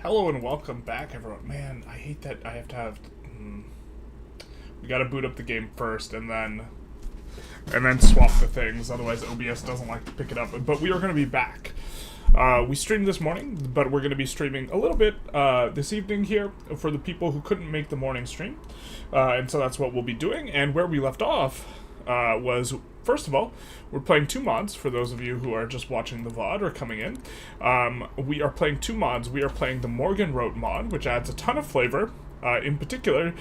Hello and welcome back, everyone. Man, I hate that I have to have. We gotta boot up the game first, and then swap the things. Otherwise, OBS doesn't like to pick it up. But we are gonna be back. We streamed this morning, but we're gonna be streaming a little bit this evening here for the people who couldn't make the morning stream, and so that's what we'll be doing. And where we left off was. First of all, we're playing two mods, for those of you who are just watching the VOD or coming in. We are playing two mods. We are playing the Morgenröte mod, which adds a ton of flavor. In particular,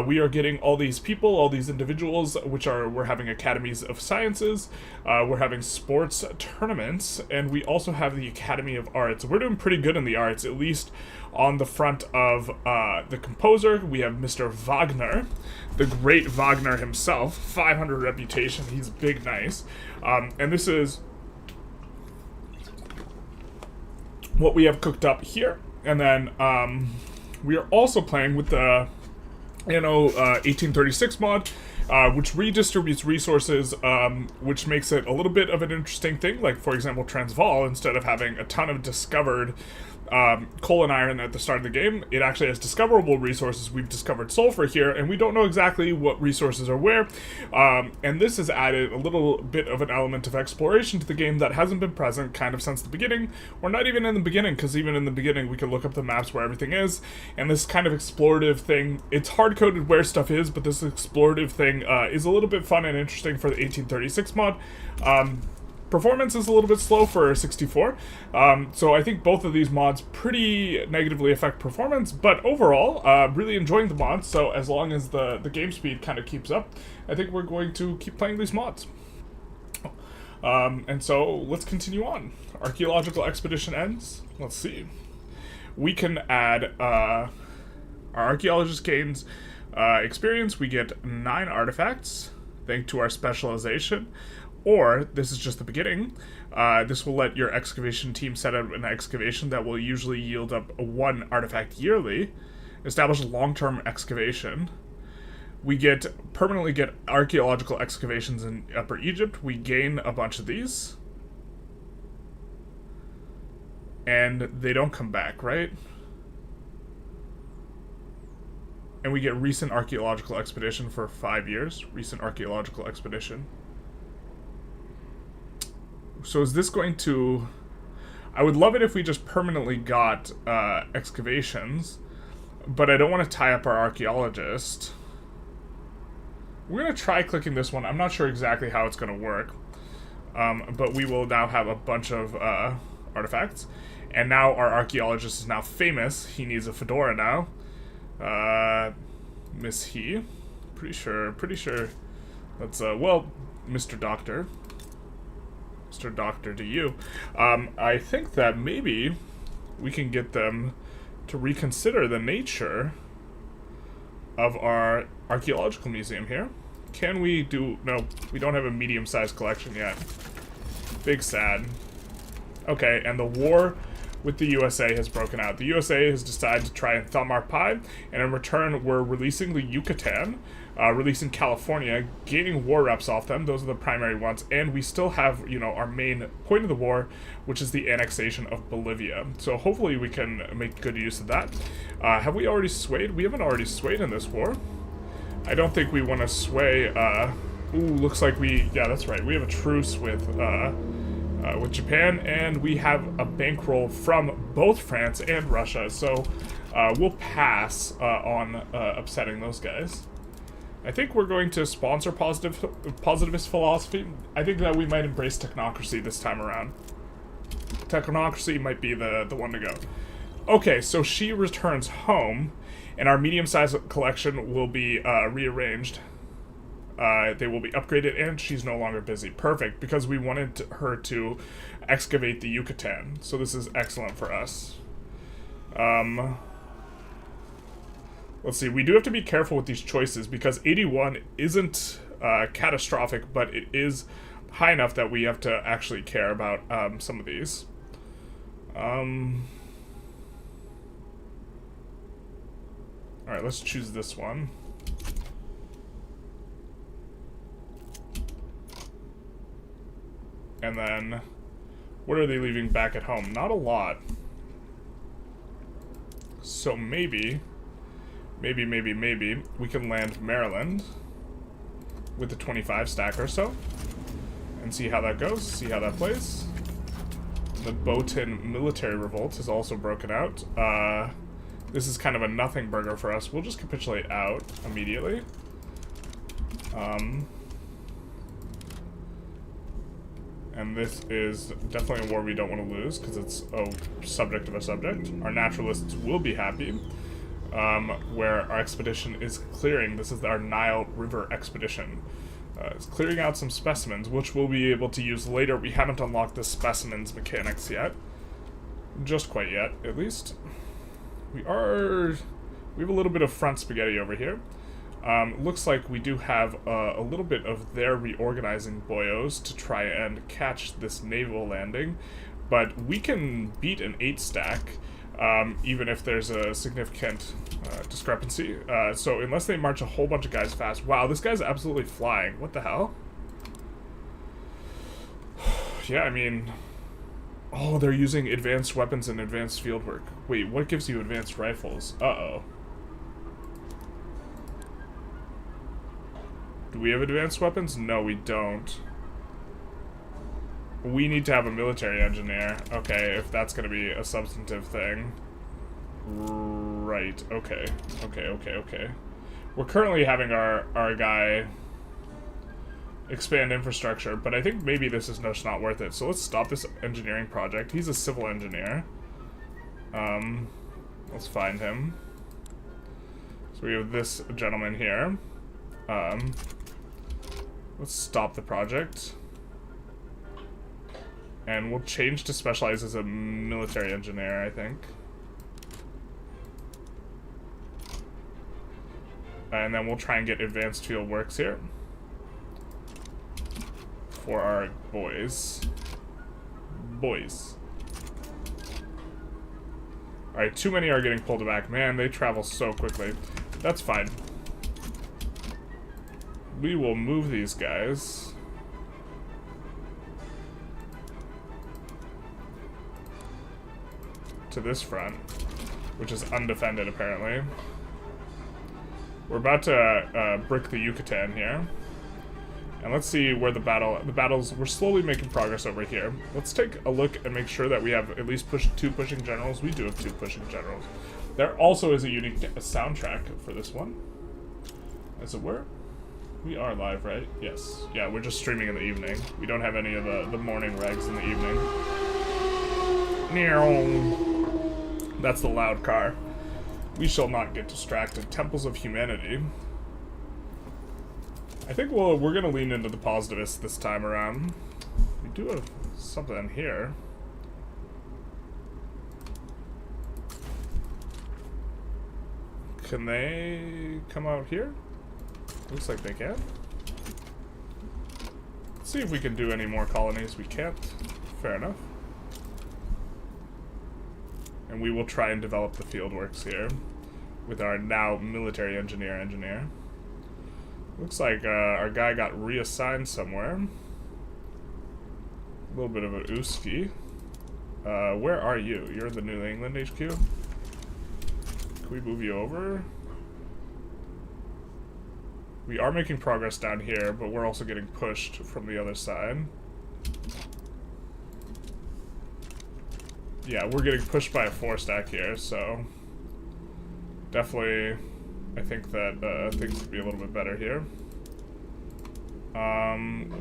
we are getting all these people, all these individuals, we're having academies of sciences, we're having sports tournaments, and we also have the Academy of Arts. We're doing pretty good in the arts, at least on the front of the composer. We have Mr. Wagner, the great Wagner himself, 500 reputation, he's big nice. And this is what we have cooked up here. And then we are also playing with the Anno 1836 mod, which redistributes resources, which makes it a little bit of an interesting thing. Like, for example, Transvaal, instead of having a ton of discovered coal and iron at the start of the game, it actually has discoverable resources. We've discovered sulfur here, and we don't know exactly what resources are where. And this has added a little bit of an element of exploration to the game that hasn't been present kind of since the beginning, or not even in the beginning, because even in the beginning we can look up the maps where everything is, and this kind of explorative thing, it's hard-coded where stuff is, but this explorative thing is a little bit fun and interesting for the 1836 mod. Performance is a little bit slow for 64, so I think both of these mods pretty negatively affect performance, but overall, really enjoying the mods, so as long as the game speed kind of keeps up, I think we're going to keep playing these mods. And so, let's continue on. Archaeological expedition ends. Let's see. We can add, our archaeologist gains experience. We get 9 artifacts, thanks to our specialization. Or, this is just the beginning, this will let your excavation team set up an excavation that will usually yield up 1 artifact yearly. Establish long-term excavation. We permanently get archaeological excavations in Upper Egypt. We gain a bunch of these. And they don't come back, right? And we get recent archaeological expedition for 5 years. Recent archaeological expedition. So is this going to... I would love it if we just permanently got excavations, but I don't want to tie up our archaeologist. We're going to try clicking this one. I'm not sure exactly how it's going to work, but we will now have a bunch of artifacts. And now our archaeologist is now famous. He needs a fedora now. Miss He. Pretty sure that's, well, Mr. Doctor. Mr. Doctor to you. I think that maybe we can get them to reconsider the nature of our archaeological museum here. Can we do... No, we don't have a medium-sized collection yet. Big sad. Okay, and the war with the USA has broken out. The USA has decided to try and thumb our pie, and in return, we're releasing the Yucatan, releasing California, gaining war reps off them. Those are the primary ones, and we still have, you know, our main point of the war, which is the annexation of Bolivia. So hopefully we can make good use of that. Have we already swayed? We haven't already swayed in this war. I don't think we want to sway. Ooh, looks like we... Yeah, that's right. We have a truce with Japan, and we have a bankroll from both France and Russia, so we'll pass on upsetting those guys. I think we're going to sponsor positivist philosophy. I think that we might embrace technocracy this time around. Technocracy might be the one to go. Okay, so she returns home, and our medium-sized collection will be rearranged. They will be upgraded, and she's no longer busy. Perfect, because we wanted her to excavate the Yucatan. So this is excellent for us. Let's see, we do have to be careful with these choices, because 81 isn't catastrophic, but it is high enough that we have to actually care about some of these. Alright, let's choose this one. And then, what are they leaving back at home? Not a lot. So maybe we can land Maryland with the 25 stack or so and see how that goes, see how that plays. The Botan military revolt is also broken out. This is kind of a nothing burger for us. We'll just capitulate out immediately. And this is definitely a war we don't want to lose because it's a subject of a subject. Our naturalists will be happy. Where our expedition is clearing. This is our Nile River expedition. It's clearing out some specimens, which we'll be able to use later. We haven't unlocked the specimens mechanics yet. Just quite yet, at least. We have a little bit of front spaghetti over here. Looks like we do have a little bit of their reorganizing boyos to try and catch this naval landing. But we can beat an 8 stack, even if there's a significant discrepancy. So unless they march a whole bunch of guys fast. Wow, this guy's absolutely flying. What the hell? Yeah, I mean... Oh, they're using advanced weapons and advanced fieldwork. Wait, what gives you advanced rifles? Uh-oh. Do we have advanced weapons? No, we don't. We need to have a military engineer. Okay, if that's going to be a substantive thing. Right, okay. Okay. We're currently having our guy expand infrastructure, but I think maybe this is just not worth it. So let's stop this engineering project. He's a civil engineer. Let's find him. So we have this gentleman here. Let's stop the project. And we'll change to specialize as a military engineer, I think. And then we'll try and get advanced field works here. For our boys. Alright, too many are getting pulled back. Man, they travel so quickly. That's fine. We will move these guys. To this front, which is undefended apparently. We're about to brick the Yucatan here. And let's see where the battles, we're slowly making progress over here. Let's take a look and make sure that we have at least 2 pushing generals. We do have 2 pushing generals. There also is a unique soundtrack for this one. As it were. We are live, right? Yes. Yeah, we're just streaming in the evening. We don't have any of the morning regs in the evening. That's the loud car. We shall not get distracted. Temples of Humanity. I think we're going to lean into the positivists this time around. We do have something here. Can they come out here? Looks like they can. Let's see if we can do any more colonies. We can't. Fair enough. And we will try and develop the fieldworks here with our now military engineer. Looks like our guy got reassigned somewhere. A little bit of a ooski. Where are you? You're the New England HQ? Can we move you over? We are making progress down here, but we're also getting pushed from the other side. Yeah, we're getting pushed by a 4 stack here, so definitely I think that things could be a little bit better here.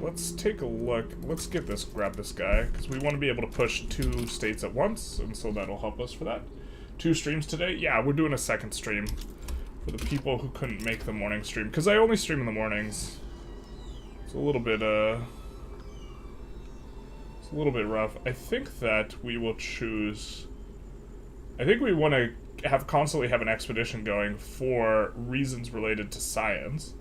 Let's take a look. Let's grab this guy, because we want to be able to push 2 states at once, and so that'll help us for that. 2 streams today? Yeah, we're doing a second stream for the people who couldn't make the morning stream, because I only stream in the mornings. It's a little bit rough. I think that we will choose... I think we want to constantly have an expedition going for reasons related to science.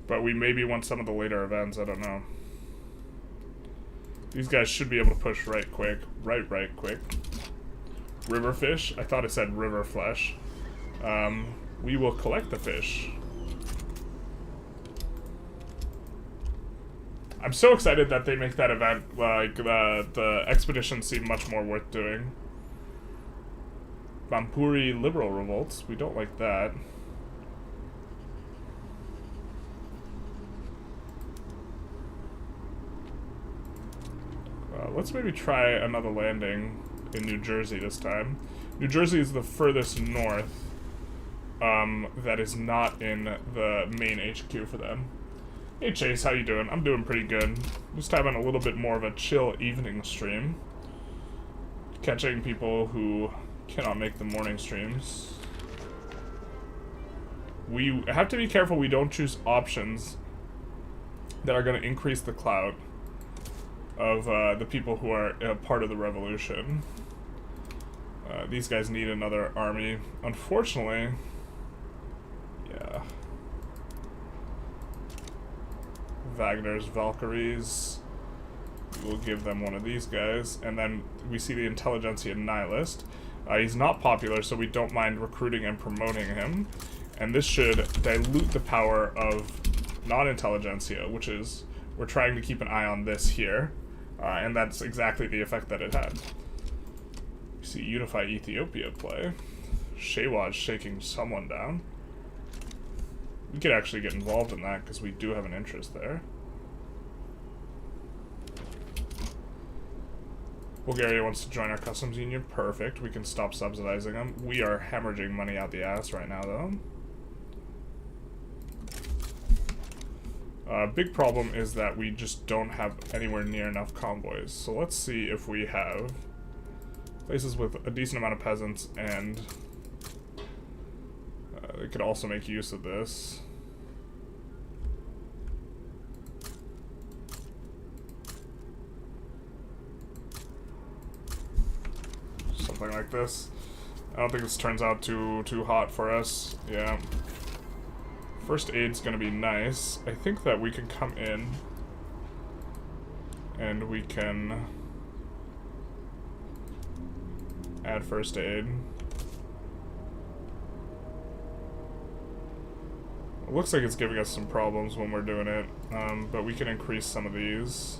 But we maybe want some of the later events, I don't know. These guys should be able to push right quick. Right quick. River fish? I thought it said river flesh. We will collect the fish. I'm so excited that they make that event, like, the expedition seem much more worth doing. Vampuri liberal revolts. We don't like that. Let's maybe try another landing in New Jersey this time. New Jersey is the furthest north that is not in the main HQ for them. Hey Chase, how you doing? I'm doing pretty good. Just having a little bit more of a chill evening stream. Catching people who cannot make the morning streams. We have to be careful we don't choose options that are going to increase the clout of the people who are part of the revolution. These guys need another army. Unfortunately, yeah. Wagner's Valkyries. We'll give them one of these guys. And then we see the Intelligentsia Nihilist. He's not popular, so we don't mind recruiting and promoting him. And this should dilute the power of non-Intelligentsia, which is, we're trying to keep an eye on this here. And that's exactly the effect that it had. We see Unify Ethiopia play. Shawaj shaking someone down. We could actually get involved in that because we do have an interest there. Bulgaria wants to join our customs union. Perfect. We can stop subsidizing them. We are hemorrhaging money out the ass right now, though. Big problem is that we just don't have anywhere near enough convoys. So let's see if we have places with a decent amount of peasants, and they could also make use of this. Something like this. I don't think this turns out too hot for us. Yeah. First aid's gonna be nice. I think that we can come in and we can add first aid. It looks like it's giving us some problems when we're doing it, but we can increase some of these.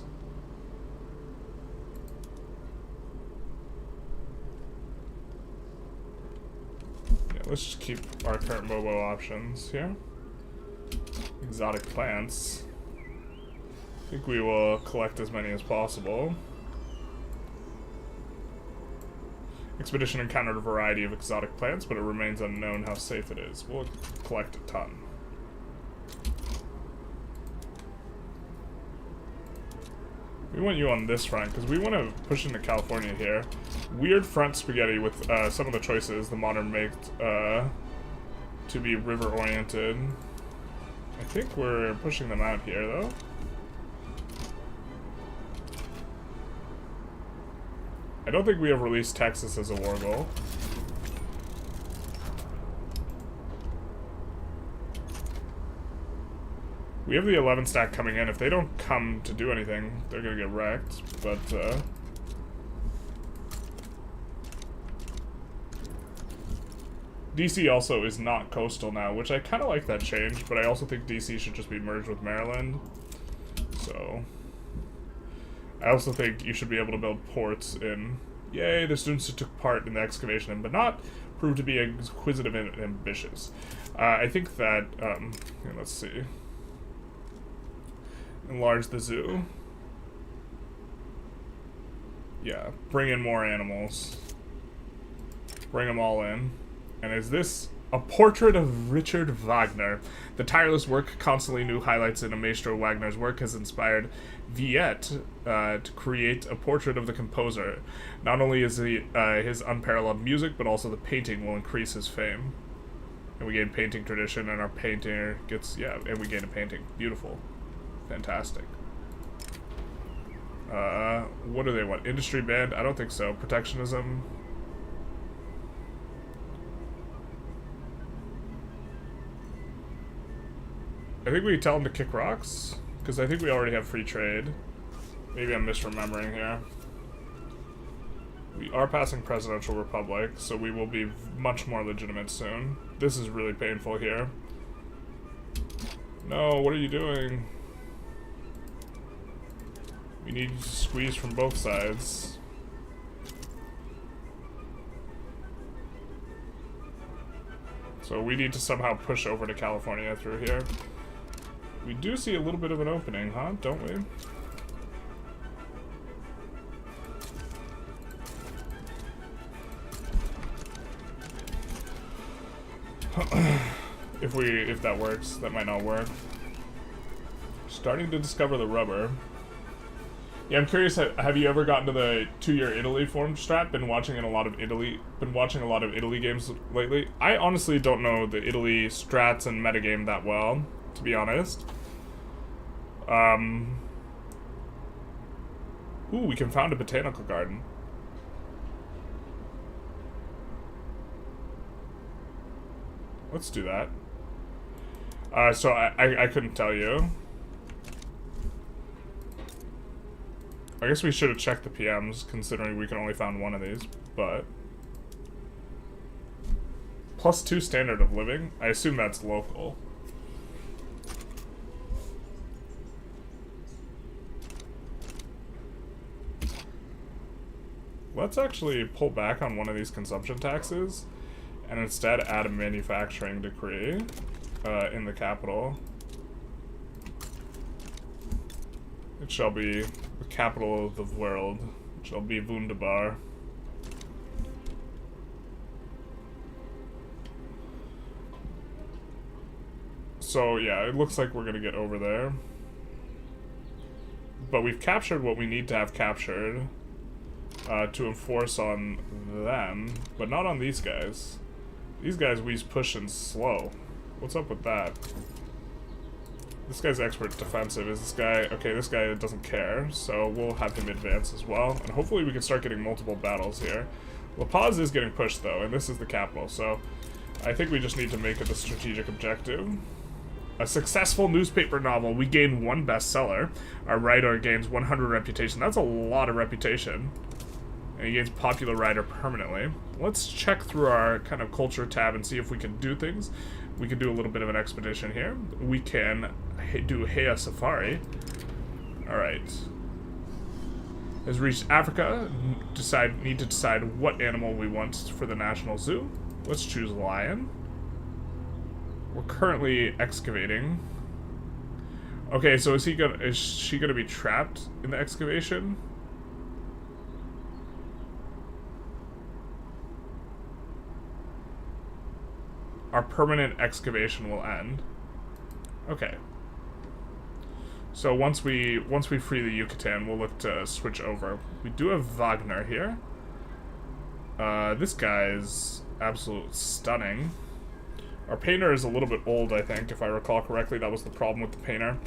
Yeah, let's just keep our current mobile options here. Exotic plants. I think we will collect as many as possible. Expedition encountered a variety of exotic plants, but it remains unknown how safe it is. We'll collect a ton. We want you on this front, because we want to push into California here. Weird front spaghetti with some of the choices the modern make to be river-oriented. I think we're pushing them out here, though. I don't think we have released Texas as a war goal. We have the 11 stack coming in. If they don't come to do anything, they're gonna get wrecked, but, DC also is not coastal now, which I kind of like that change, but I also think DC should just be merged with Maryland. So, I also think you should be able to build ports in, yay, the students who took part in the excavation, but not prove to be inquisitive and ambitious. I think that, let's see. Enlarge the zoo. Yeah, bring in more animals. Bring them all in. And is this a portrait of Richard Wagner? The tireless work, constantly new highlights in a Maestro Wagner's work has inspired Viette to create a portrait of the composer. Not only is his unparalleled music, but also the painting will increase his fame. And we gain painting tradition, and our painter gets, yeah, and we gain a painting. Beautiful. Fantastic. What do they want? Industry band? I don't think so. Protectionism? I think we tell them to kick rocks, because I think we already have free trade. Maybe I'm misremembering here. We are passing Presidential Republic, so we will be much more legitimate soon. This is really painful here. No, what are you doing? We need to squeeze from both sides. So we need to somehow push over to California through here. We do see a little bit of an opening, huh? Don't we? If that works, that might not work. Starting to discover the rubber. Yeah, I'm curious. Have you ever gotten to the 2-year Italy form strat? Been watching a lot of Italy games lately. I honestly don't know the Italy strats and metagame that well, to be honest. Ooh, we can found a botanical garden. Let's do that. So I couldn't tell you. I guess we should have checked the PMs, considering we can only found one of these, but... +2 standard of living? I assume that's local. Let's actually pull back on one of these consumption taxes, and instead add a manufacturing decree in the capital. It shall be the capital of the world. It shall be Wunderbar. So yeah, it looks like we're gonna get over there. But we've captured what we need to have captured to enforce on them, but not on these guys. These guys we's pushing slow. What's up with that? This guy's expert defensive. Is this guy... Okay, this guy doesn't care, so we'll have him advance as well. And hopefully we can start getting multiple battles here. La Paz is getting pushed, though, and this is the capital, so I think we just need to make it a strategic objective. A successful newspaper novel. We gain 1 bestseller. Our writer gains 100 reputation. That's a lot of reputation. And he gains popular writer permanently. Let's check through our kind of culture tab and see if we can do things. We can do a little bit of an expedition here. We can do Heya Safari. Alright. Has reached Africa. Need to decide what animal we want for the National Zoo. Let's choose lion. We're currently excavating. Okay, so is she gonna be trapped in the excavation? Our permanent excavation will end. Okay. So once we free the Yucatan, we'll look to switch over. We do have Wagner here. This guy's absolutely stunning. Our painter is a little bit old, I think, if I recall correctly. That was the problem with the painter.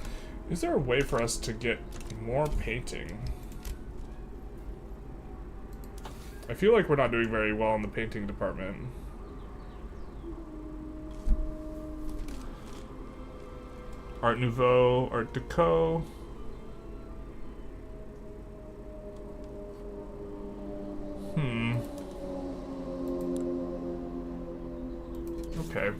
Is there a way for us to get more painting? I feel like we're not doing very well in the painting department. Art Nouveau, Art Deco. Okay.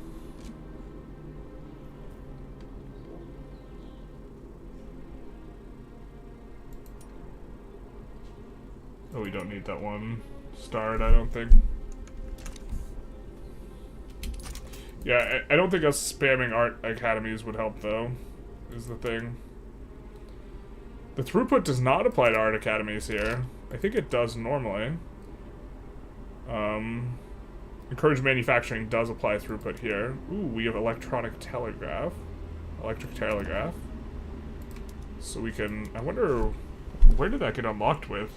Oh, we don't need that one starred, I don't think. Yeah, I don't think us spamming art academies would help, though, is the thing. The throughput does not apply to art academies here. I think it does normally. Encourage manufacturing does apply throughput here. Ooh, we have electric telegraph. So we can... I wonder... Where did that get unlocked with?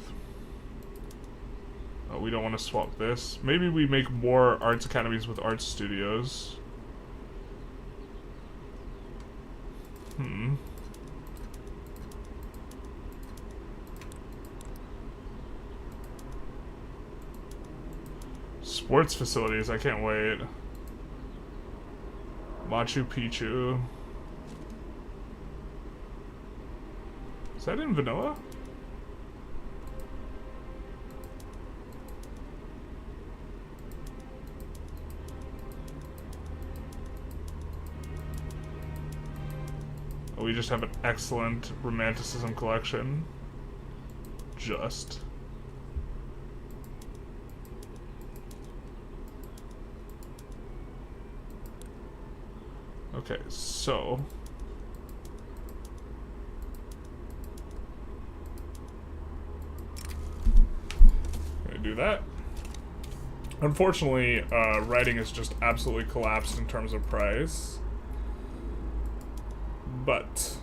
Oh, we don't want to swap this. Maybe we make more arts academies with art studios. Sports facilities, I can't wait. Machu Picchu. Is that in vanilla? We just have an excellent romanticism collection. just. Okay, so gonna do that. Unfortunately, writing has just absolutely collapsed in terms of price. But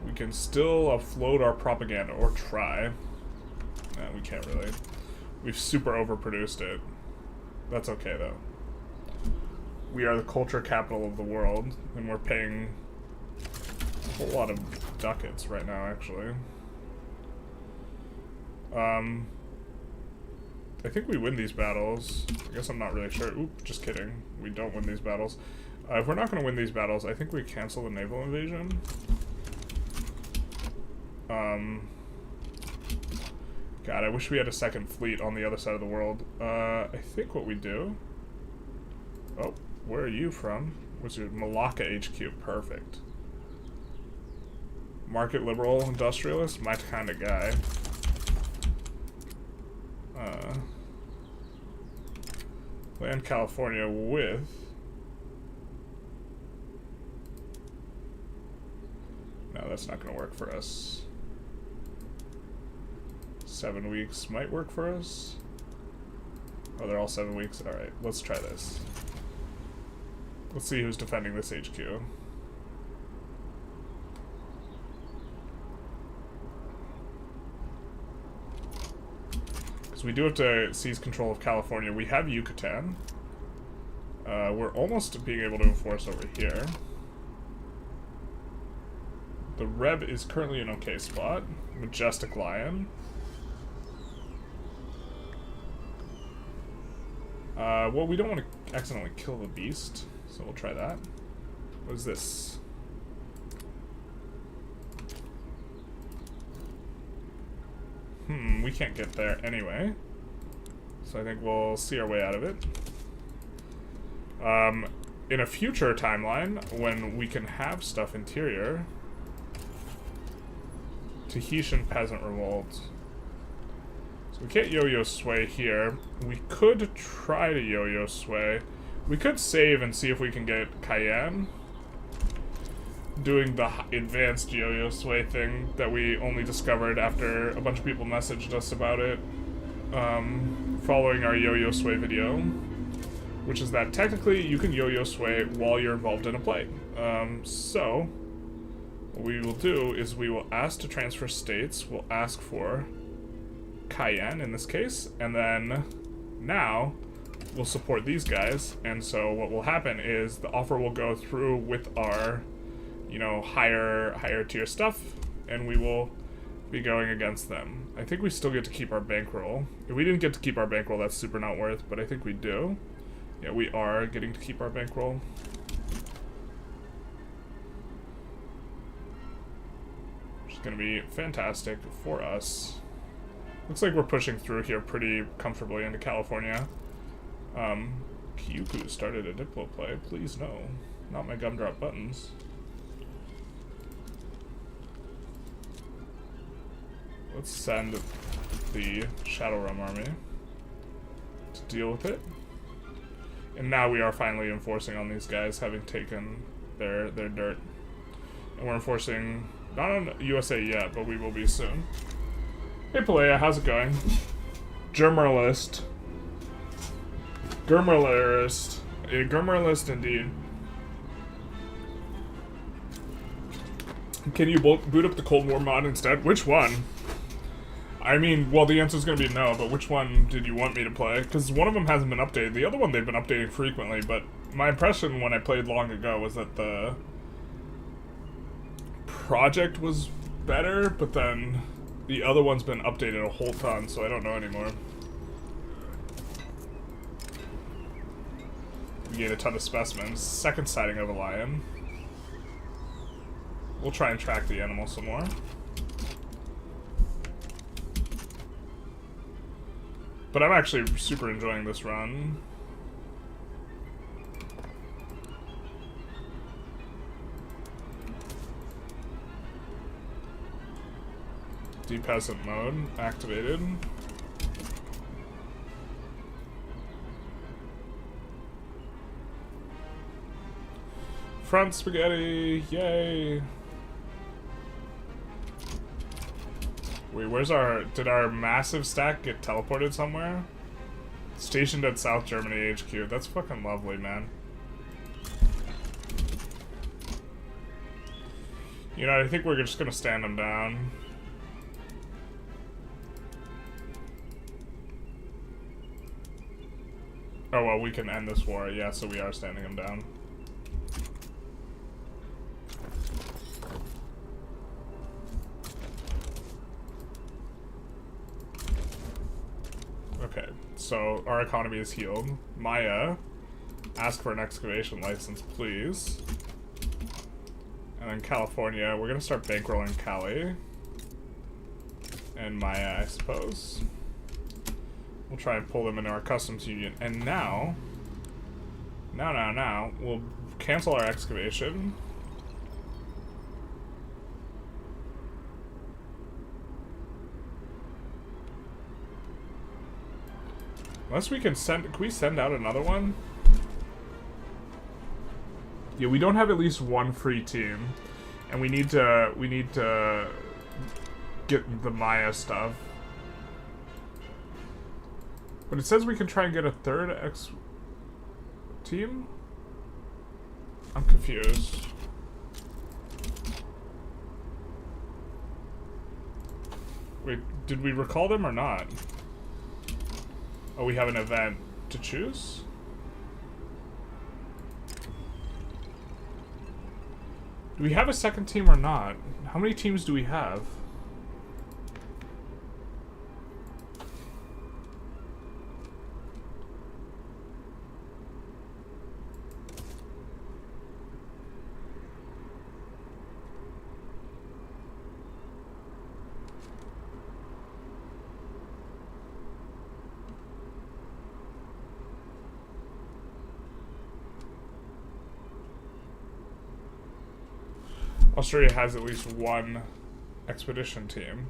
we can still afloat our propaganda, or try. No, we can't really. We've super overproduced it. That's okay, though. We are the culture capital of the world, and we're paying a whole lot of ducats right now, actually. I think we win these battles. I guess I'm not really sure. Oop, just kidding. We don't win these battles. If we're not going to win these battles, I think we cancel the naval invasion. God, I wish we had a second fleet on the other side of the world. I think what we do... Oh, where are you from? What's your Malacca HQ? Perfect. Market liberal industrialist? My kind of guy. Land California with... No, that's not going to work for us. 7 weeks might work for us. Oh, they're all 7 weeks? Alright, let's try this. Let's see who's defending this HQ. Because we do have to seize control of California. We have Yucatan. We're almost being able to enforce over here. The Reb is currently an okay spot. Majestic Lion. Well, we don't want to accidentally kill the beast, so we'll try that. What is this? We can't get there anyway. So I think we'll see our way out of it. In a future timeline, when we can have stuff interior... Tahitian Peasant Revolt. So we can't yo-yo sway here. We could try to yo-yo sway. We could save and see if we can get Cayenne. Doing the advanced yo-yo sway thing that we only discovered after a bunch of people messaged us about it. Following our yo-yo sway video. Which is that technically you can yo-yo sway while you're involved in a play. So... what we will do is we will ask to transfer states, we'll ask for Cayenne in this case, and then now we'll support these guys, and so what will happen is the offer will go through with our, you know, higher tier stuff, and we will be going against them. I think we still get to keep our bankroll. If we didn't get to keep our bankroll, that's super not worth, but I think we do. Yeah, we are getting to keep our bankroll. Going to be fantastic for us. Looks like we're pushing through here pretty comfortably into California. Kyuku started a Diplo play. Please no. Not my gumdrop buttons. Let's send the Shadowrun army to deal with it. And now we are finally enforcing on these guys, having taken their dirt. And we're enforcing... not on USA yet, but we will be soon. Hey Palea, how's it going? Germerlist. Germerlerist. A Germerlist indeed. Can you boot up the Cold War mod instead? Which one? I mean, well, the answer's gonna be no, but which one did you want me to play? Because one of them hasn't been updated. The other one they've been updating frequently, but my impression when I played long ago was that the project was better, but then the other one's been updated a whole ton, so I don't know anymore. We gained a ton of specimens. Second sighting of a lion. We'll try and track the animal some more. But I'm actually super enjoying this run. Depeasant mode activated. Front spaghetti, yay! Wait, where's our... Did our massive stack get teleported somewhere? Stationed at South Germany HQ. That's fucking lovely, man. You know, I think we're just gonna stand them down. Oh, well, we can end this war. Yeah, so we are standing them down. Okay, so our economy is healed. Maya, ask for an excavation license, please. And then California, we're gonna start bankrolling Cali. And Maya, I suppose. We'll try and pull them into our customs union. And now, we'll cancel our excavation. Unless we can we send out another one? Yeah, we don't have at least one free team. And we need to get the Maya stuff. But it says we can try and get a third team? I'm confused. Wait, did we recall them or not? Oh, we have an event to choose? Do we have a second team or not? How many teams do we have? Austria has at least one expedition team.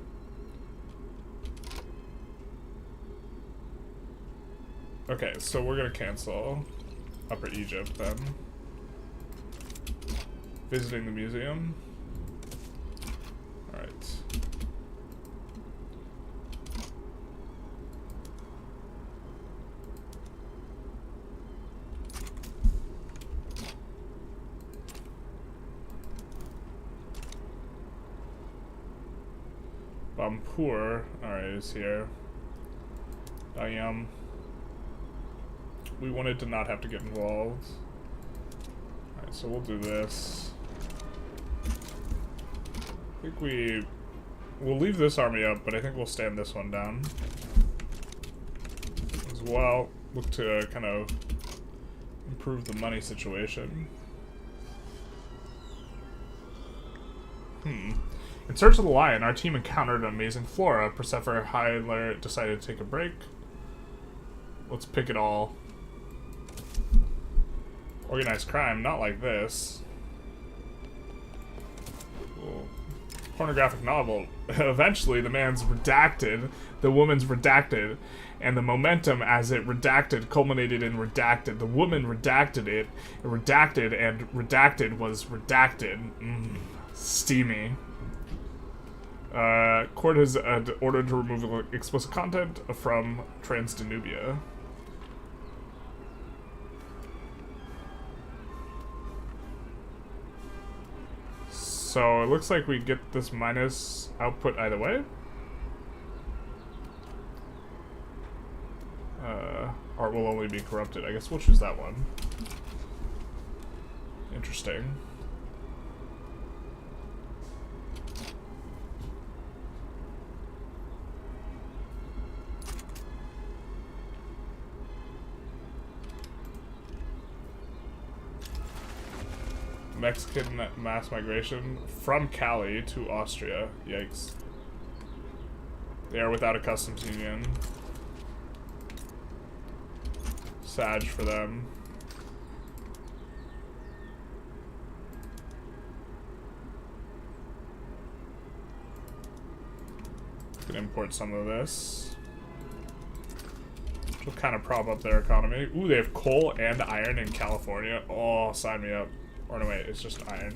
Okay, so we're gonna cancel Upper Egypt then. Visiting the museum. Alright. Bampur, alright, is here. We wanted to not have to get involved. Alright, so we'll do this. I think we'll leave this army up, but I think we'll stand this one down. As well, look to kind of improve the money situation. In search of the lion, our team encountered an amazing flora. Persephone Highler decided to take a break. Let's pick it all. Organized crime, not like this. Cool. Pornographic novel. Eventually, the man's redacted, the woman's redacted, and the momentum as it redacted culminated in redacted. The woman redacted it, redacted, and redacted was redacted. Steamy. Court has ordered to remove explicit content from Transdanubia. So it looks like we get this minus output either way. Art will only be corrupted. I guess we'll choose that one. Interesting. Mexican mass migration from Cali to Austria. Yikes. They are without a customs union. Sad for them. gonna import some of this. Which will kind of prop up their economy. Ooh, they have coal and iron in California. Oh, sign me up. Or no, wait, it's just iron.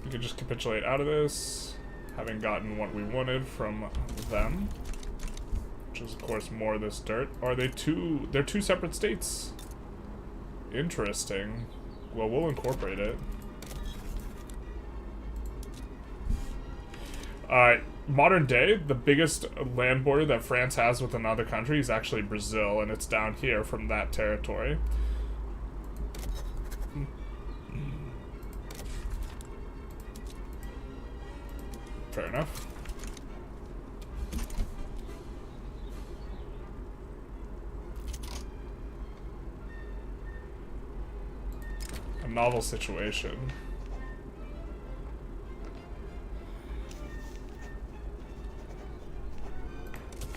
We could just capitulate out of this, having gotten what we wanted from them. Which is, of course, more of this dirt. Are they two? They're two separate states. Interesting. Well, we'll incorporate it. Modern day, the biggest land border that France has with another country is actually Brazil, and it's down here from that territory. Fair enough. A novel situation.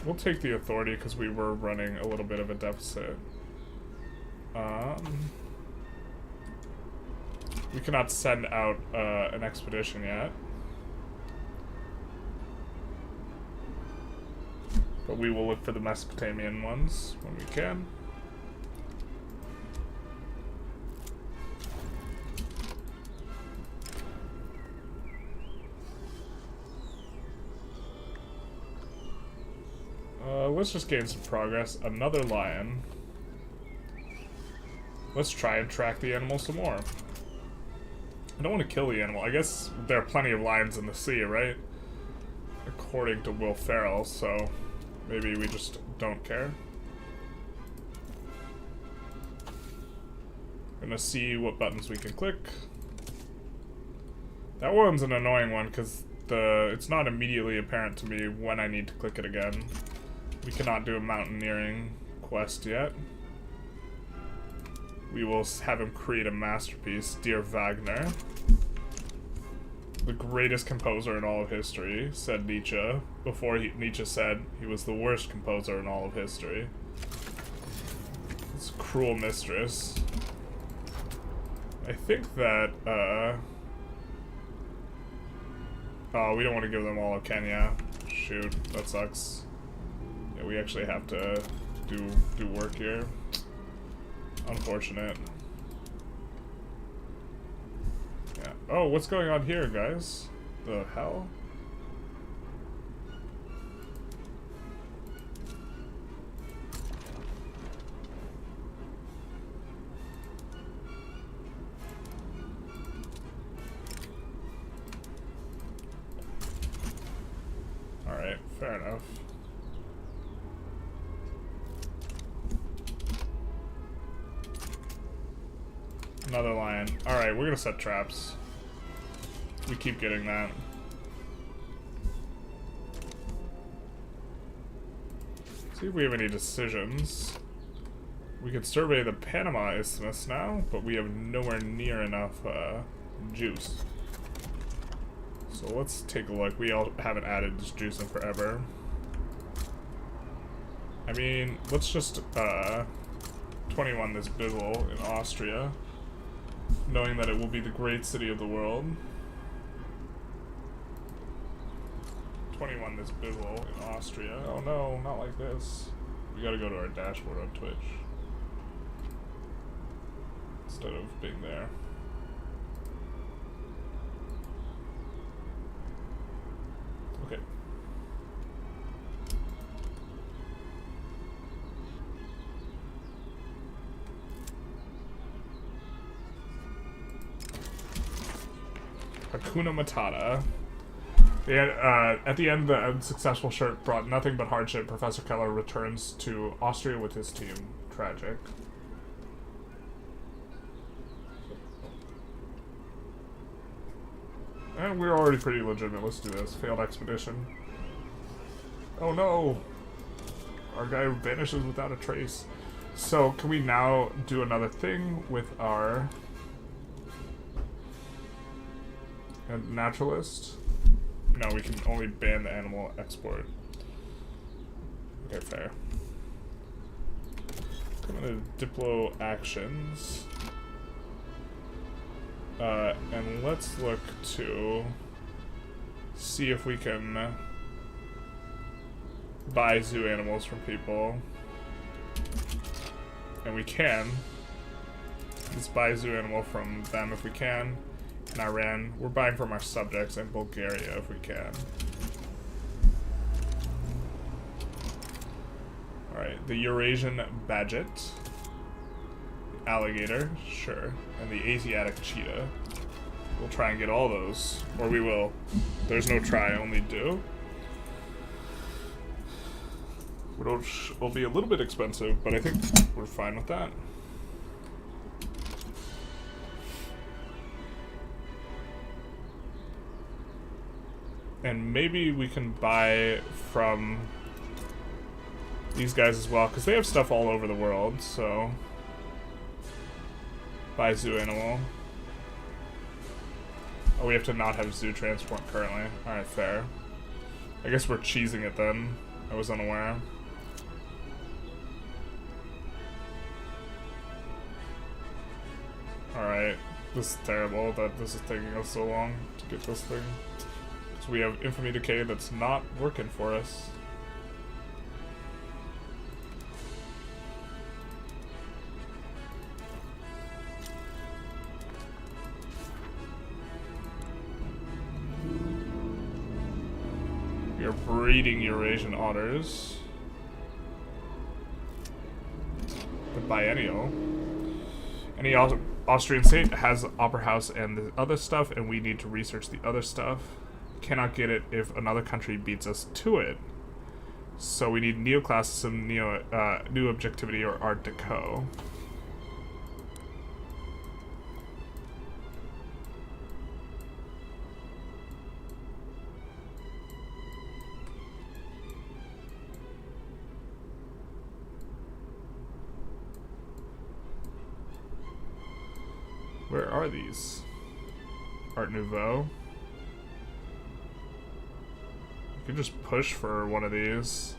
We'll take the authority because we were running a little bit of a deficit. We cannot send out an expedition yet. But we will look for the Mesopotamian ones when we can. Let's just gain some progress. Another lion. Let's try and track the animal some more. I don't want to kill the animal. I guess there are plenty of lions in the sea, right? According to Will Ferrell, so maybe we just don't care. Gonna see what buttons we can click. That one's an annoying one because it's not immediately apparent to me when I need to click it again. We cannot do a mountaineering quest yet. We will have him create a masterpiece, Dear Wagner. The greatest composer in all of history, said Nietzsche, before Nietzsche said he was the worst composer in all of history. This cruel mistress. I think that, oh, we don't want to give them all of Kenya. Shoot, that sucks. Yeah, we actually have to do work here. Unfortunate. Yeah. Oh, what's going on here, guys? The hell? Alright, fair enough. Another lion. Alright, we're gonna set traps. We keep getting that. See if we have any decisions. We could survey the Panama Isthmus now, but we have nowhere near enough juice. So let's take a look. We all haven't added this juice in forever. I mean, let's just 21 this Bizzle in Austria, knowing that it will be the great city of the world. 21 this Bizzle in Austria. Oh no, not like this. We gotta go to our dashboard on Twitch instead of being there. Okay. Hakuna Matata. At the end, the unsuccessful shirt brought nothing but hardship. Professor Keller returns to Austria with his team. Tragic. And we're already pretty legitimate. Let's do this. Failed expedition. Oh no! Our guy vanishes without a trace. So, can we now do another thing with our naturalist? No, we can only ban the animal export. Okay, fair. Come into Diplo actions. And let's look to see if we can buy zoo animals from people. And we can. Let's buy a zoo animal from them if we can. In Iran, we're buying from our subjects, and Bulgaria if we can. Alright, the Eurasian badget. Alligator, sure. And the Asiatic cheetah. We'll try and get all those. Or we will. There's no try, only do. Which will be a little bit expensive, but I think we're fine with that. And maybe we can buy from these guys as well, because they have stuff all over the world, so... Buy zoo animal. Oh, we have to not have zoo transport currently. Alright, fair. I guess we're cheesing it then. I was unaware. Alright. This is terrible that this is taking us so long to get this thing. So we have infamy decay that's not working for us. We are breeding Eurasian otters. The biennial. Any Austrian state has opera house and the other stuff, and we need to research the other stuff. Cannot get it if another country beats us to it. So we need neoclassicism, new objectivity, or Art Deco. Where are these? Art Nouveau. You could just push for one of these.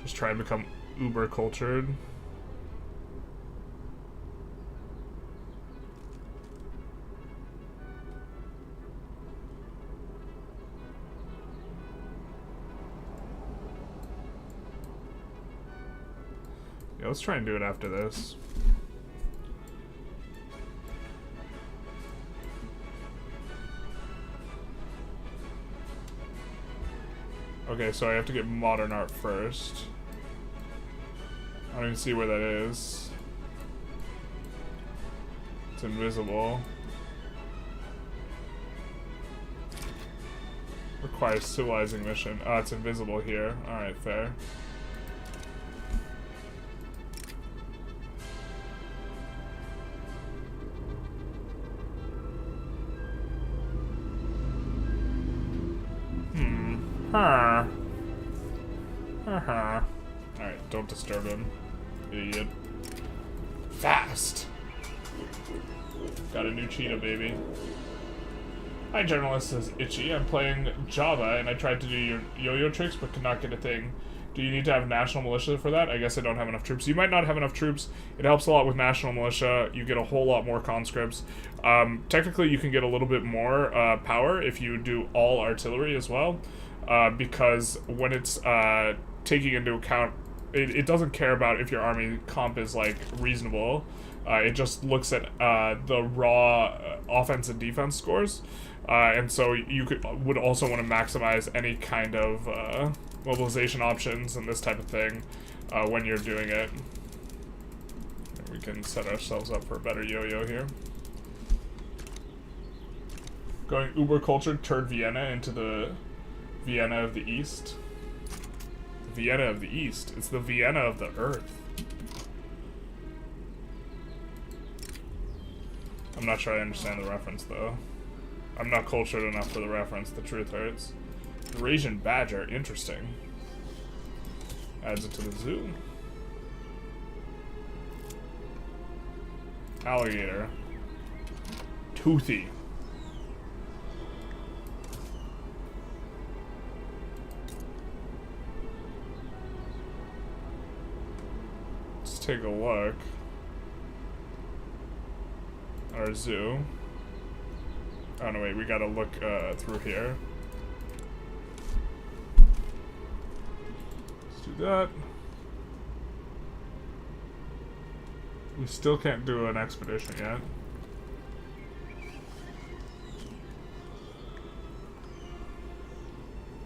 Just try and become uber cultured. Yeah, let's try and do it after this. Okay, so I have to get modern art first. I don't even see where that is. It's invisible. Requires civilizing mission. Oh, it's invisible here. Alright, fair. Huh. Uh-huh. Alright, don't disturb him. Idiot. Fast! Got a new cheetah, baby. Hi, journalist, says Itchy. I'm playing Java, and I tried to do your yo-yo tricks, but could not get a thing. Do you need to have national militia for that? I guess I don't have enough troops. You might not have enough troops. It helps a lot with national militia. You get a whole lot more conscripts. Technically, you can get a little bit more power if you do all artillery as well. Because when it's taking into account, it doesn't care about if your army comp is like reasonable. It just looks at the raw offense and defense scores, and so you would also want to maximize any kind of mobilization options and this type of thing when you're doing it. We can set ourselves up for a better yo-yo here. Going uber cultured, turn Vienna into the Vienna of the East. The Vienna of the East. It's the Vienna of the Earth. I'm not sure I understand the reference, though. I'm not cultured enough for the reference. The truth hurts. Eurasian badger. Interesting. Adds it to the zoo. Alligator. Toothy. Take a look. Our zoo. Oh no, wait, we gotta look through here. do that. We still can't do an expedition yet.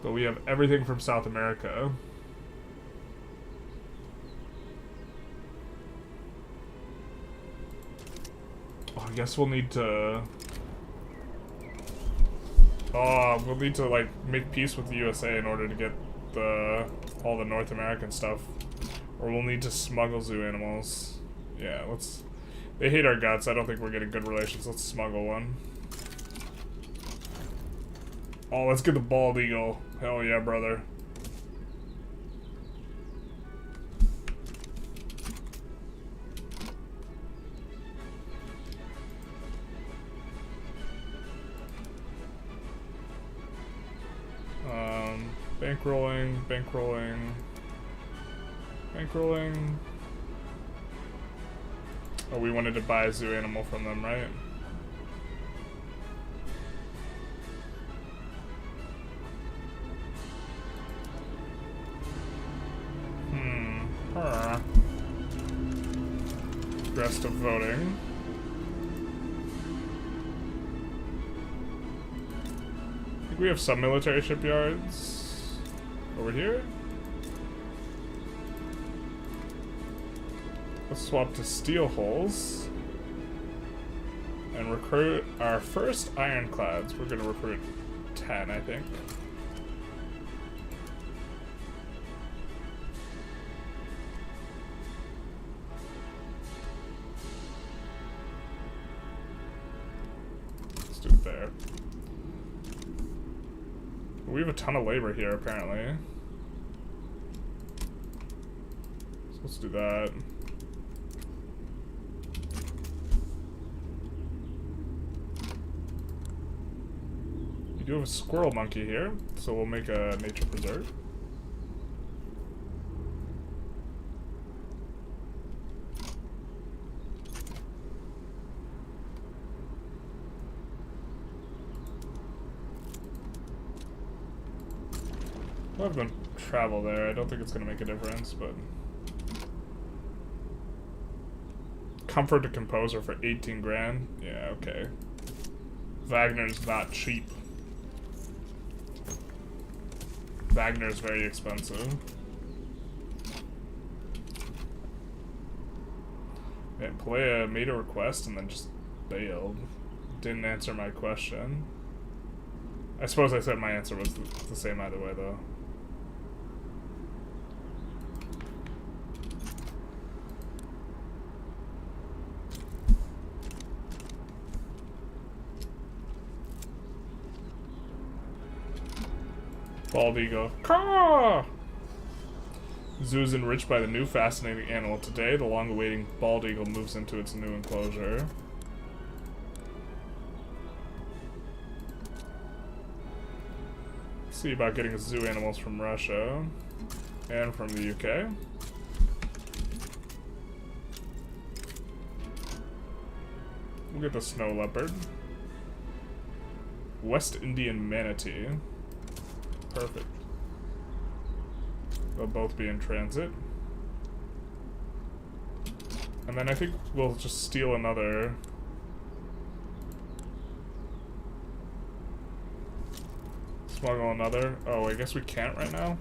But we have everything from South America. Oh, I guess we'll need to... Oh, we'll need to, like, make peace with the USA in order to get all the North American stuff. Or we'll need to smuggle zoo animals. Yeah, let's... They hate our guts. I don't think we're getting good relations. Let's smuggle one. Oh, let's get the bald eagle. Hell yeah, brother. Bankrolling, bankrolling, bankrolling. Oh, we wanted to buy a zoo animal from them, right? Rest of voting. I think we have some military shipyards over here. Let's swap to steel hulls and recruit our first ironclads. We're gonna recruit 10, I think. Let's do it there. We have a ton of labor here, apparently. So let's do that. We do have a squirrel monkey here, so we'll make a nature preserve. We'll have them travel there. I don't think it's going to make a difference, but... Comfort to composer for 18 grand? Yeah, okay. Wagner's not cheap. Wagner's very expensive. And Palea made a request and then just bailed. Didn't answer my question. I suppose I said my answer was the same either way, though. Bald eagle. Caw! Zoo is enriched by the new fascinating animal. Today, the long-awaiting bald eagle moves into its new enclosure. Let's see about getting zoo animals from Russia and from the UK. We'll get the snow leopard. West Indian manatee. Perfect. They'll both be in transit. And then I think we'll just steal another. Smuggle another. Oh, I guess we can't right now.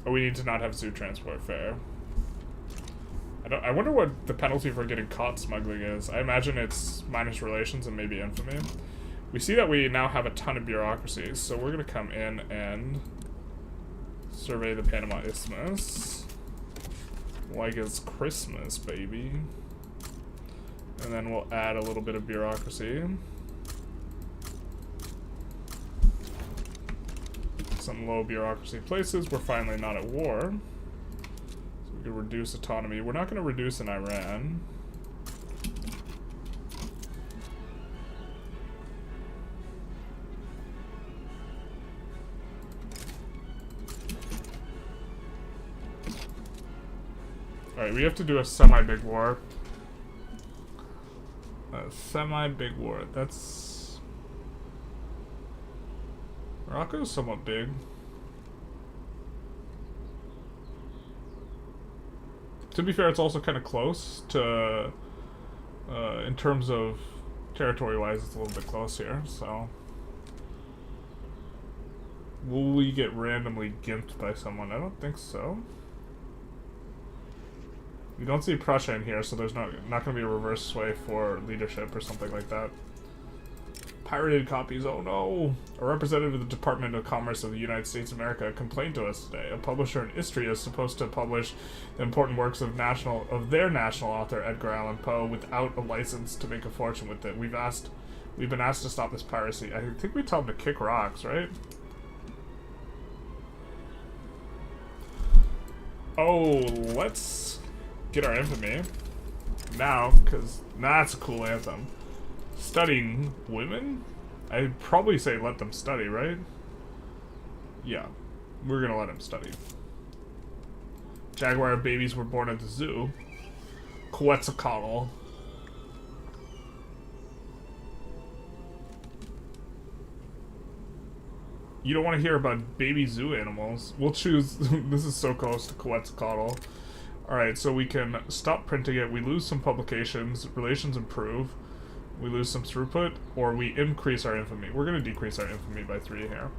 Oh, we need to not have zoo transport. Fair. I wonder what the penalty for getting caught smuggling is. I imagine it's minus relations and maybe infamy. We see that we now have a ton of bureaucracies, so we're gonna come in and survey the Panama Isthmus. Like it's Christmas, baby. And then we'll add a little bit of bureaucracy. Some low bureaucracy places. We're finally not at war. To reduce autonomy. We're not going to reduce in Iran. Alright, we have to do a semi-big war. A semi-big war. That's... Morocco is somewhat big. To be fair, it's also kind of close to, in terms of territory-wise, it's a little bit close here, so. Will we get randomly gimped by someone? I don't think so. You don't see Prussia in here, so there's not going to be a reverse sway for leadership or something like that. Pirated copies, oh no! A representative of the Department of Commerce of the United States of America complained to us today. A publisher in Istria is supposed to publish the important works of their national author, Edgar Allan Poe, without a license to make a fortune with it. We've been asked to stop this piracy. I think we tell them to kick rocks, right? Oh, let's get our infamy now, because that's a cool anthem. Studying women? I'd probably say let them study, right? Yeah, we're gonna let them study. Jaguar babies were born at the zoo. Quetzalcoatl. You don't want to hear about baby zoo animals. We'll choose... This is so close to Quetzalcoatl. Alright, so we can stop printing it. We lose some publications. Relations improve. We lose some throughput. Or we increase our infamy. We're going to decrease our infamy by 3 here.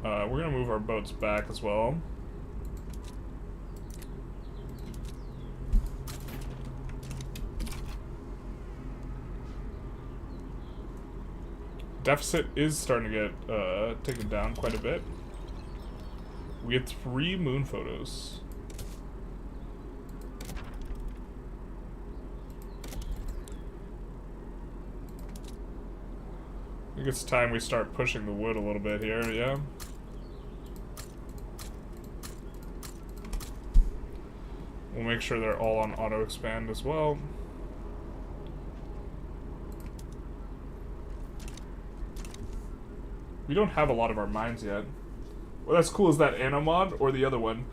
We're going to move our boats back as well. Deficit is starting to get taken down quite a bit. We get 3 moon photos. I think it's time we start pushing the wood a little bit here, yeah? We'll make sure they're all on auto expand as well. We don't have a lot of our mines yet. Well, that's cool. Is that Anno mod or the other one?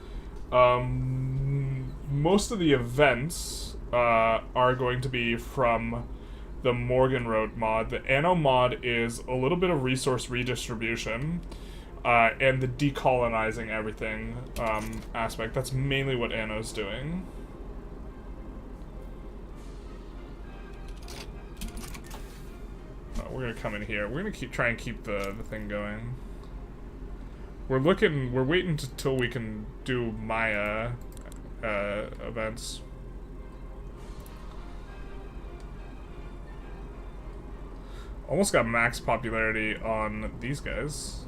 Most of the events are going to be from the Morgenröte mod. The Anno mod is a little bit of resource redistribution and the decolonizing everything aspect. That's mainly what Anno's doing. We're gonna come in here. We're gonna try and keep the thing going. We're waiting until we can do Maya events. Almost got max popularity on these guys.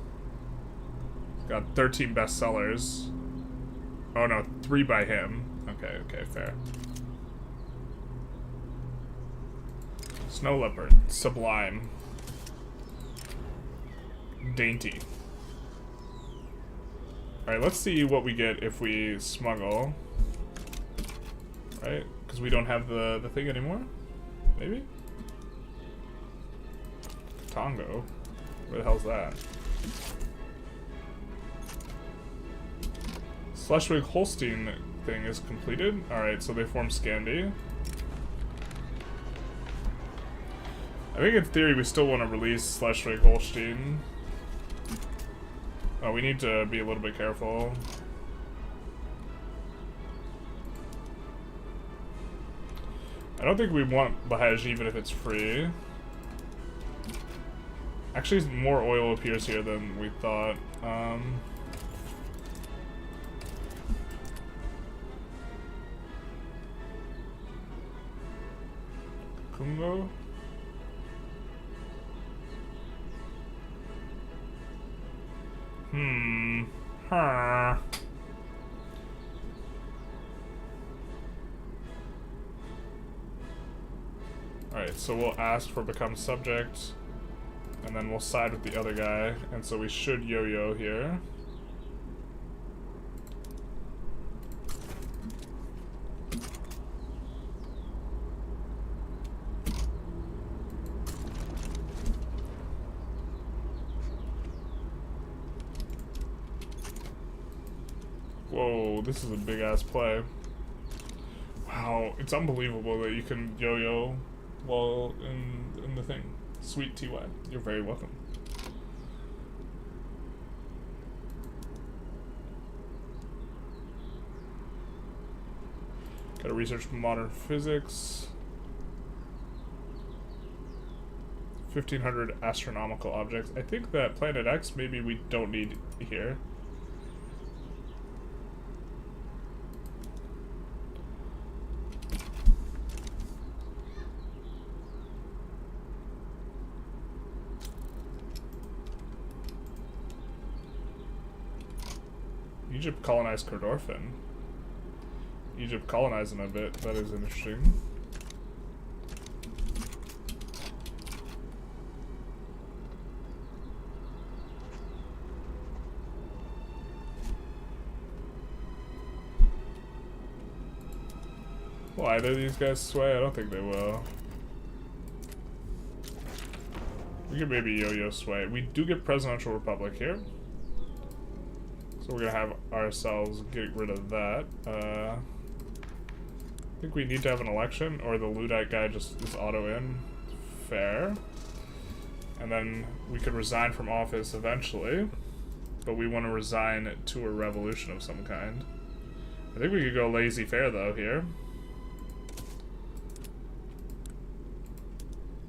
Got 13 bestsellers. Oh no, 3 by him. Okay, fair. Snow leopard, sublime. Dainty. Alright, let's see what we get if we smuggle. Right? Because we don't have the thing anymore? Maybe? Congo? Where the hell's that? Schleswig-Holstein thing is completed. Alright, so they form Scandi. I think in theory we still want to release Schleswig-Holstein. Oh, we need to be a little bit careful. I don't think we want Bahaj even if it's free. Actually, more oil appears here than we thought. Congo? Huh. Alright, so we'll ask for become subject, and then we'll side with the other guy, and so we should yo-yo here. Whoa, this is a big ass play. Wow, it's unbelievable that you can yo-yo Well, in the thing. Sweet TY. You're very welcome. Gotta research modern physics. 1,500 astronomical objects. I think that Planet X maybe we don't need here. Egypt colonized Kordofan. Egypt colonized them a bit. That is interesting. Will either of these guys sway? I don't think they will. We could maybe yo-yo sway. We do get presidential republic here. So we're gonna have ourselves get rid of that. I think we need to have an election, or the Luddite guy just is auto-in. Fair. And then we could resign from office eventually, but we want to resign to a revolution of some kind. I think we could go laissez-faire though here.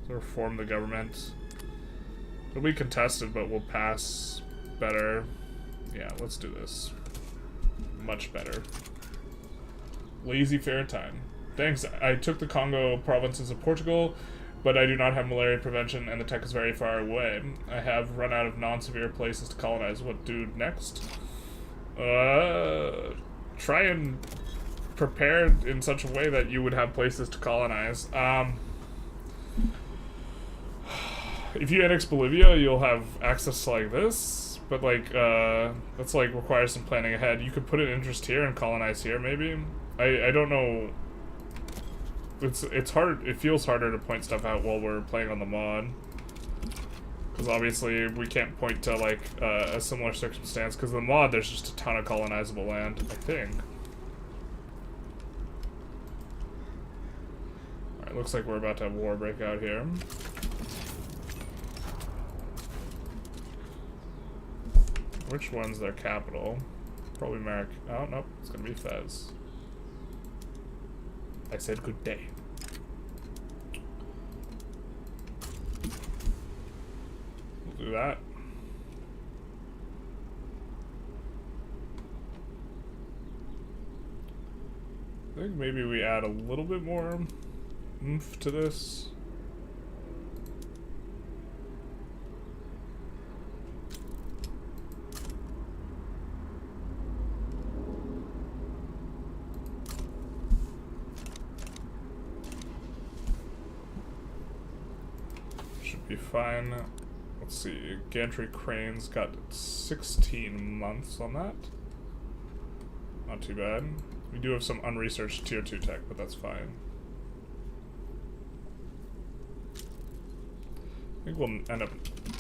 So reform the government. It'll be contested, but we'll pass better. Yeah, let's do this. Much better. Laissez-faire time. Thanks, I took the Congo provinces of Portugal, but I do not have malaria prevention and the tech is very far away. I have run out of non-severe places to colonize. What do next? Try and prepare in such a way that you would have places to colonize. If you annex Bolivia, you'll have access to like this, but like, that's like requires some planning ahead. You could put an interest here and colonize here, maybe? I don't know. It's hard, it feels harder to point stuff out while we're playing on the mod. Because obviously we can't point to like, a similar circumstance, because the mod there's just a ton of colonizable land, I think. Alright, looks like we're about to have war break out here. Which one's their capital? Probably Merrick. Oh, nope. It's gonna be Fez. I said good day. We'll do that. I think maybe we add a little bit more oomph to this. Be fine. Let's see. Gantry Crane's got 16 months on that. Not too bad. We do have some unresearched tier 2 tech, but that's fine. I think we'll end up...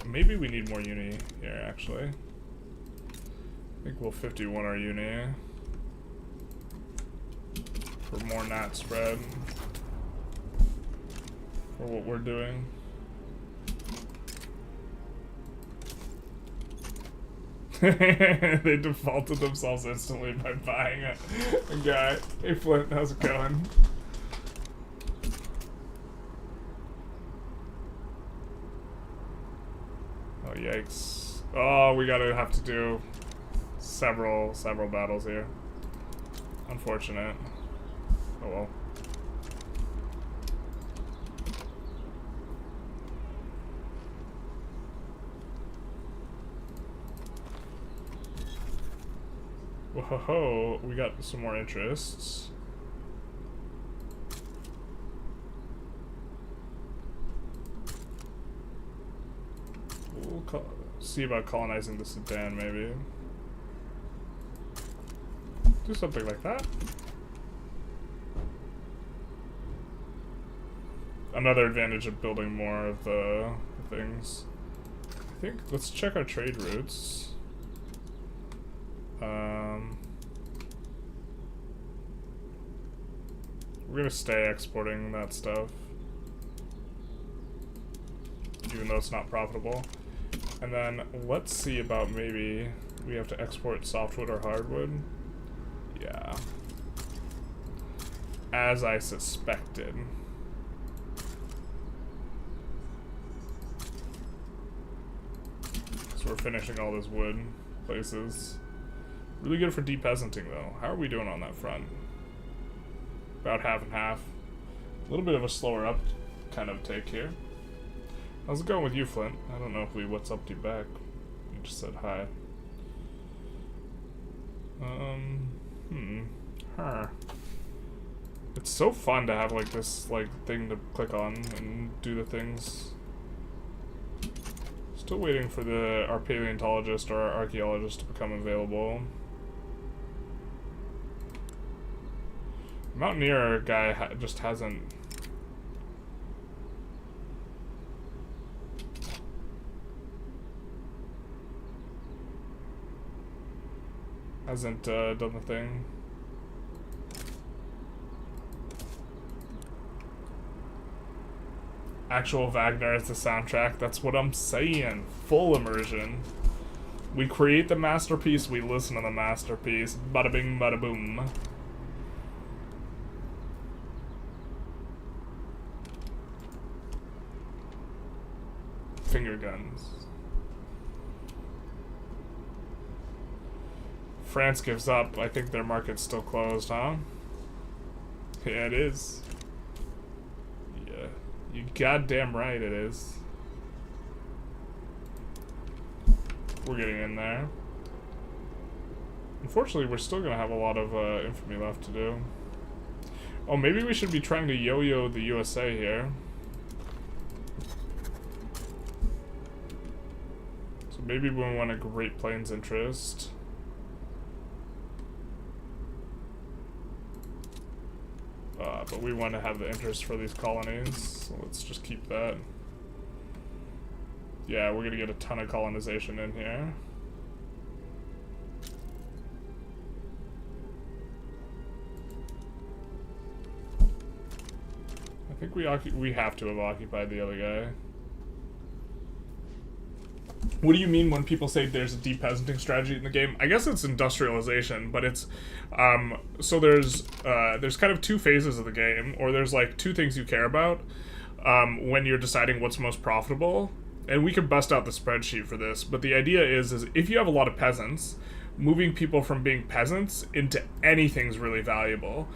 Maybe we need more uni here, actually. I think we'll 51 our uni. For more nat spread. For what we're doing. They defaulted themselves instantly by buying a guy. Hey Flint, how's it going? Oh yikes. Oh, we gotta have to do several battles here. Unfortunate. Oh well. Whoa, we got some more interests. We'll see about colonizing the Sudan, maybe. Do something like that. Another advantage of building more of the things. I think, let's check our trade routes. We're gonna stay exporting that stuff. even though it's not profitable. And then let's see about maybe we have to export softwood or hardwood. Yeah. As I suspected. So we're finishing all this wood places. Really good for de-peasanting though. How are we doing on that front? About half and half. A little bit of a slower up kind of take here. How's it going with you, Flint? I don't know if we what's up to you back. You just said hi. It's so fun to have like this like thing to click on and do the things. Still waiting for our paleontologist or our archaeologist to become available. Mountaineer guy just hasn't. Done the thing. Actual Wagner is the soundtrack. That's what I'm saying. Full immersion. We create the masterpiece, we listen to the masterpiece. Bada bing, bada boom. Finger guns. France gives up. I think their market's still closed, huh? Yeah, it is. Yeah, you goddamn right it is. We're getting in there. Unfortunately, we're still gonna have a lot of infamy left to do. Oh, maybe we should be trying to yo-yo the USA here. So maybe we want a Great Plains interest. But we want to have the interest for these colonies, so let's just keep that. Yeah, we're gonna get a ton of colonization in here. I think we have to have occupied the other guy. What do you mean when people say there's a de-peasanting strategy in the game? I guess it's industrialization, but it's so there's kind of two phases of the game, or there's like two things you care about when you're deciding what's most profitable. And we could bust out the spreadsheet for this, but the idea is if you have a lot of peasants, moving people from being peasants into anything's really valuable.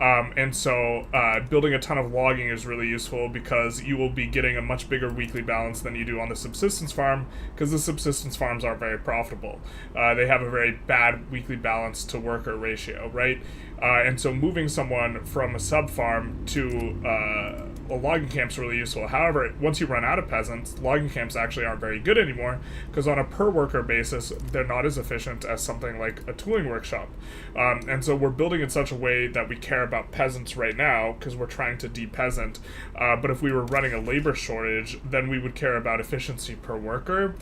And so building a ton of logging is really useful because you will be getting a much bigger weekly balance than you do on the subsistence farm, because the subsistence farms aren't very profitable. They have a very bad weekly balance to worker ratio, right? And so moving someone from a sub farm to a logging camp is really useful. However, once you run out of peasants, logging camps actually aren't very good anymore, because on a per worker basis, they're not as efficient as something like a tooling workshop. And so we're building in such a way that we care about peasants right now, because we're trying to de-peasant. But if we were running a labor shortage, then we would care about efficiency per worker,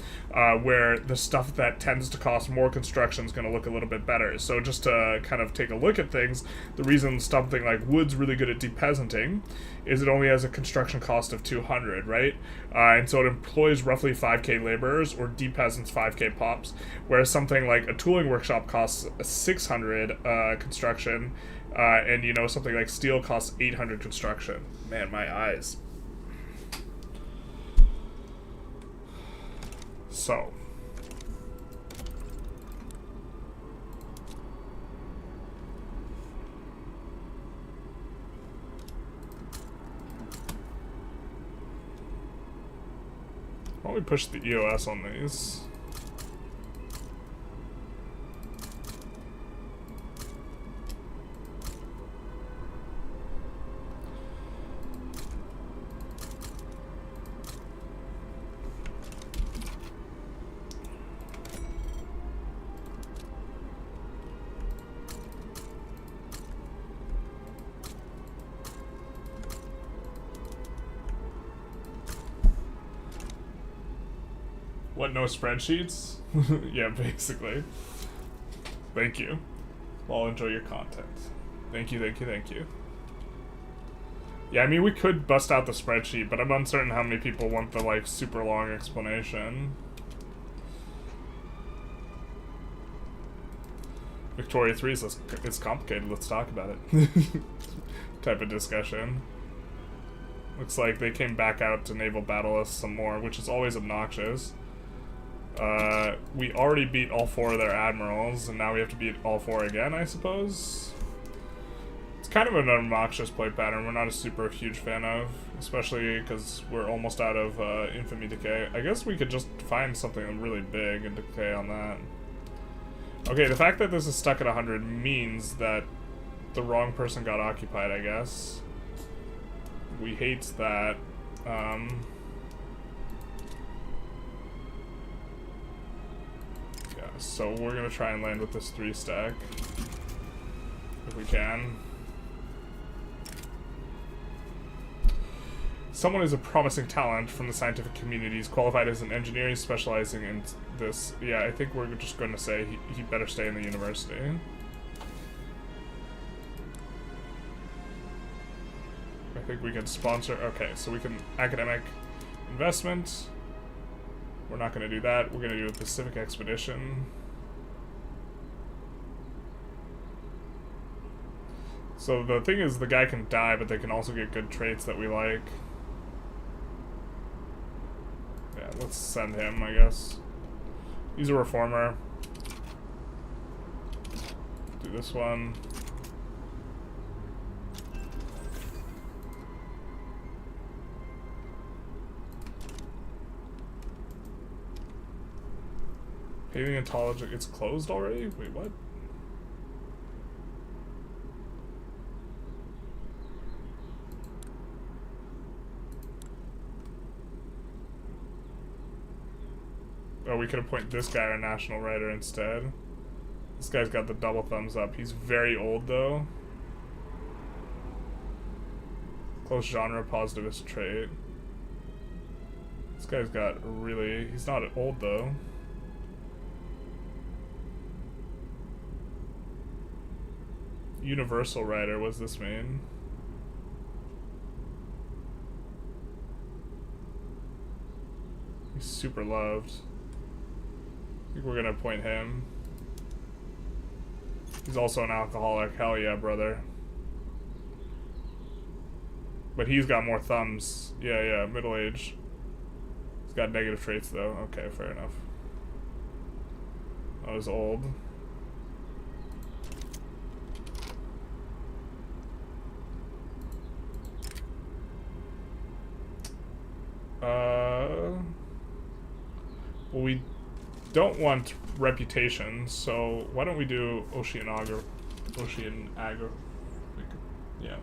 where the stuff that tends to cost more construction is going to look a little bit better. So just to kind of take a look at things, the reason something like wood's really good at de-peasanting is it only has a construction cost of 200, right? And so it employs roughly 5k laborers, or de-peasants 5k pops, whereas something like a tooling workshop costs 600 construction, and you know, something like steel costs 800 construction. Man, my eyes. So why don't we push the EOS on these? What, no spreadsheets? Yeah, basically. Thank you. I'll enjoy your content. Thank you, thank you, thank you. Yeah, I mean, we could bust out the spreadsheet, but I'm uncertain how many people want the, like, super long explanation. Victoria 3 is it's complicated, let's talk about it. Type of discussion. Looks like they came back out to naval battle us some more, which is always obnoxious. We already beat all 4 of their admirals, and now we have to beat all 4 again, I suppose? It's kind of an obnoxious play pattern we're not a super huge fan of, especially because we're almost out of infamy decay. I guess we could just find something really big and decay on that. Okay, the fact that this is stuck at 100 means that the wrong person got occupied, I guess. We hate that. Yeah, so we're gonna try and land with this 3 stack. If we can. Someone is a promising talent from the scientific community. He's qualified as an engineer. He's specializing in this. Yeah, I think we're just going to say he better stay in the university. I think we can sponsor. Okay, so we can academic investment. We're not going to do that. We're going to do a Pacific expedition. So the thing is, the guy can die, but they can also get good traits that we like. Yeah, let's send him, I guess. He's a reformer. Do this one. Paleontology, it's closed already? Wait, what? Oh, we could appoint this guy our national writer instead. This guy's got the double thumbs up. He's very old, though. Close genre, positivist trait. This guy's got really... He's not old, though. Universal writer, what does this mean? He's super loved. I think we're gonna appoint him. He's also an alcoholic. Hell yeah, brother. But he's got more thumbs. Yeah, yeah, middle age. He's got negative traits, though. Okay, fair enough. I was old. Well, we don't want reputation, so why don't we do Oceanagra? Yeah.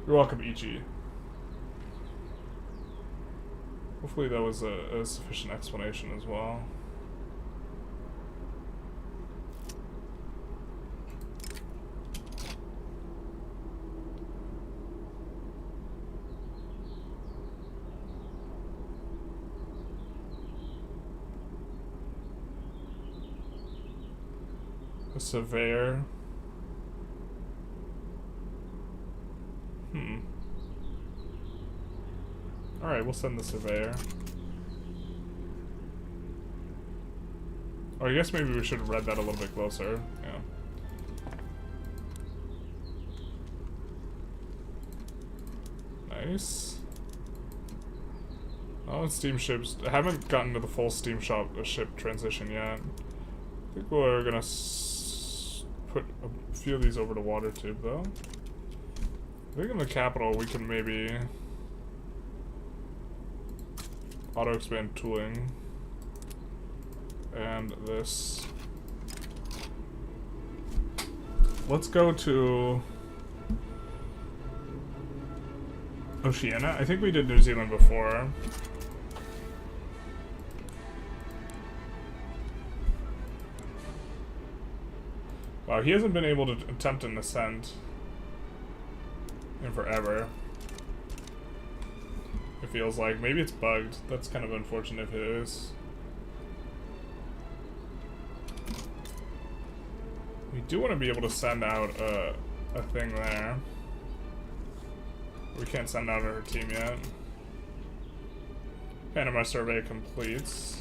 You're welcome, Ichi. Hopefully that was a sufficient explanation as well. A surveyor. Alright, we'll send the surveyor. Oh, I guess maybe we should have read that a little bit closer. Yeah. Nice. Oh, steamships. I haven't gotten to the full ship transition yet. I think we're gonna put a few of these over to water tube, though. I think in the capital we can maybe auto-expand tooling. And this. Let's go to Oceania. I think we did New Zealand before. Wow, he hasn't been able to attempt an ascent in forever. It feels like. Maybe it's bugged. That's kind of unfortunate if it is. We do want to be able to send out a thing there. We can't send out her team yet. Panama survey completes.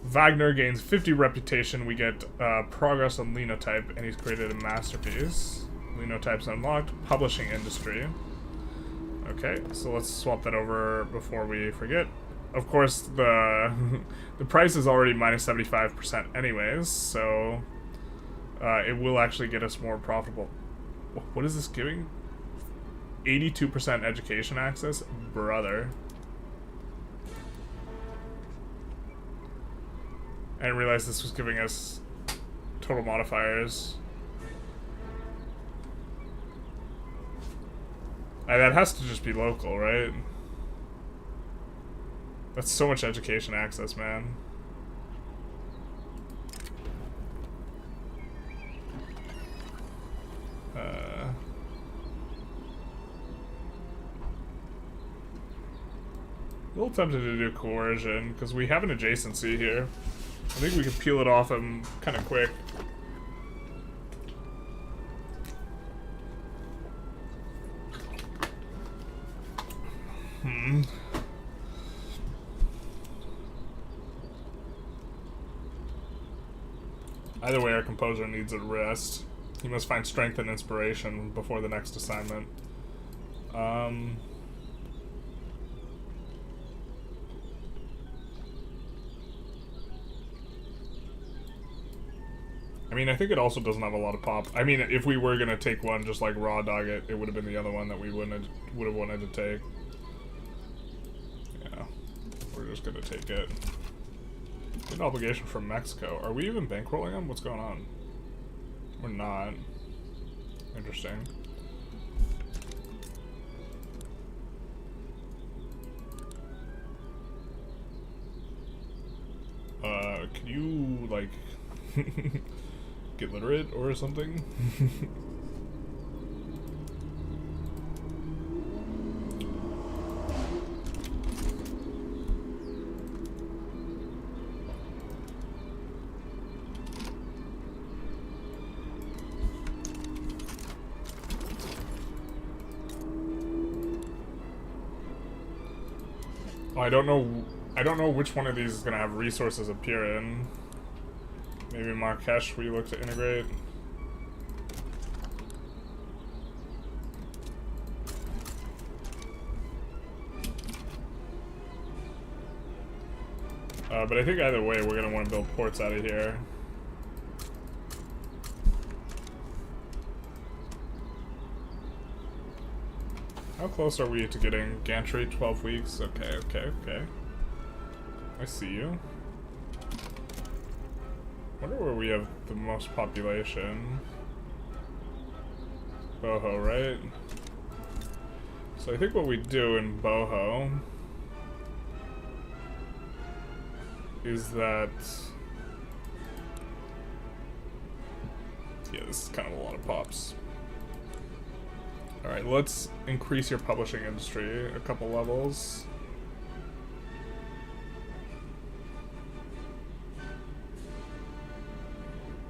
Wagner gains 50 reputation. We get progress on linotype, and he's created a masterpiece. Linotype's unlocked. Publishing industry. Okay, so let's swap that over before we forget. Of course, the the price is already minus 75% anyways, so it will actually get us more profitable. What is this giving? 82% education access? Brother. I didn't realize this was giving us total modifiers. That has to just be local, right? That's so much education access, man. A little tempted to do coercion, because we have an adjacency here. I think we could peel it off him kind of quick. Either way, our composer needs a rest. He must find strength and inspiration before the next assignment. I mean, I think it also doesn't have a lot of pop. I mean, if we were gonna take one, just like raw dog it, it would have been the other one that we would have wanted to take. Yeah, we're just gonna take it. An obligation from Mexico. Are we even bankrolling them? What's going on? We're not. Interesting. Can you, like, get literate or something? I don't know which one of these is gonna have resources appear in. Maybe Marrakesh we look to integrate. But I think either way we're gonna want to build ports out of here. How close are we to getting gantry? 12 weeks? Okay, okay, okay. I see you. Wonder where we have the most population. Boho, right? So I think what we do in Boho is that... Yeah, this is kind of a lot of pops. Alright, let's increase your publishing industry a couple levels.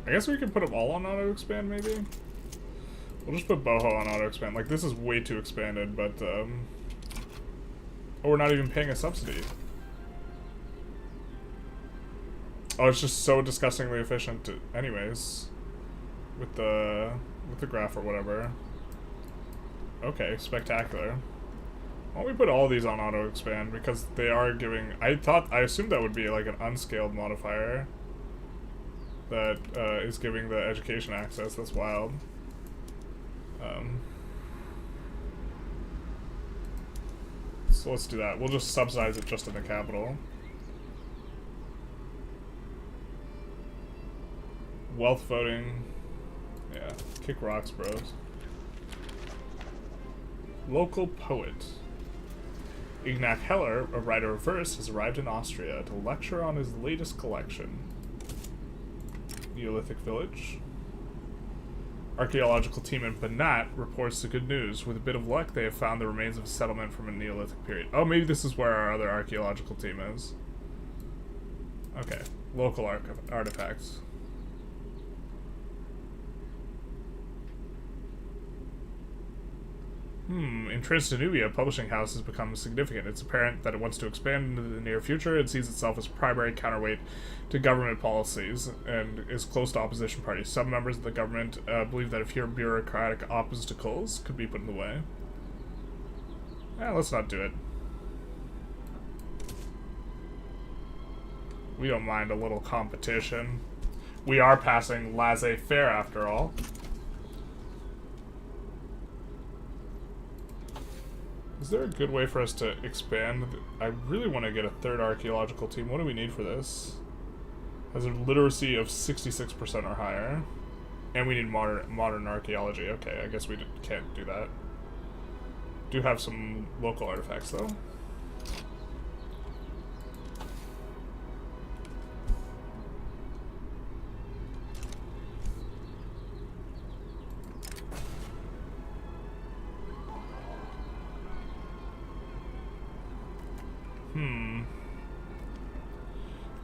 I guess we can put them all on auto-expand, maybe? We'll just put Boho on auto-expand. Like, this is way too expanded, but, oh, we're not even paying a subsidy. Oh, it's just so disgustingly efficient anyways. With the graph or whatever. Okay, spectacular. Why don't we put all these on auto-expand, because they are giving... I assumed that would be like an unscaled modifier that is giving the education access. That's wild. So let's do that. We'll just subsidize it just in the capital. Wealth voting. Yeah, kick rocks, bros. Local poet. Ignat Heller, a writer of verse, has arrived in Austria to lecture on his latest collection. Neolithic village. Archaeological team in Banat reports the good news. With a bit of luck, they have found the remains of a settlement from a Neolithic period. Oh, maybe this is where our other archaeological team is. Okay. Local artifacts. In Transdanubia, a publishing house has become significant. It's apparent that it wants to expand into the near future and sees itself as primary counterweight to government policies and is close to opposition parties. Some members of the government believe that a few bureaucratic obstacles could be put in the way. Let's not do it. We don't mind a little competition. We are passing laissez-faire after all. Is there a good way for us to expand? I really want to get a third archaeological team. What do we need for this? Has a literacy of 66% or higher. And we need modern archaeology. Okay, I guess we can't do that. Do have some local artifacts though.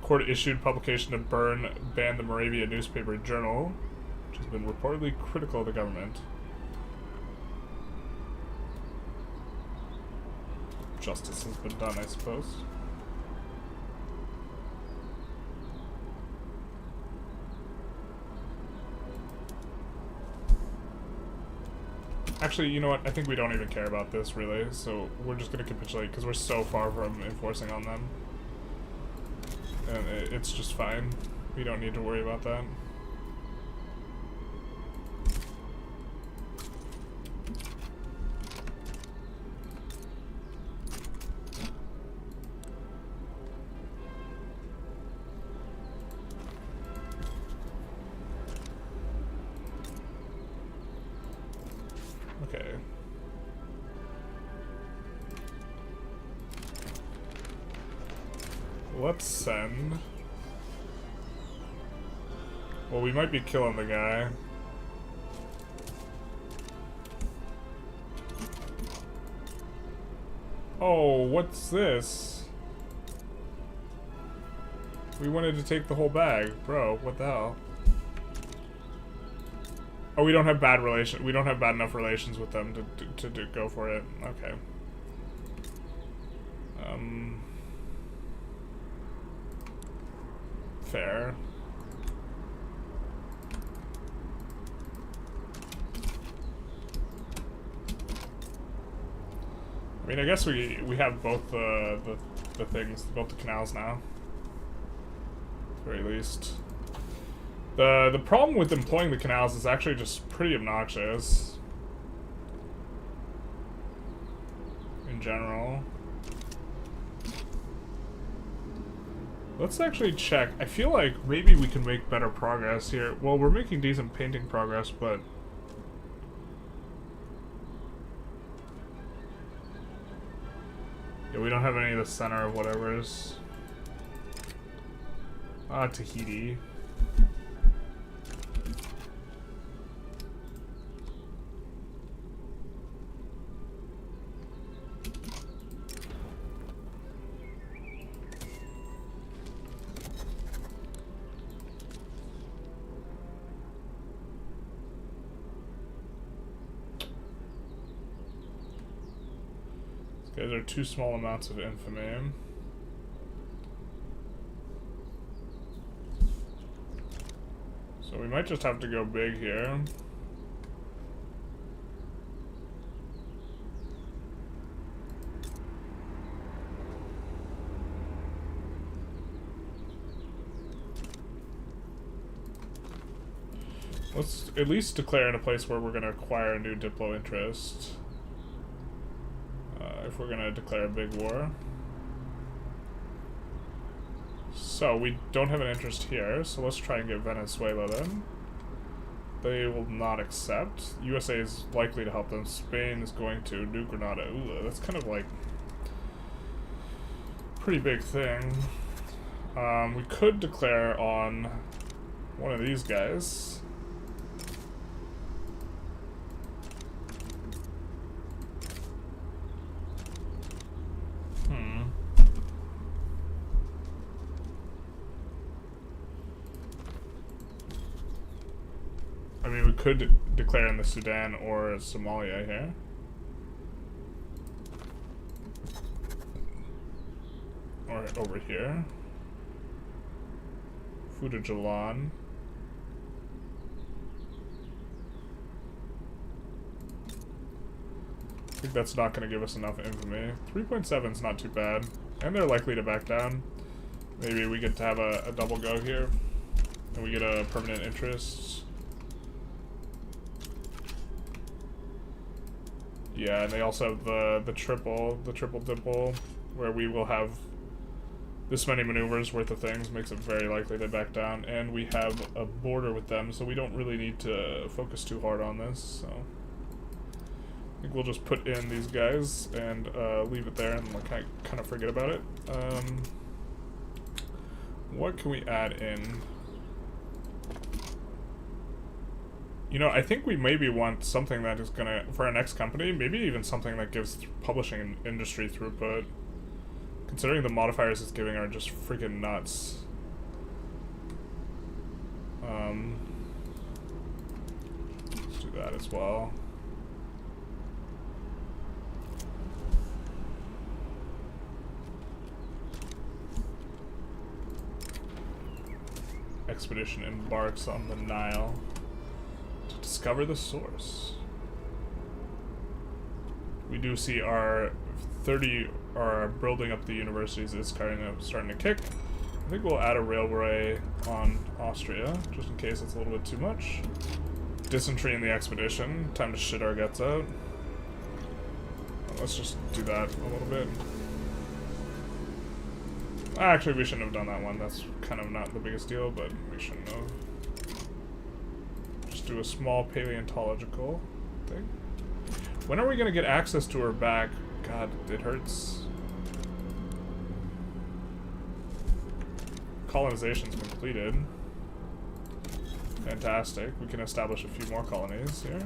Court issued publication to ban the Moravia newspaper Journal, which has been reportedly critical of the government. Justice has been done, I suppose. Actually, you know what? I think we don't even care about this, really, so we're just going to capitulate because we're so far from enforcing on them. And it's just fine. We don't need to worry about that. Okay. Let's send... Well, we might be killing the guy. Oh, what's this? We wanted to take the whole bag. Bro, what the hell? Oh, we don't have bad relation. We don't have bad enough relations with them to go for it. Okay. Fair. I mean, I guess we have both the things, both the canals now. At the very least. The problem with employing the canals is actually just pretty obnoxious. In general. Let's actually check. I feel like maybe we can make better progress here. Well, we're making decent painting progress, but... yeah, we don't have any of the center of whatever's... Tahiti. These are too small amounts of infamy. So we might just have to go big here. Let's at least declare in a place where we're going to acquire a new diplo interest. If we're going to declare a big war. So, we don't have an interest here, so let's try and get Venezuela then. They will not accept. USA is likely to help them. Spain is going to. New Granada. Ooh, that's kind of like... pretty big thing. We could declare on one of these guys. I mean, we could declare in the Sudan or Somalia here. over here. Fudajalan. I think that's not going to give us enough infamy. 3.7 is not too bad. And they're likely to back down. Maybe we get to have a double go here. And we get a permanent interest. Yeah, and they also have the triple dimple, where we will have this many maneuvers worth of things, makes it very likely they back down. And we have a border with them, so we don't really need to focus too hard on this, so I think we'll just put in these guys and leave it there and like kind of forget about it. What can we add in? You know, I think we maybe want something that is gonna, for our next company, maybe even something that gives publishing industry throughput. Considering the modifiers it's giving are just freaking nuts. Let's do that as well. Expedition embarks on the Nile to discover the source. We do see our building up the universities is starting to kick. I think we'll add a railway on Austria, just in case it's a little bit too much. Dysentery in the expedition. Time to shit our guts out. Let's just do that a little bit. Actually, we shouldn't have done that one. That's kind of not the biggest deal, but we shouldn't have. Just do a small paleontological thing. When are we going to get access to her back? God, it hurts. Colonization's completed. Fantastic. We can establish a few more colonies here.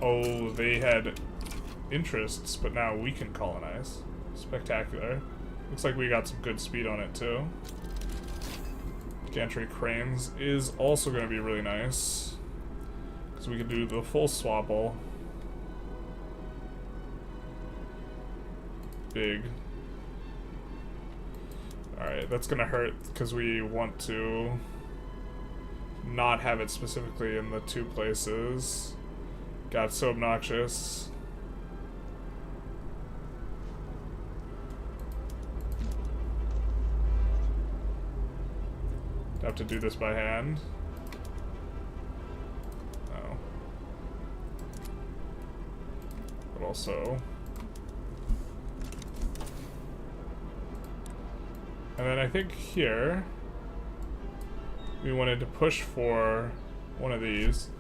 Oh, they had interests, but now we can colonize. Spectacular. Looks like we got some good speed on it too. Gantry cranes is also going to be really nice, because we can do the full swabble. Big. Alright, that's going to hurt because we want to not have it specifically in the two places. God, so obnoxious. Have to do this by hand. Oh. But also... And then I think here, we wanted to push for one of these.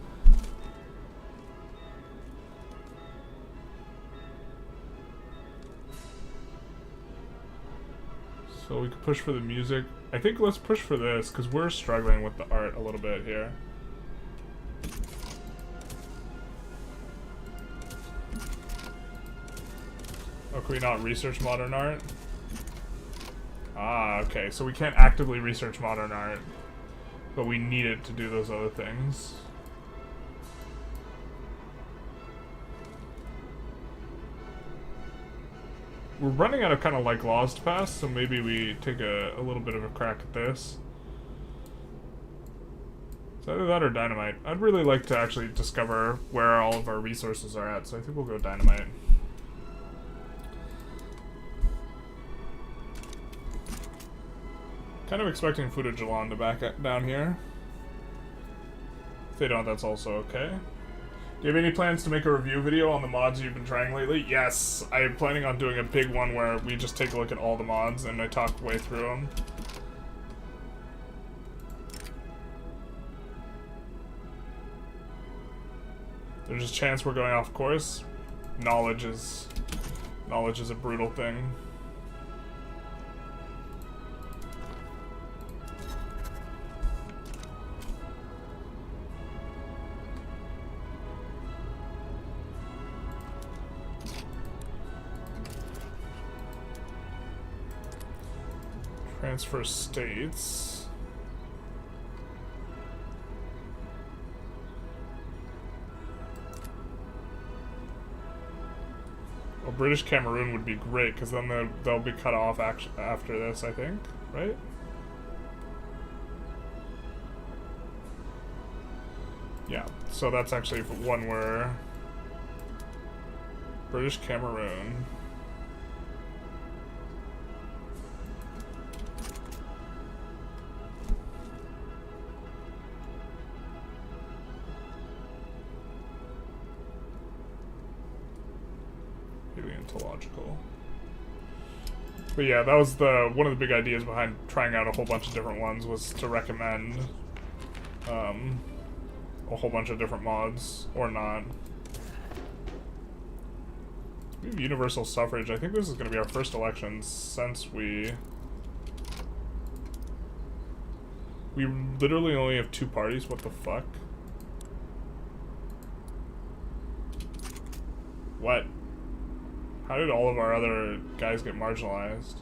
So we could push for the music. I think let's push for this, because we're struggling with the art a little bit here. Oh, can we not research modern art? Ah, okay, so we can't actively research modern art, but we need it to do those other things. We're running out of kind of like laws to pass, so maybe we take a little bit of a crack at this. It's either that or dynamite. I'd really like to actually discover where all of our resources are at, so I think we'll go dynamite. Kind of expecting Fudajalan to back down here. If they don't, that's also okay. Do you have any plans to make a review video on the mods you've been trying lately? Yes, I'm planning on doing a big one where we just take a look at all the mods and I talk way through them. There's a chance we're going off course. Knowledge is a brutal thing. Transfer states. Well, British Cameroon would be great, because then they'll be cut off after this, I think, right? Yeah, so that's actually one where British Cameroon. Paleontological. But yeah, that was one of the big ideas behind trying out a whole bunch of different ones, was to recommend a whole bunch of different mods, or not. We have universal suffrage. I think this is going to be our first election since we literally only have 2 parties. What the fuck? What? How did all of our other guys get marginalized?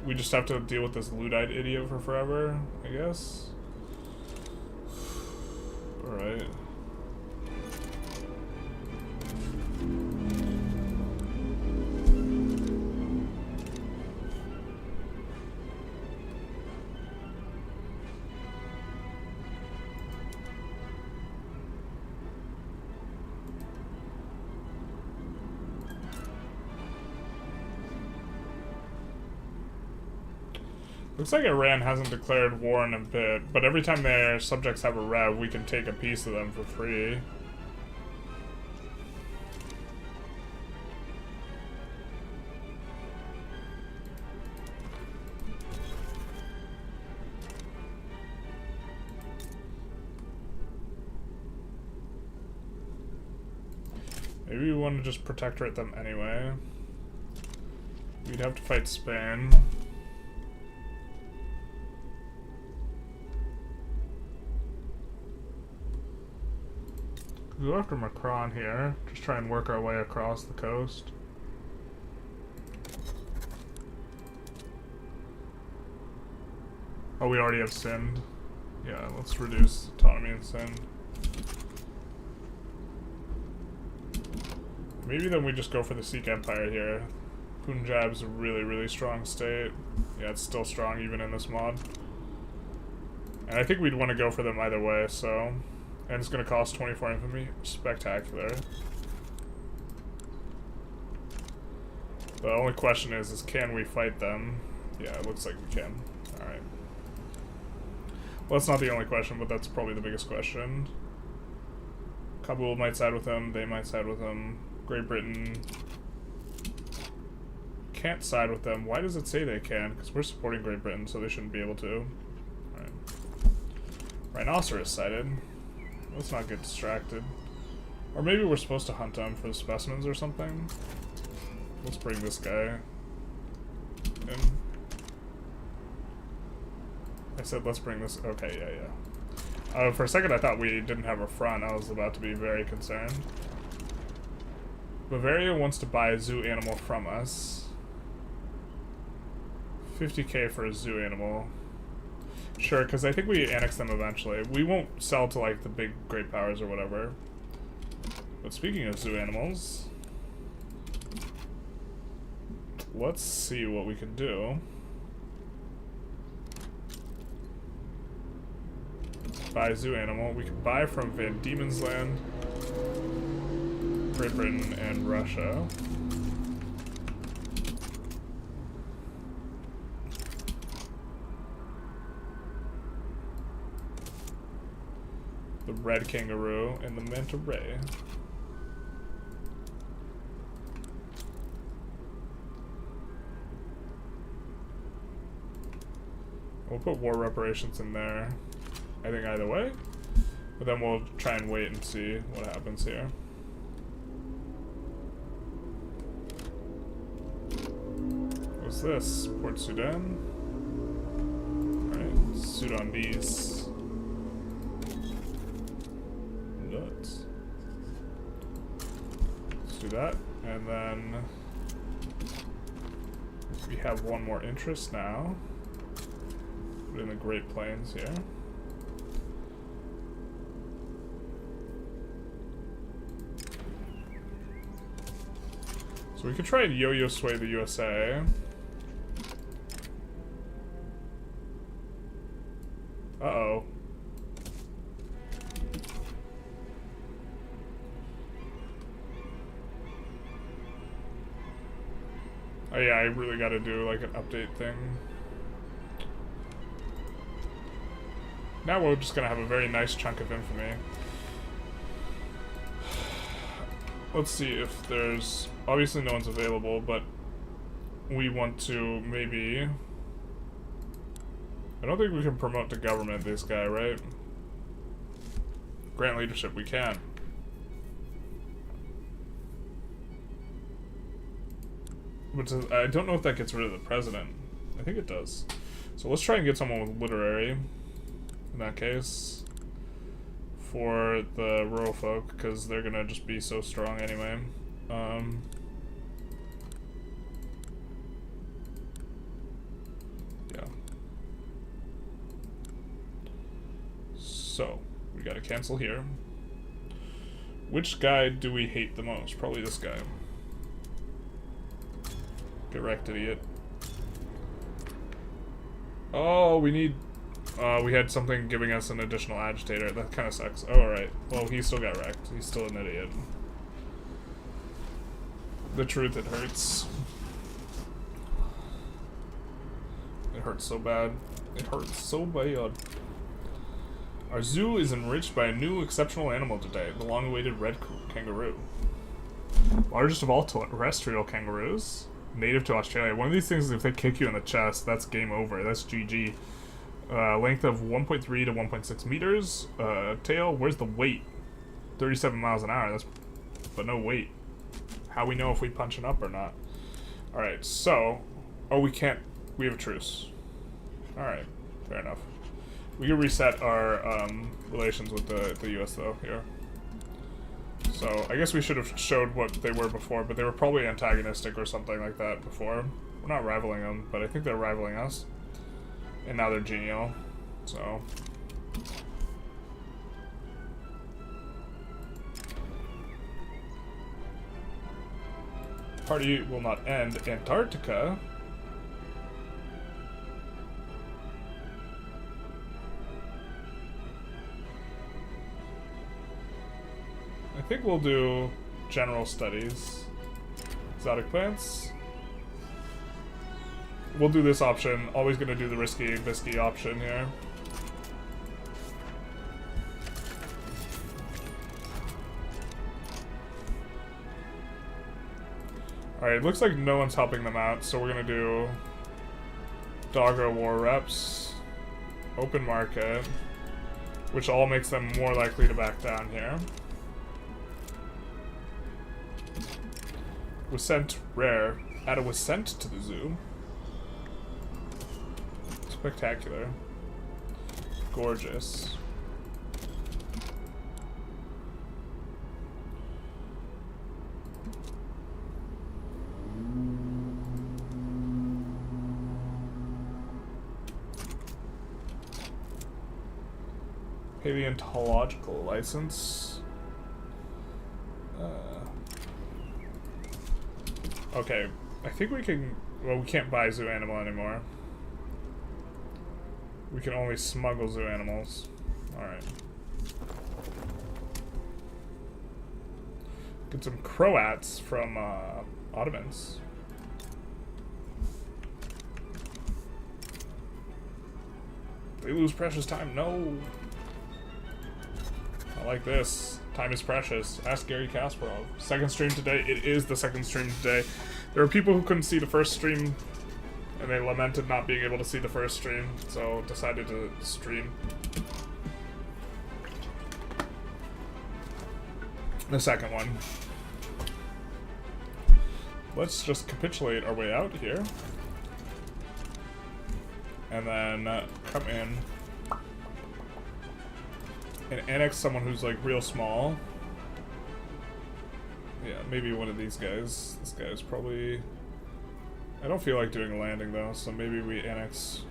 We just have to deal with this Luddite idiot for forever, I guess? Alright. Looks like Iran hasn't declared war in a bit, but every time their subjects have a rev, we can take a piece of them for free. Maybe we want to just protectorate them anyway. We'd have to fight Spain. Go after Macron here. Just try and work our way across the coast. Oh, we already have Sind. Yeah, let's reduce autonomy and Sind. Maybe then we just go for the Sikh Empire here. Punjab's a really, really strong state. Yeah, it's still strong even in this mod. And I think we'd want to go for them either way, so... And it's going to cost 24 infamy. Spectacular. The only question is can we fight them? Yeah, it looks like we can. Alright. Well, that's not the only question, but that's probably the biggest question. Kabul might side with them. They might side with them. Great Britain can't side with them. Why does it say they can? Because we're supporting Great Britain, so they shouldn't be able to. Alright. Rhinoceros sided. Let's not get distracted. Or maybe we're supposed to hunt them for the specimens or something. Let's bring this guy in. I said let's bring this... Okay, yeah. For a second I thought we didn't have a front. I was about to be very concerned. Bavaria wants to buy a zoo animal from us. 50k for a zoo animal. Sure, because I think we annex them eventually. We won't sell to, like, the big great powers or whatever. But speaking of zoo animals, let's see what we can do. Buy zoo animal. We can buy from Van Diemen's Land, Great Britain, and Russia. The red kangaroo and the manta ray. We'll put war reparations in there. I think either way. But then we'll try and wait and see what happens here. What's this? Port Sudan? Alright, Sudanese. Nuts. Let's do that. And then we have one more interest now. Put in the Great Plains here. So we could try and yo-yo sway the USA. Uh-oh. Oh yeah, I really gotta do like an update thing. Now we're just gonna have a very nice chunk of infamy. Let's see if there's... Obviously no one's available, but we want to maybe... I don't think we can promote to government this guy, right? Grant leadership, we can. But I don't know if that gets rid of the president. I think it does. So let's try and get someone with literary, in that case, for the rural folk, because they're gonna just be so strong anyway. Yeah. So, we gotta cancel here. Which guy do we hate the most? Probably this guy. Get wrecked, idiot. Oh, we need... we had something giving us an additional agitator. That kind of sucks. Oh, alright. Well, he still got wrecked. He's still an idiot. The truth, it hurts. It hurts so bad. It hurts so bad. Our zoo is enriched by a new exceptional animal today, the long-awaited red kangaroo. Largest of all terrestrial kangaroos, native to Australia. One of these things is if they kick you in the chest, that's game over. That's GG. Length of 1.3 to 1.6 meters. Tail, where's the weight? 37 miles an hour, that's... but no weight. How we know if we punch it up or not. Alright, so... Oh, we can't... We have a truce. Alright, fair enough. We can reset our relations with the US though, here. So, I guess we should have showed what they were before, but they were probably antagonistic or something like that before. We're not rivaling them, but I think they're rivaling us. And now they're genial, so... Party will not end. Antarctica? I think we'll do general studies. Exotic plants. We'll do this option. Always gonna do the risky option here. Alright, it looks like no one's helping them out, so we're gonna do Doggo War Reps, Open Market, which all makes them more likely to back down here. Was sent rare. Ada was sent to the zoo. Spectacular. Gorgeous. Paleontological license. Okay, I think we can... Well, we can't buy zoo animal anymore. We can only smuggle zoo animals. Alright. Get some Croats from Ottomans. They lose precious time. No! I like this. Time is precious. Ask Gary Kasparov. Second stream today. It is the second stream today. There were people who couldn't see the first stream, and they lamented not being able to see the first stream, so decided to stream the second one. Let's just capitulate our way out here, and then come in and annex someone who's like real small. Yeah, maybe one of these guys. This guy's probably... I don't feel like doing a landing though, so maybe we annex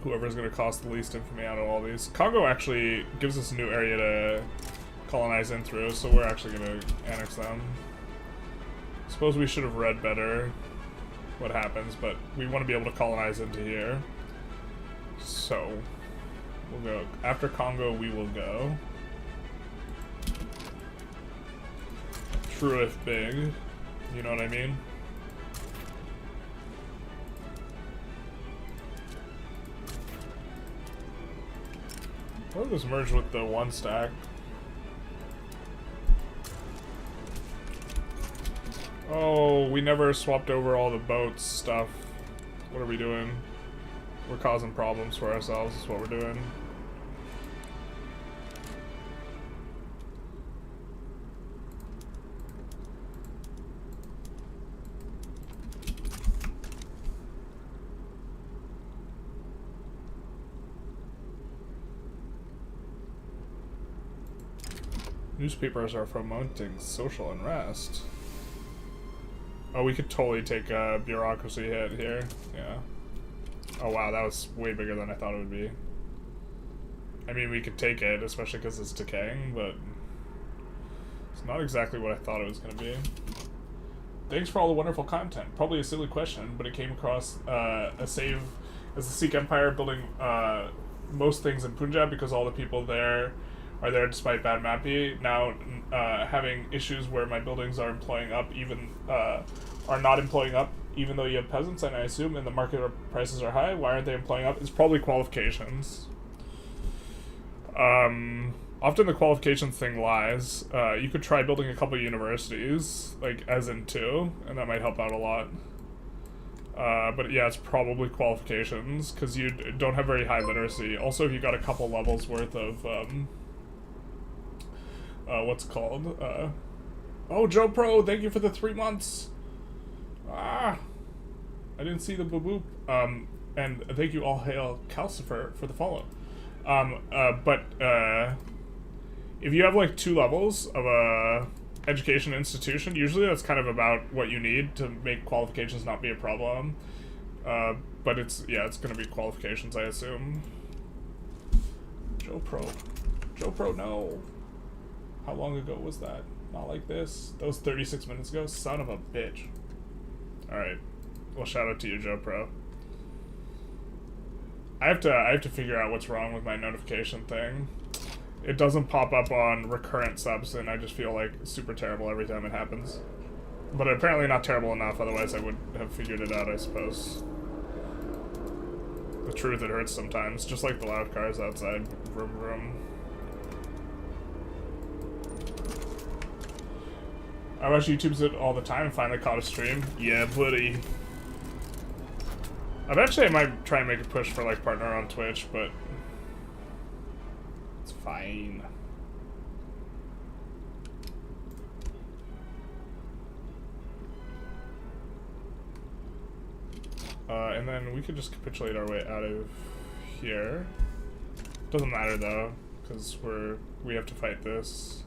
whoever's gonna cost the least infamy out of all these. Congo actually gives us a new area to colonize in through, so we're actually going to annex them. Suppose we should have read better what happens, but we want to be able to colonize into here. So, we'll go. After Congo, we will go. Trueth big. You know what I mean? What does merge with the one stack? Oh, we never swapped over all the boats stuff. What are we doing? We're causing problems for ourselves, is what we're doing. Newspapers are promoting social unrest. Oh, we could totally take a bureaucracy hit here. Yeah. Oh wow, that was way bigger than I thought it would be. I mean, we could take it, especially because it's decaying, but it's not exactly what I thought it was going to be. Thanks for all the wonderful content. Probably a silly question, but it came across a save as the Sikh Empire building most things in Punjab because all the people there are there despite bad mapping. Now having issues where my buildings are employing up even are not employing up even though you have peasants, and I assume in the market prices are high. Why aren't they employing up? It's probably qualifications. Often the qualifications thing lies. You could try building a couple universities, like as in 2, and that might help out a lot. But yeah, it's probably qualifications, because you don't have very high literacy. Also, if you got a couple levels worth of, what's it called? Oh, Joe Pro, thank you for the 3 months! Ah! I didn't see the boop boop. And thank you, All Hail Calcifer, for the follow. If you have like 2 levels of a education institution, usually that's kind of about what you need to make qualifications not be a problem. But it's gonna be qualifications, I assume. Joe Pro, no. How long ago was that? Not like this. That was 36 minutes ago? Son of a bitch. Alright. Well, shout out to you, Joe Pro. I have to figure out what's wrong with my notification thing. It doesn't pop up on recurrent subs, and I just feel like super terrible every time it happens. But apparently not terrible enough, otherwise I would have figured it out, I suppose. The truth, it hurts sometimes, just like the loud cars outside. Vroom vroom. I watch YouTube's it all the time and finally caught a stream. Yeah, buddy. Eventually I might try and make a push for like partner on Twitch, but it's fine. And then we could just capitulate our way out of here. Doesn't matter though, because we have to fight this.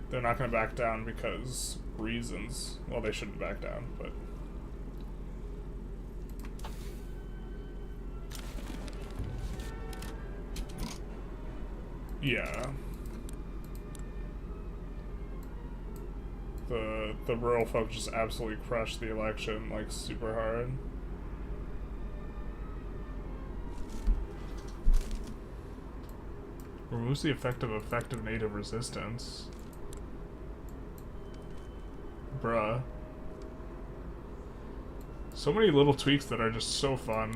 They're not going to back down because reasons. Well, they shouldn't back down, but yeah. The rural folk just absolutely crushed the election, like, super hard. Removes the effect of effective native resistance. Bruh. So many little tweaks that are just so fun.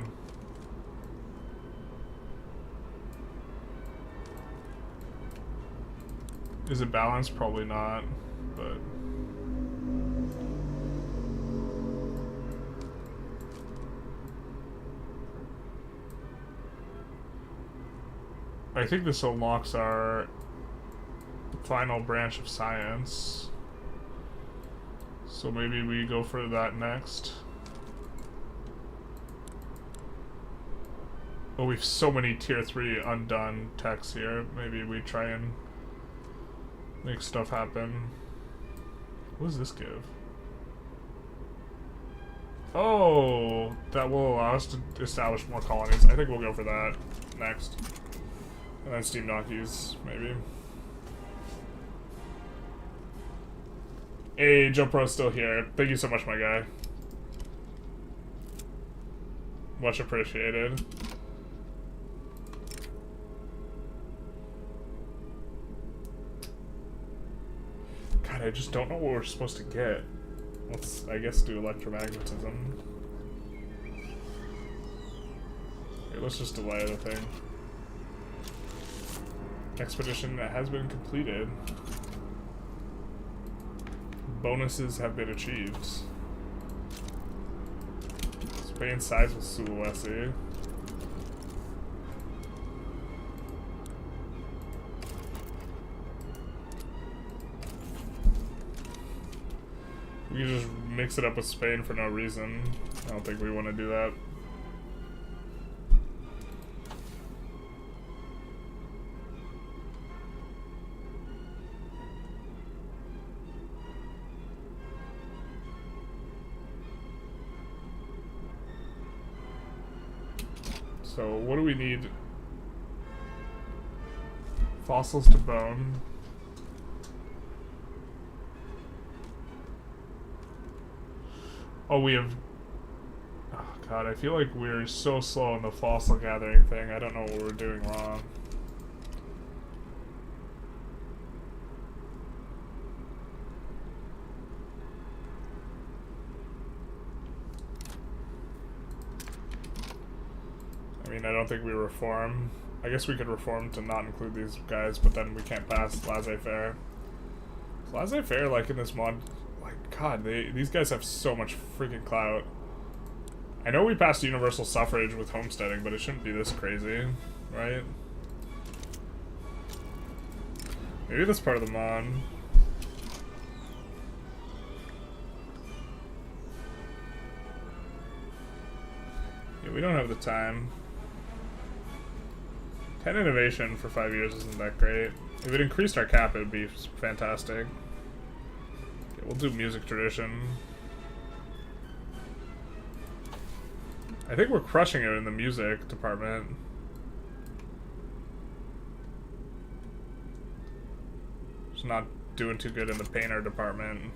Is it balanced? Probably not, but I think this unlocks our final branch of science. So maybe we go for that next. Oh, we've so many tier 3 undone techs here. Maybe we try and make stuff happen. What does this give? Oh, that will allow us to establish more colonies. I think we'll go for that next. And then steam donkeys, maybe. Hey, Joe Pro's still here. Thank you so much, my guy. Much appreciated. God, I just don't know what we're supposed to get. Let's, I guess, do electromagnetism. Here, let's just delay the thing. Expedition has been completed. Bonuses have been achieved. Spain sides with Sulawesi. We can just mix it up with Spain for no reason. I don't think we want to do that. So, what do we need? Fossils to bone. Oh, we have... Oh, God, I feel like we're so slow in the fossil gathering thing. I don't know what we're doing wrong. I mean, I don't think we reform. I guess we could reform to not include these guys, but then we can't pass laissez-faire. Laissez-faire, like, in this mod... God, these guys have so much freaking clout. I know we passed universal suffrage with homesteading, but it shouldn't be this crazy, right? Maybe that's part of the mod. Yeah, we don't have the time. 10 innovation for 5 years isn't that great. If it increased our cap, it would be fantastic. We'll do music tradition. I think we're crushing it in the music department. Just not doing too good in the painter department.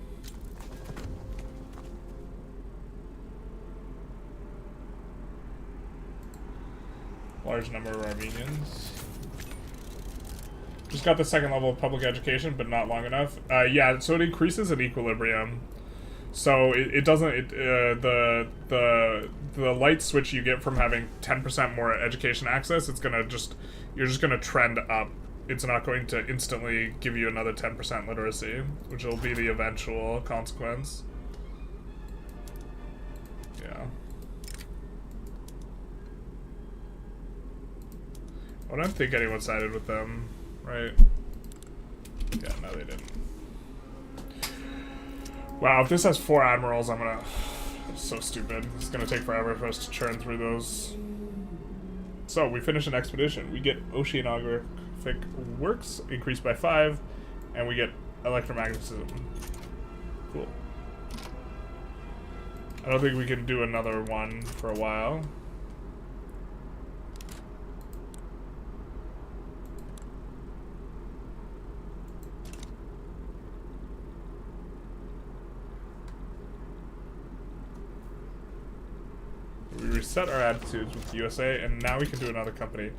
Large number of Armenians. Just got the second level of public education, but not long enough. Yeah, so it increases at equilibrium. So it doesn't. The light switch you get from having 10% more education access, it's gonna just you're just gonna trend up. It's not going to instantly give you another 10% literacy, which will be the eventual consequence. Yeah. I don't think anyone sided with them. Right? Yeah, no, they didn't. Wow, if this has 4 admirals, I'm gonna... So stupid. It's gonna take forever for us to churn through those. So, we finish an expedition. We get oceanographic works increased by 5, and we get electromagnetism. Cool. I don't think we can do another one for a while. We reset our attitudes with the USA, and now we can do another company.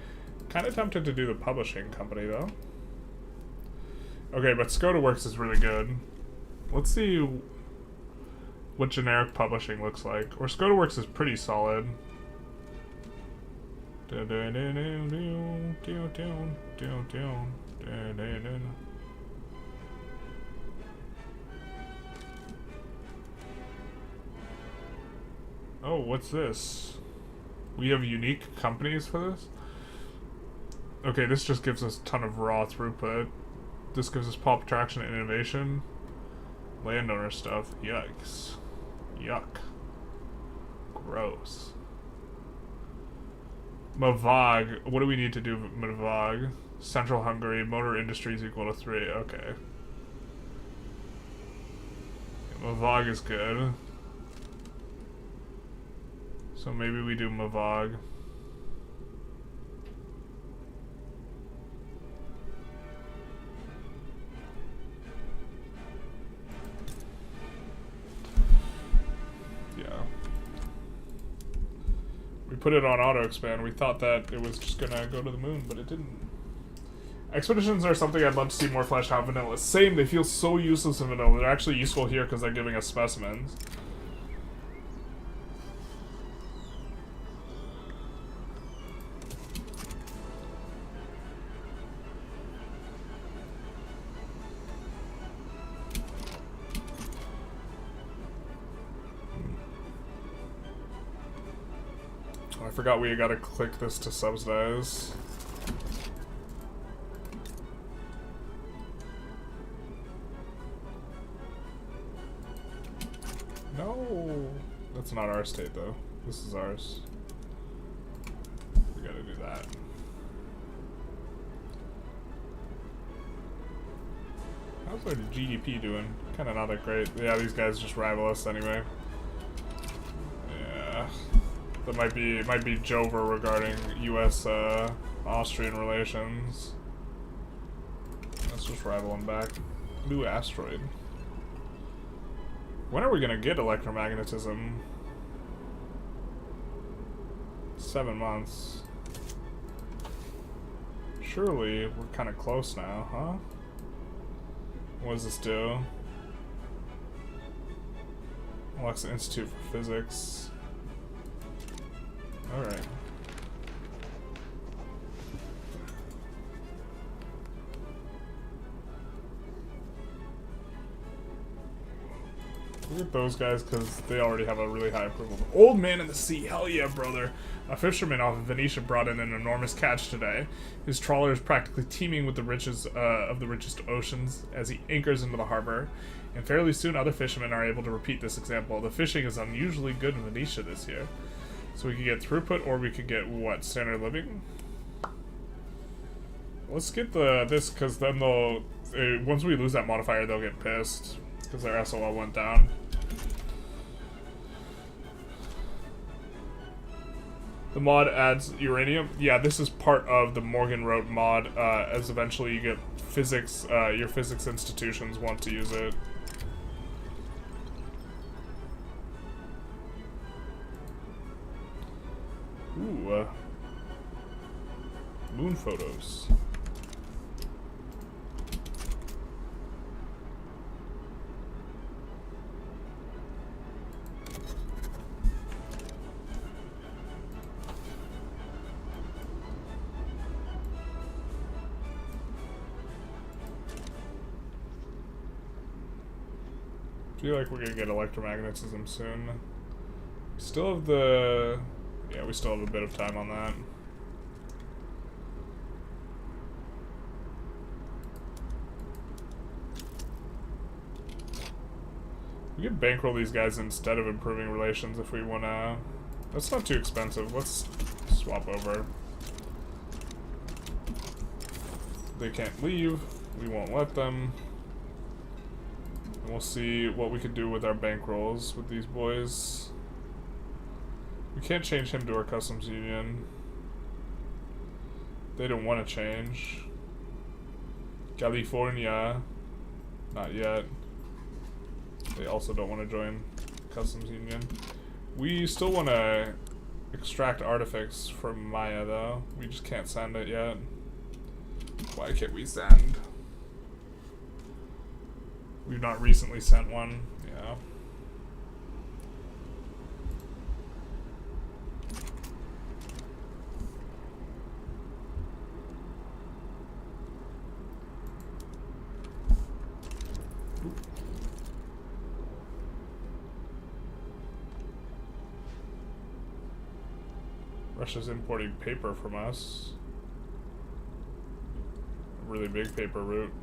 Kind of tempted to do the publishing company, though. Okay, but Skoda Works is really good. Let's see what generic publishing looks like. Or Skoda Works is pretty solid. Oh, what's this? We have unique companies for this? Okay, this just gives us a ton of raw throughput. This gives us pop attraction and innovation. Landowner stuff. Yikes. Yuck. Gross. Mavag. What do we need to do with Mavag? Central Hungary. Motor industries equal to 3. Okay. Mavag is good. So maybe we do Mavag. put it on auto expand. We thought that it was just gonna go to the moon, but it didn't. Expeditions are something I'd love to see more fleshed out in vanilla. Same, they feel so useless in vanilla. They're actually useful here because they're giving us specimens. I forgot we gotta click this to subsidize. No, that's not our state though. This is ours. We gotta do that. How's our GDP doing? Kinda not that great. Yeah, these guys just rival us anyway. Yeah. That might be Jover regarding U.S. Austrian relations. Let's just rival them back. New asteroid. When are we gonna get electromagnetism? 7 months. Surely we're kind of close now, huh? What does this do? Alexa Institute for Physics. Alright. Look at those guys because they already have a really high approval. Old Man in the Sea, hell yeah, brother. A fisherman off of Venetia brought in an enormous catch today. His trawler is practically teeming with the riches of the richest oceans as he anchors into the harbor. And fairly soon other fishermen are able to repeat this example. The fishing is unusually good in Venetia this year. So we could get throughput or we could get, what, standard living? Let's get this because then they'll... once we lose that modifier, they'll get pissed. Because their SOL went down. The mod adds uranium. Yeah, this is part of the Morgenröte mod, as eventually you get physics, your physics institutions want to use it. Ooh, moon photos. I feel like we're gonna get electromagnetism soon. Still have the... yeah, we still have a bit of time on that. We could bankroll these guys instead of improving relations if we wanna... That's not too expensive. Let's swap over. They can't leave. We won't let them. And we'll see what we could do with our bankrolls with these boys. We can't change him to our customs union. They don't want to change. California, not yet. They also don't want to join customs union. We still want to extract artifacts from Maya though. We just can't send it yet. Why can't we send? We've not recently sent one. Yeah. Russia's importing paper from us. A really big paper route.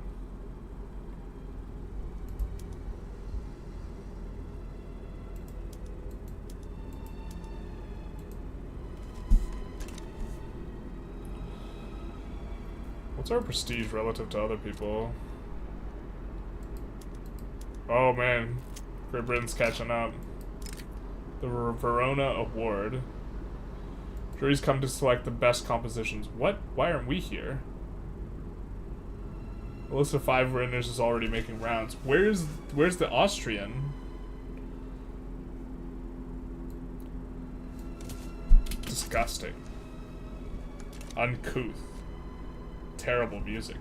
What's our prestige relative to other people? Oh man, Great Britain's catching up. The Verona Award. Jury's come to select the best compositions. What? Why aren't we here? A list of 5 winners is already making rounds. Where's the Austrian? Disgusting. Uncouth. Terrible music.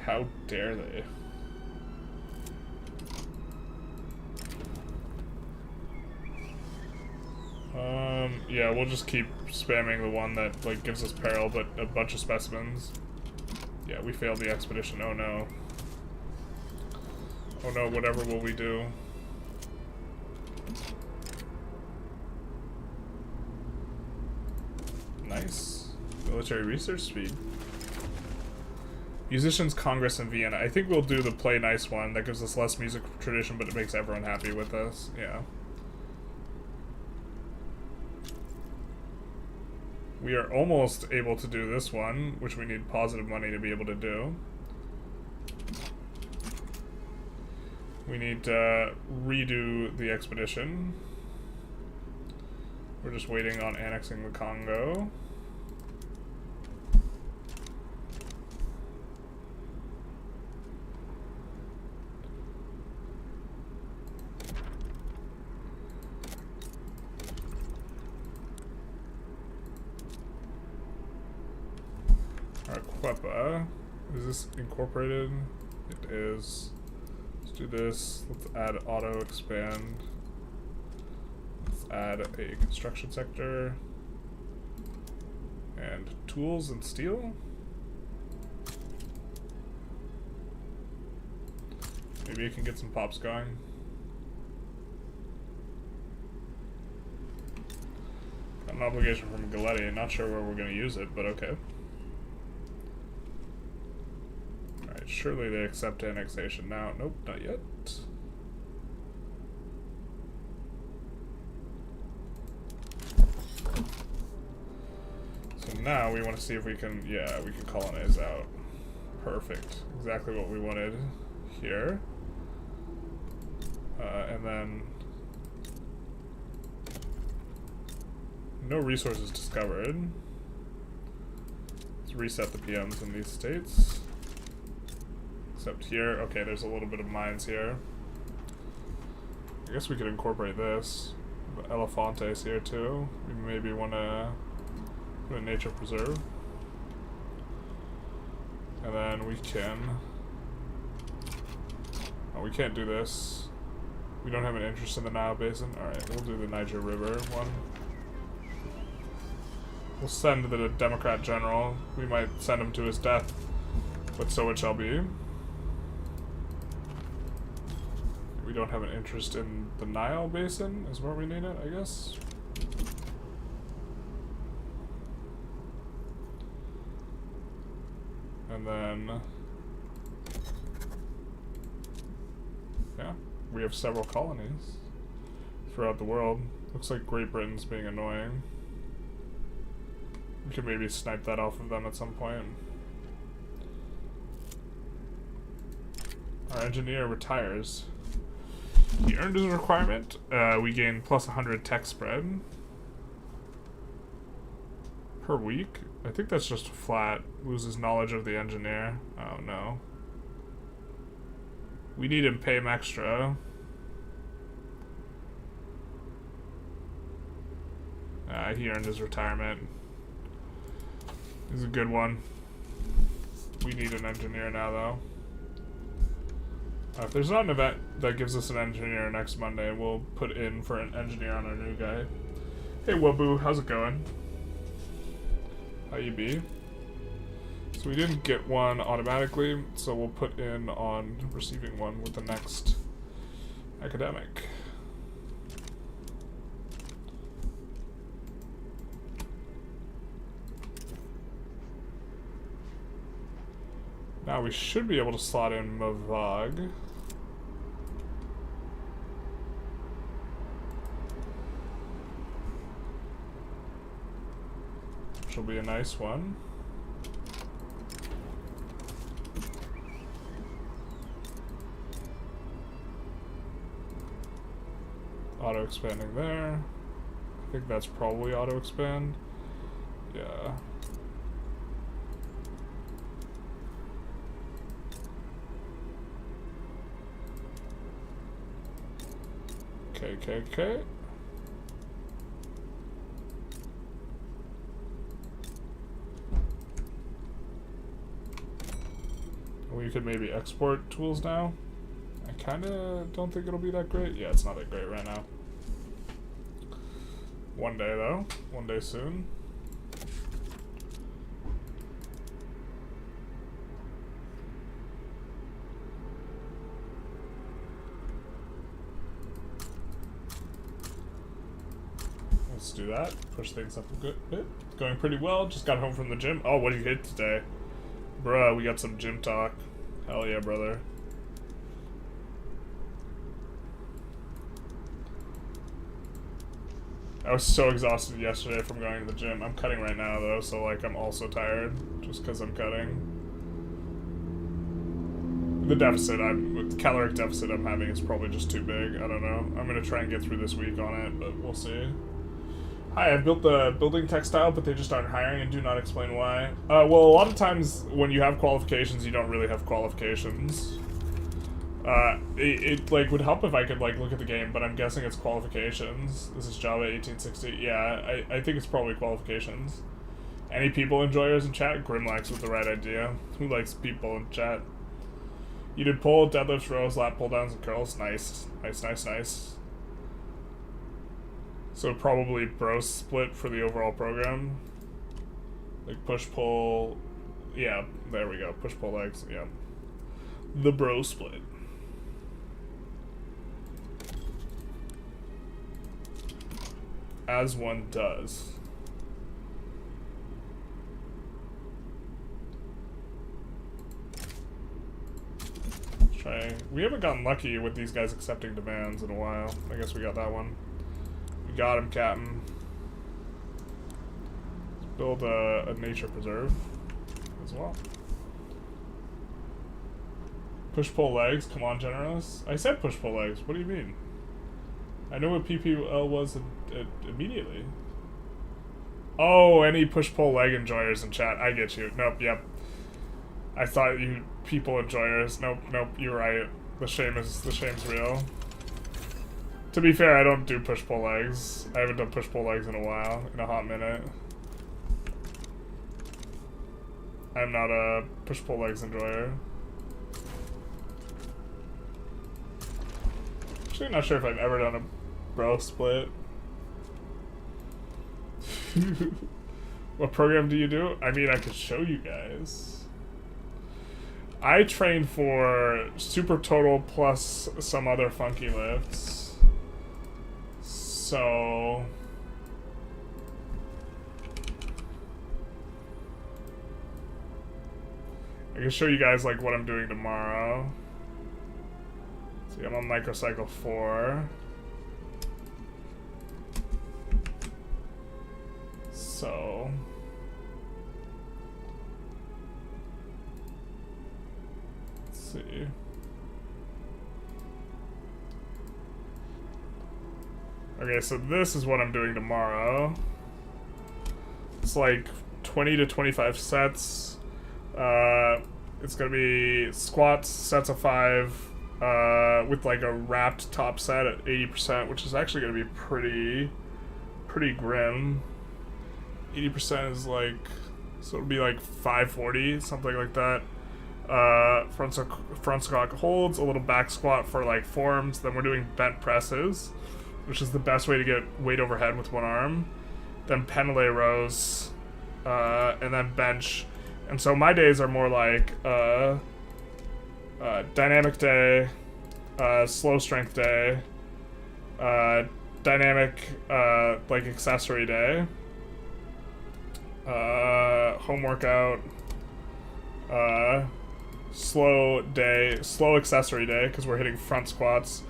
How dare they? Yeah, we'll just keep spamming the one that, like, gives us peril, but a bunch of specimens. Yeah, we failed the expedition. Oh no. Oh no, whatever will we do? Nice. Military research speed. Musicians Congress in Vienna. I think we'll do the play nice one. That gives us less music tradition, but it makes everyone happy with us. Yeah. We are almost able to do this one, which we need positive money to be able to do. We need to redo the expedition. We're just waiting on annexing the Congo. Quepa. Is this incorporated? It is. Let's do this. Let's add auto expand. Let's add a construction sector. And tools and steel. Maybe I can get some pops going. Got an obligation from Galetti. Not sure where we're going to use it, but okay. Surely they accept annexation now. Nope, not yet. So now we want to see if we can, yeah, we can colonize out. Perfect. Exactly what we wanted here. And then no resources discovered. Let's reset the PMs in these states. Except here, okay, there's a little bit of mines here. I guess we could incorporate this. The Elefantes here too. We maybe want to put a nature preserve. And then we can... Oh, we can't do this. We don't have an interest in the Nile Basin. Alright, we'll do the Niger River one. We'll send the Democrat General. We might send him to his death, but so it shall be. We don't have an interest in the Nile Basin, is where we need it, I guess. And then... yeah, we have several colonies throughout the world. Looks like Great Britain's being annoying. We could maybe snipe that off of them at some point. Our engineer retires. He earned his requirement. We gain plus 100 tech spread per week. I think that's just flat. Loses knowledge of the engineer. Oh no. We need him pay him extra. He earned his retirement. He's a good one. We need an engineer now though. If there's not an event that gives us an engineer next Monday, we'll put in for an engineer on our new guy. Hey Wabu, how's it going? How you be? So we didn't get one automatically, so we'll put in on receiving one with the next academic. Now we should be able to slot in Mavag. Which will be a nice one. Auto expanding there. I think that's probably auto expand. Yeah. Okay. We could maybe export tools now. I kinda don't think it'll be that great. Yeah, it's not that great right now. One day though. One day soon. Let's do that. Push things up a good bit. Going pretty well. Just got home from the gym. Oh, what did you hit today? Bruh, we got some gym talk. Hell yeah, brother. I was so exhausted yesterday from going to the gym. I'm cutting right now though, so like I'm also tired just because I'm cutting. The caloric deficit I'm having is probably just too big. I don't know. I'm gonna try and get through this week on it, but we'll see. Hi, I've built the building textile, but they just aren't hiring and do not explain why. Well, a lot of times when you have qualifications, you don't really have qualifications. It like would help if I could like look at the game, but I'm guessing it's qualifications. This is Java 1860. Yeah, I think it's probably qualifications. Any people enjoyers in chat? Grimlax with the right idea. Who likes people in chat? You did pull, deadlifts, rows, lat pull downs, and curls. Nice. So probably bro split for the overall program. Like push pull. Yeah, there we go. Push pull legs. Yeah. The bro split. As one does. We haven't gotten lucky with these guys accepting demands in a while. I guess we got that one. We got him, Captain. Let's build a nature preserve as well. Push-pull legs. Come on, generalists. I said push-pull legs. What do you mean? I know what PPL was immediately. Oh, any push-pull leg enjoyers in chat. I get you. Nope, yep. I thought you people enjoyers. Nope, you're right. The shame's real. To be fair, I don't do push-pull legs. I haven't done push-pull legs in a while, in a hot minute. I'm not a push-pull legs enjoyer. Actually, not sure if I've ever done a bro split. What program do you do? I mean, I could show you guys. I train for super total plus some other funky lifts. So I can show you guys like what I'm doing tomorrow. See, I'm on microcycle 4. So let's see. Okay, so this is what I'm doing tomorrow. It's like 20 to 25 sets. It's gonna be squats, sets of 5, with like a wrapped top set at 80%, which is actually gonna be pretty grim. 80% is like, so it'll be like 540, something like that. Front squat holds, a little back squat for like forms. Then we're doing bent presses, which is the best way to get weight overhead with one arm. Then pendlay rows, and then bench. And so my days are more like dynamic day, slow strength day, dynamic like accessory day, home workout, slow accessory day because we're hitting front squats.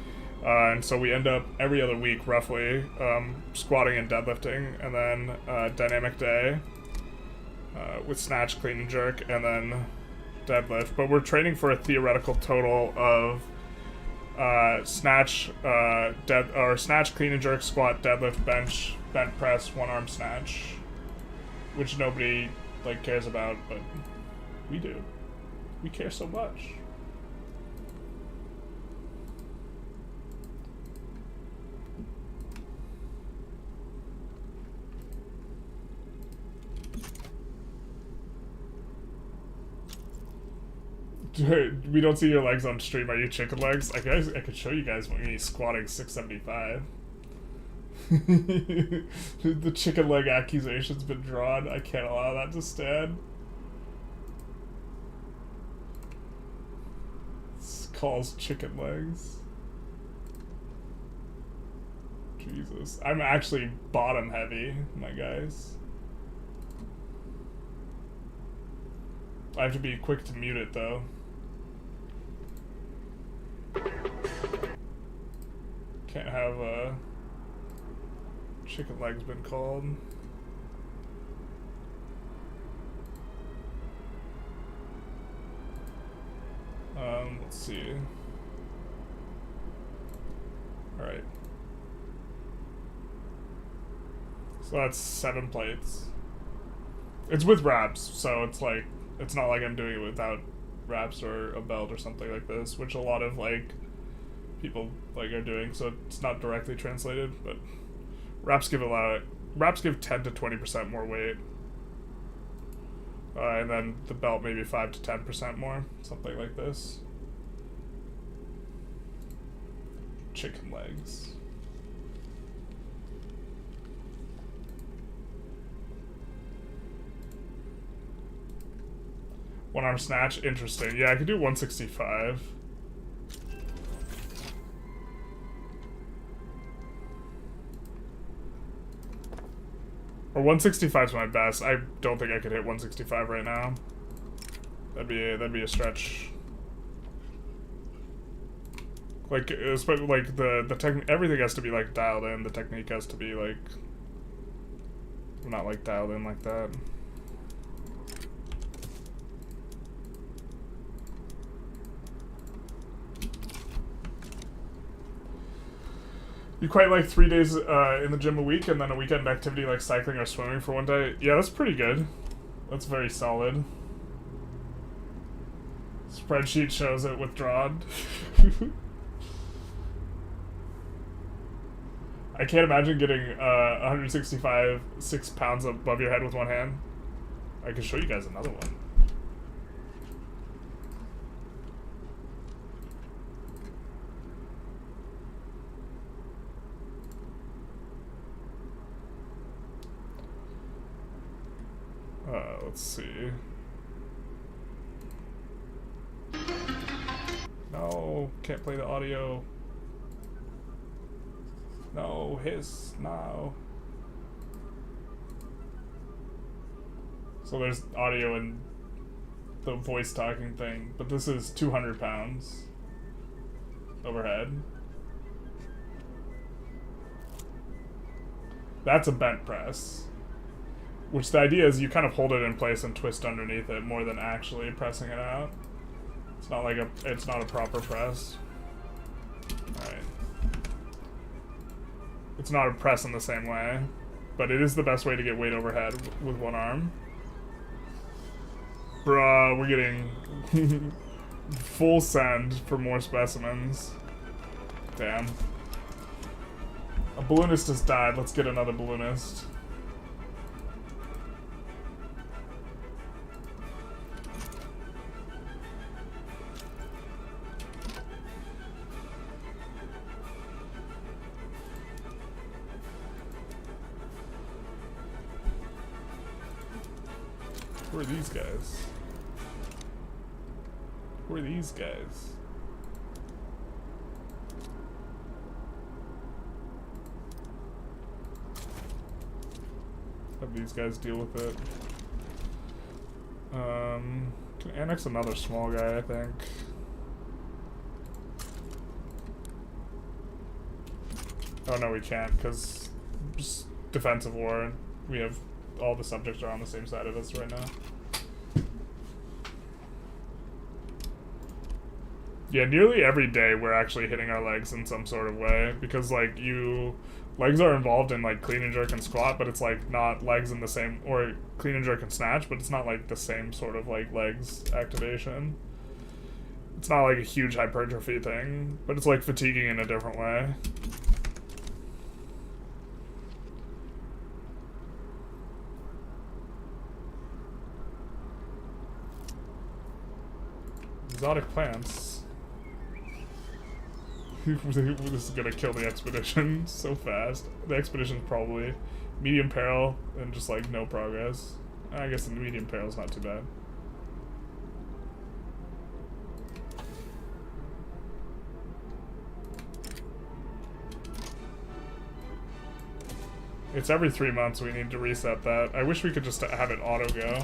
And so we end up every other week roughly squatting and deadlifting, and then dynamic day with snatch, clean and jerk, and then deadlift. But we're training for a theoretical total of snatch, snatch, clean and jerk, squat, deadlift, bench, bent press, one arm snatch, which nobody like cares about, but we do. We care so much. We don't see your legs on stream. Are you chicken legs? I could show you guys when me squatting 675. The chicken leg accusation's been drawn. I can't allow that to stand. This calls chicken legs. Jesus. I'm actually bottom heavy, my guys. I have to be quick to mute it, though. Can't have chicken legs been called. Let's see. Alright. So that's 7 plates. It's with wraps, so it's like, it's not like I'm doing it without wraps or a belt or something like this, which a lot of like people like are doing, so it's not directly translated, but wraps give 10 to 20% more weight. And then the belt maybe 5 to 10% more, something like this. Chicken legs. One arm snatch, interesting. Yeah, I could do 165. Or 165 is my best. I don't think I could hit 165 right now. That'd be a stretch. Like, especially like the technique, everything has to be like dialed in. The technique has to be like not like dialed in like that. You quite like 3 days in the gym a week and then a weekend activity like cycling or swimming for one day? Yeah, that's pretty good. That's very solid. Spreadsheet shows it withdrawn. I can't imagine getting 165 6 pounds above your head with one hand. I can show you guys another one. Let's see. No, can't play the audio. No, hiss, no. So there's audio and the voice talking thing, but this is 200 pounds overhead. That's a bent press. Which the idea is you kind of hold it in place and twist underneath it more than actually pressing it out. It's not like it's not a proper press. Alright. It's not a press in the same way, but it is the best way to get weight overhead with one arm. Bruh, we're getting full send for more specimens. Damn. A balloonist has died. Let's get another balloonist. Who are these guys? Who are these guys? Have these guys deal with it. Can annex another small guy, I think. Oh no, we can't, because just defensive war. We have all the subjects are on the same side of us right now. Yeah, nearly every day we're actually hitting our legs in some sort of way, because like legs are involved in like clean and jerk and squat, but it's like not legs in the same, or clean and jerk and snatch, but it's not like the same sort of like legs activation. It's not like a huge hypertrophy thing, but it's like fatiguing in a different way. Exotic plants. This is gonna kill the expedition so fast. The expedition's probably medium peril and just like no progress. I guess the medium peril is not too bad. It's every 3 months we need to reset that. I wish we could just have it auto go.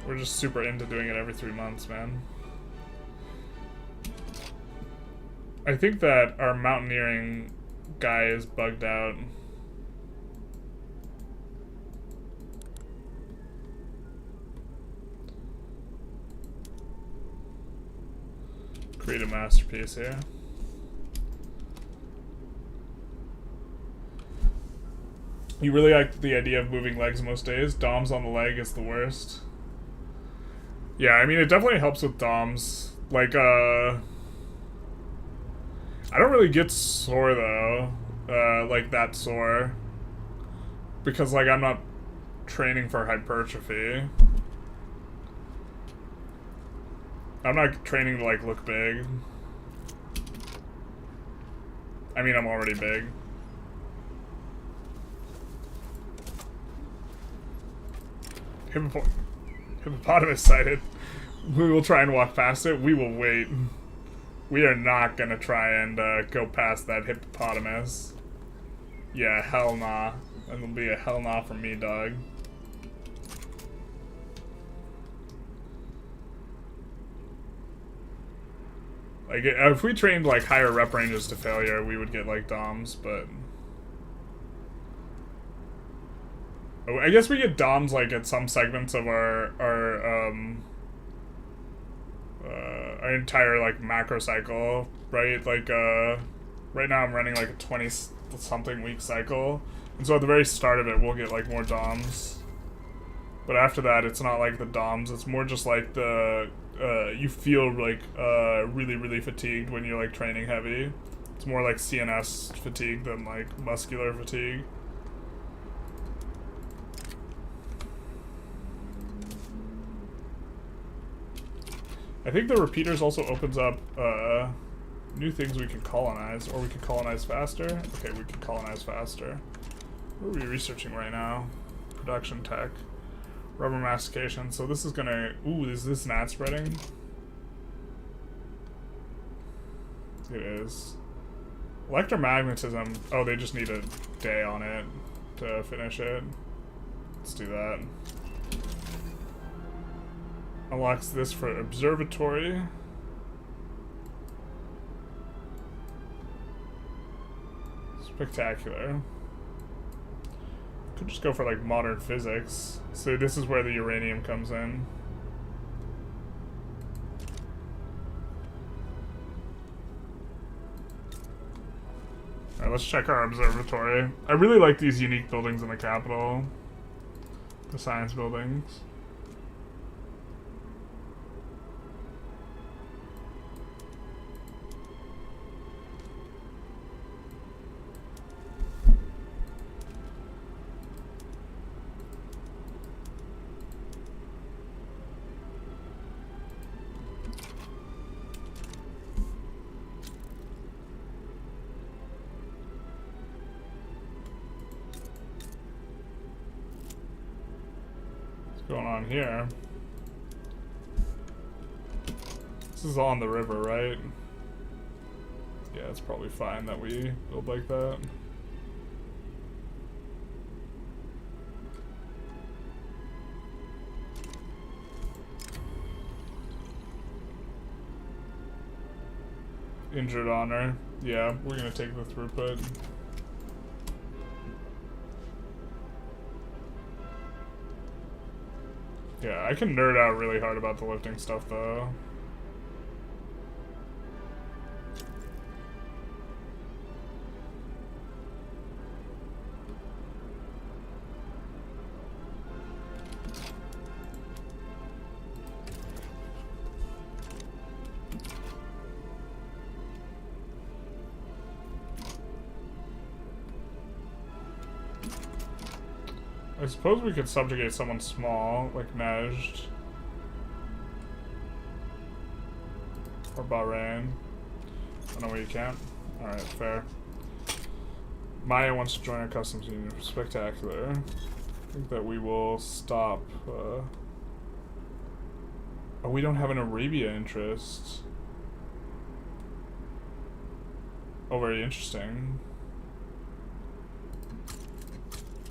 We're just super into doing it every 3 months, man. I think that our mountaineering guy is bugged out. Create a masterpiece here. You really like the idea of moving legs most days? Doms on the leg is the worst. Yeah, I mean, it definitely helps with Doms. Like, I don't really get sore, though. Like, that sore. Because, like, I'm not training for hypertrophy. I'm not training to, like, look big. I mean, I'm already big. Hippopotamus sighted. We will try and walk past it. We will wait. We are not gonna try and go past that hippopotamus. Yeah, hell nah. That'll be a hell nah from me, dog. Like, if we trained like higher rep ranges to failure, we would get like DOMs, but I guess we get DOMs like at some segments of our entire like macro cycle, right? Like right now I'm running like a 20-something week cycle, and so at the very start of it we'll get like more DOMs, but after that it's not like the DOMs. It's more just like the you feel like really fatigued when you're like training heavy. It's more like CNS fatigue than like muscular fatigue. I think the repeaters also opens up new things we can colonize, or we can colonize faster. Okay, we can colonize faster. What are we researching right now? Production tech. Rubber mastication. So this is gonna... Ooh, is this gnat spreading? It is. Electromagnetism. Oh, they just need a day on it to finish it. Let's do that. Unlocks this for observatory. Spectacular. Could just go for like modern physics. So this is where the uranium comes in. Alright, let's check our observatory. I really like these unique buildings in the capital. The science buildings. Going on here? This is on the river, right? Yeah, it's probably fine that we build like that. Injured honor. Yeah, we're gonna take the throughput. Yeah, I can nerd out really hard about the lifting stuff, though. I suppose we could subjugate someone small, like Najd. Or Bahrain. Oh no, you can't. Alright, fair. Maya wants to join our customs union. Spectacular. I think that we will stop. Oh, we don't have an Arabia interest. Oh, very interesting.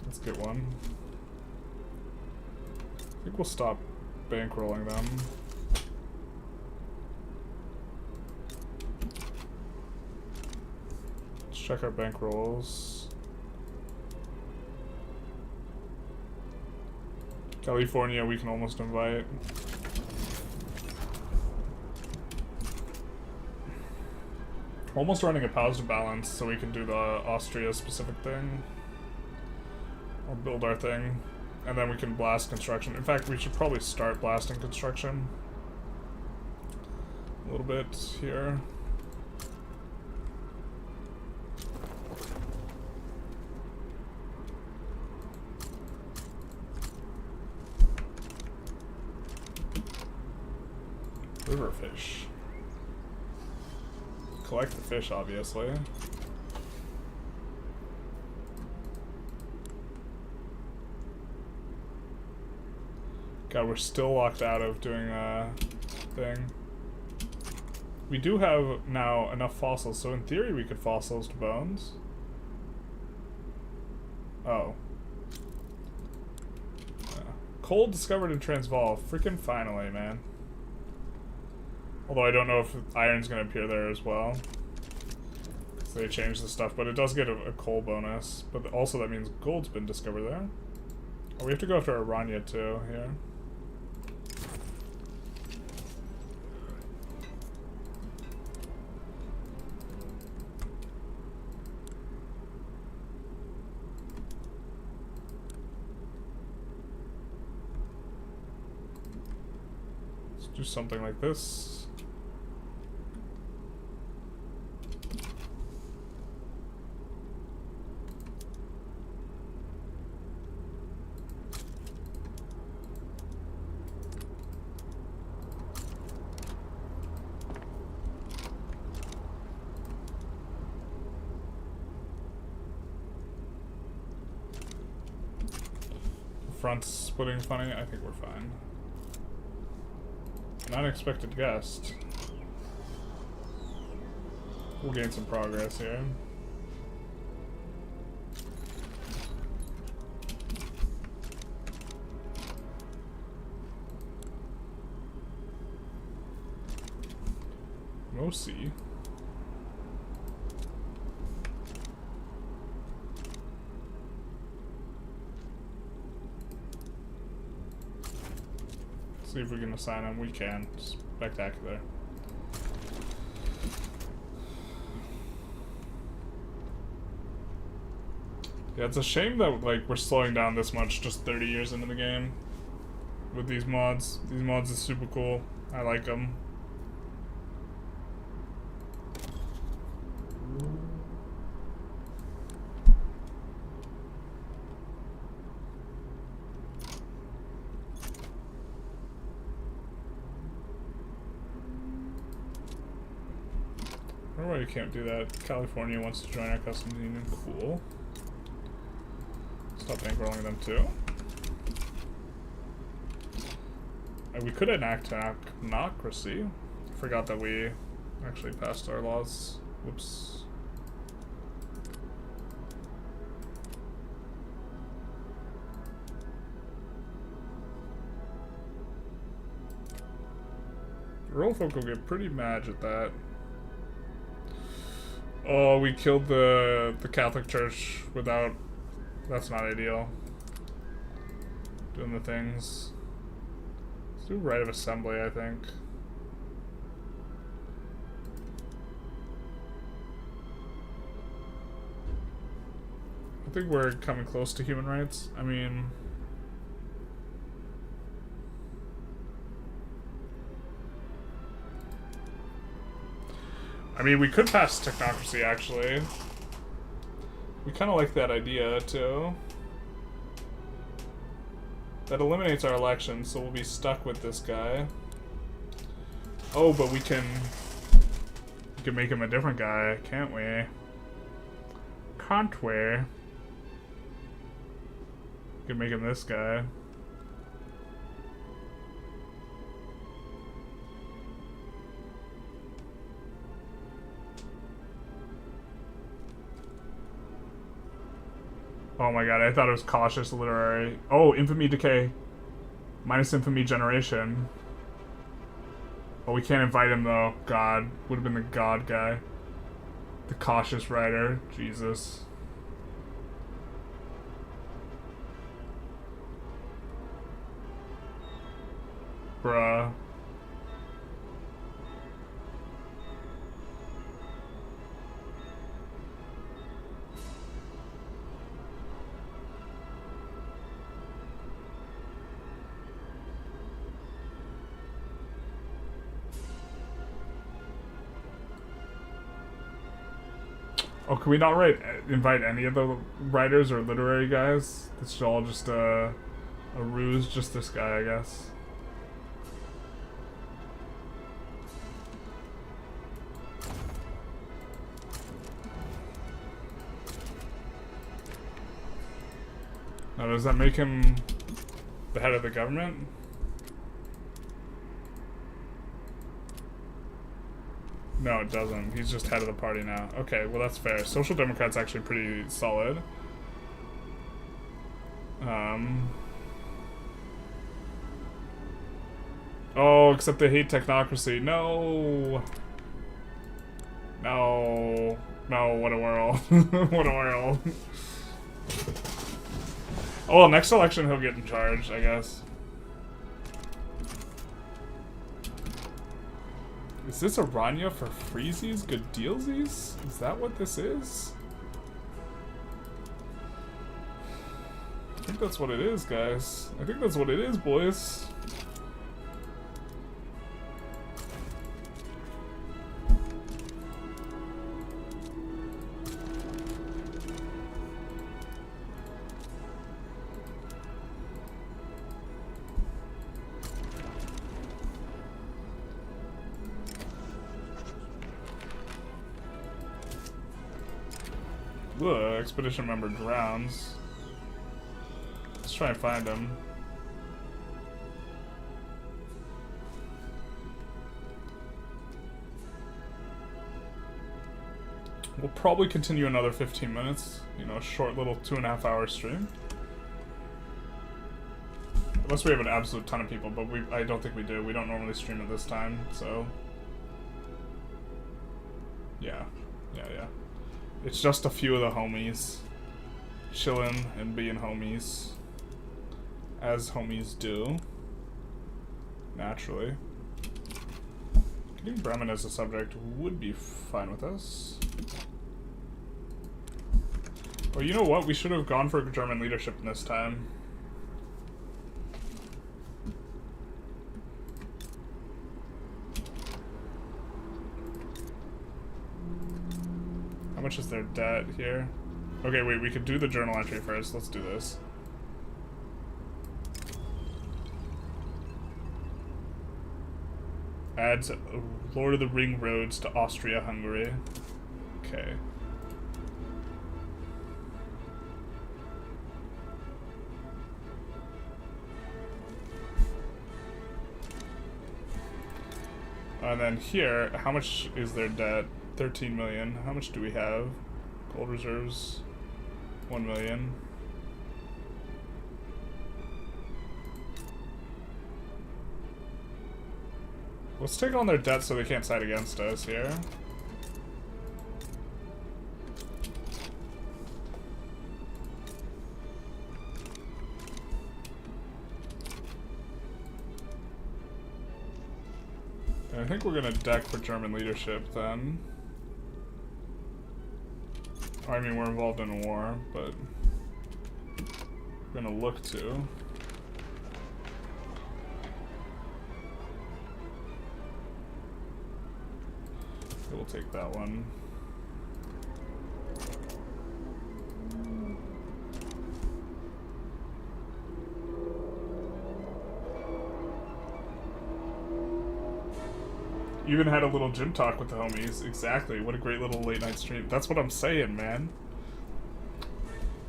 Let's get one. I think we'll stop bankrolling them. Let's check our bankrolls. California, we can almost invite. Almost running a positive balance so we can do the Austria specific thing. Or build our thing. And then we can blast construction. In fact, we should probably start blasting construction. A little bit here. River fish. Collect the fish, obviously. God, we're still locked out of doing a thing. We do have now enough fossils, so in theory we could fossils to bones. Oh. Coal discovered in Transvaal. Freaking finally, man. Although I don't know if iron's gonna appear there as well. So they changed the stuff, but it does get a coal bonus. But also that means gold's been discovered there. Oh, we have to go after Aranya too, here. Let's do something like this. Front's splitting funny. I think we're fine. An unexpected guest. We'll gain some progress here. Mosi. See if we can assign him. We can. Spectacular. Yeah, it's a shame that like we're slowing down this much just 30 years into the game with these mods. These mods are super cool. I like them. I don't know why you can't do that. California wants to join our customs union. Cool. Stop bankrolling them too. We could enact technocracy. Forgot that we actually passed our laws. Whoops. Rural folk will get pretty mad at that. Oh, we killed the Catholic Church without... That's not ideal. Doing the things. Let's do right of assembly, I think. I think we're coming close to human rights. I mean... we could pass technocracy, actually. We kind of like that idea, too. That eliminates our election, so we'll be stuck with this guy. Oh, but we can could make him a different guy, can't we? Can't we? We could make him this guy. Oh my god, I thought it was cautious literary. Oh, infamy decay. Minus infamy generation. Oh, we can't invite him though. God. Would have been the god guy. The cautious writer. Jesus. Bruh. Oh, can we not invite any of the writers or literary guys? This is all just a ruse, just this guy, I guess. Now, does that make him the head of the government? No, it doesn't. He's just head of the party now. Okay, well that's fair. Social Democrat's actually pretty solid. Oh, except they hate technocracy. No! No. No, what a world. What a world. Oh, well, next election he'll get in charge, I guess. Is this a Rania for freezies? Good dealsies? Is that what this is? I think that's what it is, guys. I think that's what it is, boys. Ugh, expedition member drowns. Let's try and find him. We'll probably continue another 15 minutes. You know, a short little 2.5 hour stream. Unless we have an absolute ton of people, but I don't think we do. We don't normally stream at this time, so... Yeah. It's just a few of the homies. Chillin' and being homies. As homies do. Naturally. Getting Bremen as a subject would be fine with us. Oh, you know what? We should have gone for German leadership in this time. How much is their debt here? Okay, wait, we could do the journal entry first. Let's do this. Adds Lord of the Ring roads to Austria, Hungary. Okay. And then here, how much is their debt? 13 million. How much do we have? Gold reserves, 1 million. Let's take on their debt so they can't side against us here. And I think we're gonna deck for German leadership then. I mean, we're involved in a war, but we're gonna look to. We'll take that one. Even had a little gym talk with the homies. Exactly. What a great little late night stream. That's what I'm saying, man.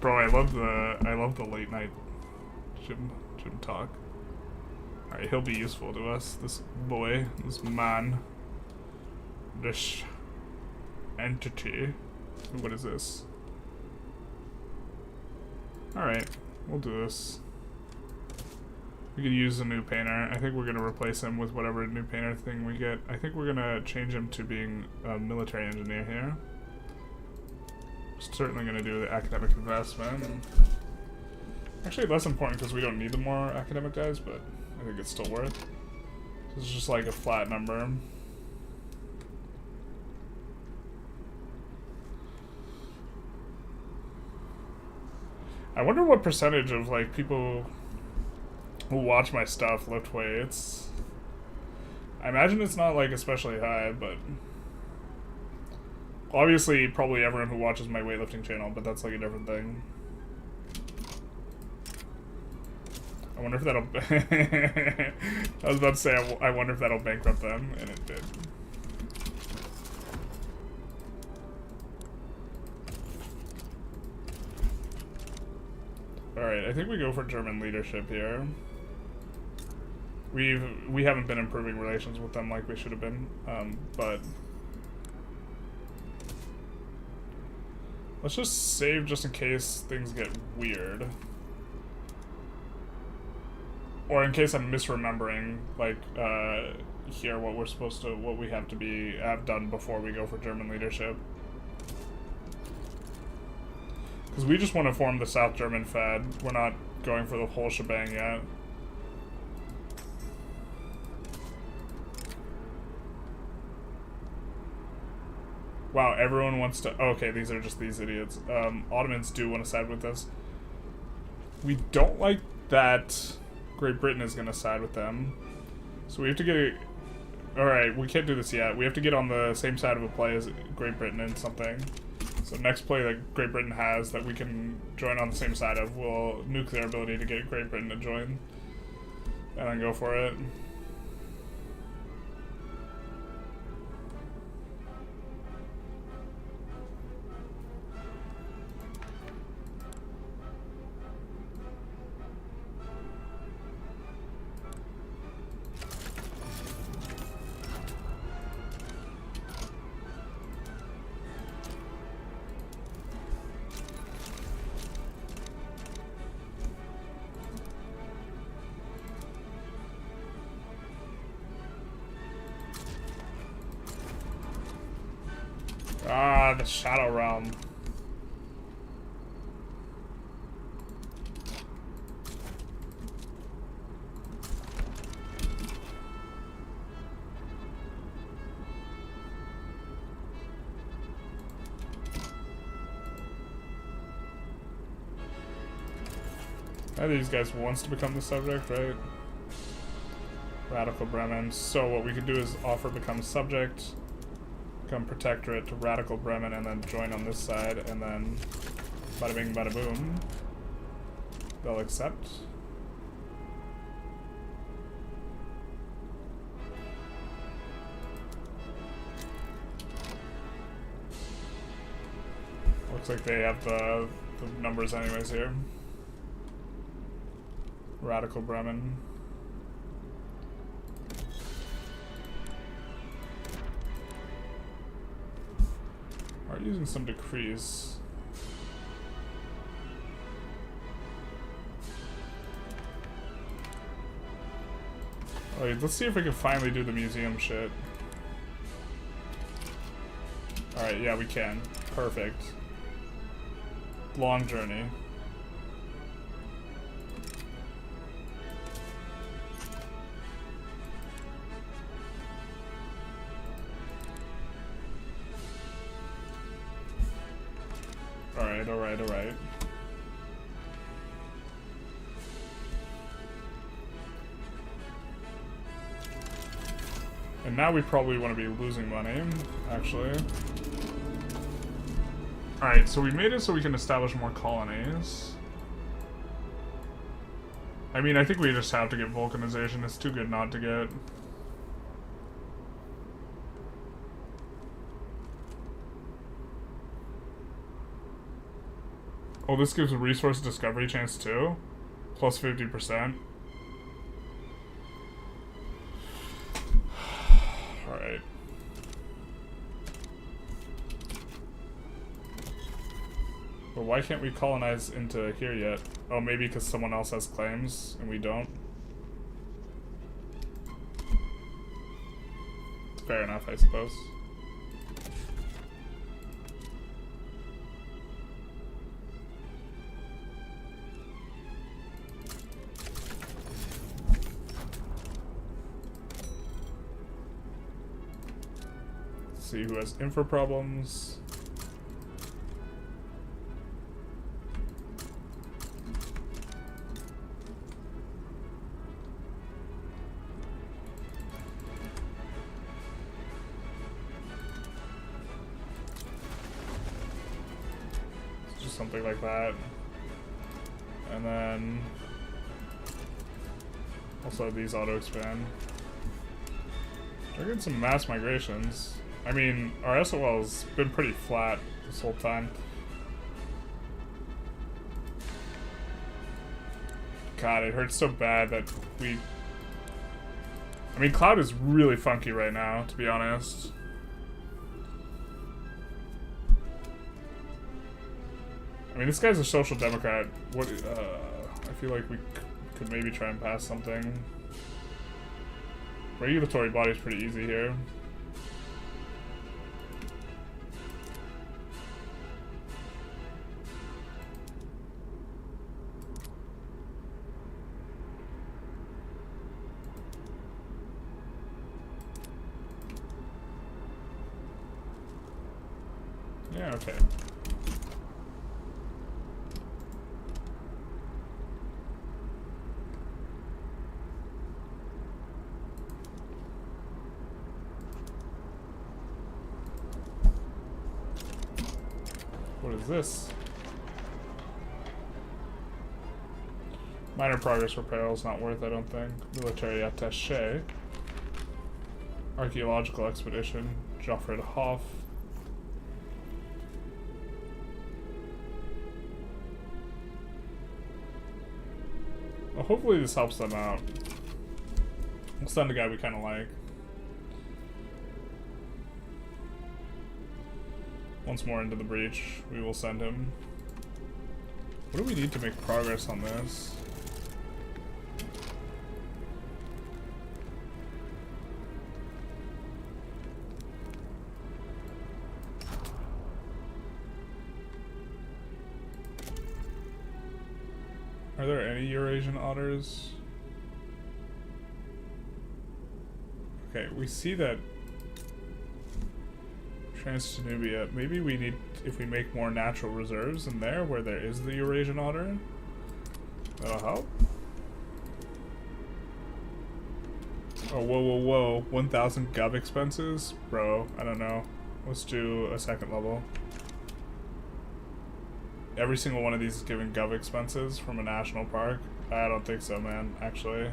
Bro, I love the late night gym talk. Alright, he'll be useful to us. This boy, this man, this entity. What is this? Alright, we'll do this. We could use a new painter. I think we're gonna replace him with whatever new painter thing we get. I think we're gonna change him to being a military engineer here. Certainly gonna do the academic investment. Actually, less important because we don't need the more academic guys, but I think it's still worth. This is just like a flat number. I wonder what percentage of like people who watch my stuff lift weights. I imagine it's not like especially high, but obviously probably everyone who watches my weightlifting channel, but that's like a different thing. I wonder if that'll I was about to say I wonder if that'll bankrupt them, and it did. Alright, I think we go for German leadership here. We haven't been improving relations with them like we should have been, but let's just save just in case things get weird. Or in case I'm misremembering, like, here what we have to have done before we go for German leadership. Because we just want to form the South German Fed. We're not going for the whole shebang yet. Wow, everyone wants to... Oh, okay, these are just these idiots. Ottomans do want to side with us. We don't like that Great Britain is going to side with them. So we have to get... Alright, we can't do this yet. We have to get on the same side of a play as Great Britain in something. So next play that Great Britain has that we can join on the same side of will nuke their ability to get Great Britain to join. And then go for it. Ah, the Shadow Realm. These guys wants to become the subject, right? Radical Bremen. So what we could do is offer become subject, become protectorate to Radical Bremen, and then join on this side, and then bada bing, bada boom. They'll accept. Looks like they have the numbers anyways here. Radical Bremen. Are using some decrees. Alright, let's see if we can finally do the museum shit. Alright, yeah, we can. Perfect. Long journey. Alright. And now we probably want to be losing money, actually. Alright, so we made it so we can establish more colonies. I mean, I think we just have to get Vulcanization. It's too good not to get. Oh, this gives a resource discovery chance too? Plus 50%. Alright. But why can't we colonize into here yet? Oh, maybe because someone else has claims and we don't? Fair enough, I suppose. Let's see who has infra problems. Something like that. And then also these auto expand. We're getting some mass migrations. I mean, our SOL's been pretty flat this whole time. God, it hurts so bad that we... I mean, Cloud is really funky right now, to be honest. I mean, this guy's a social democrat. What? I feel like we could maybe try and pass something. Regulatory body's pretty easy here. Yeah, okay. What is this? Minor progress for perils, not worth, I don't think. Military attaché. Archaeological expedition. Joffred Hoff. Well, hopefully this helps them out. We'll send a guy we kind of like. Once more into the breach, we will send him. What do we need to make progress on this? Are there any Eurasian otters? Okay, we see that Trans-Danubia. Maybe we need, if we make more natural reserves in there where there is the Eurasian otter, that'll help. Oh, whoa, whoa, whoa. 1,000 gov expenses? Bro, I don't know. Let's do a second level. Every single one of these is giving gov expenses from a national park? I don't think so, man, actually.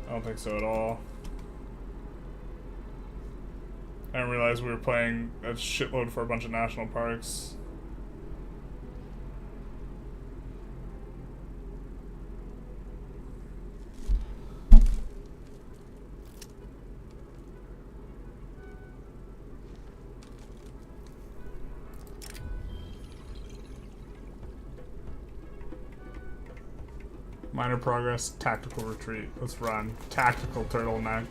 I don't think so at all. I didn't realize we were playing a shitload for a bunch of national parks. Minor progress, tactical retreat. Let's run. Tactical turtleneck.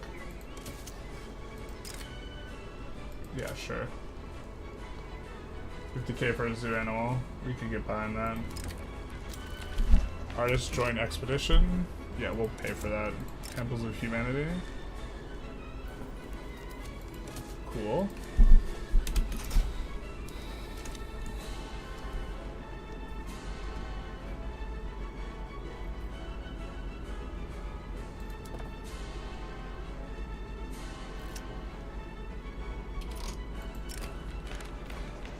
Yeah, sure. 50k for a zoo animal. We can get behind that. Artist join expedition. Yeah, we'll pay for that. Temples of Humanity. Cool.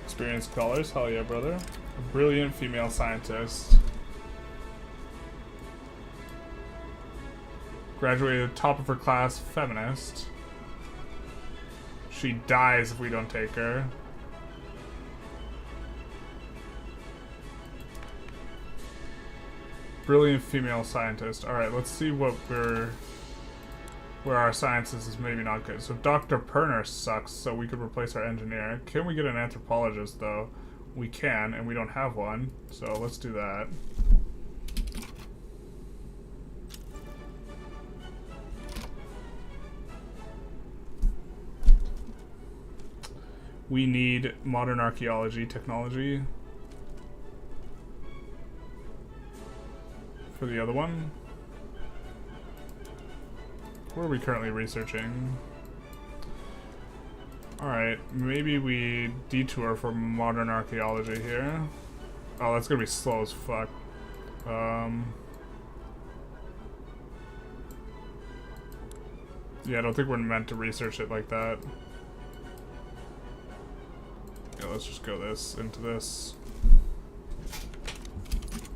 Experienced scholars, hell yeah, brother. A brilliant female scientist. Graduated top of her class, feminist. She dies if we don't take her. Brilliant female scientist. Alright, let's see what we're... where our sciences is maybe not good. So Dr. Perner sucks, so we could replace our engineer. Can we get an anthropologist, though? We can, and we don't have one. So let's do that. We need modern archaeology technology for the other one. What are we currently researching? Alright, maybe we detour for modern archaeology here. Oh, that's gonna be slow as fuck. Yeah, I don't think we're meant to research it like that. Yeah, let's just go into this.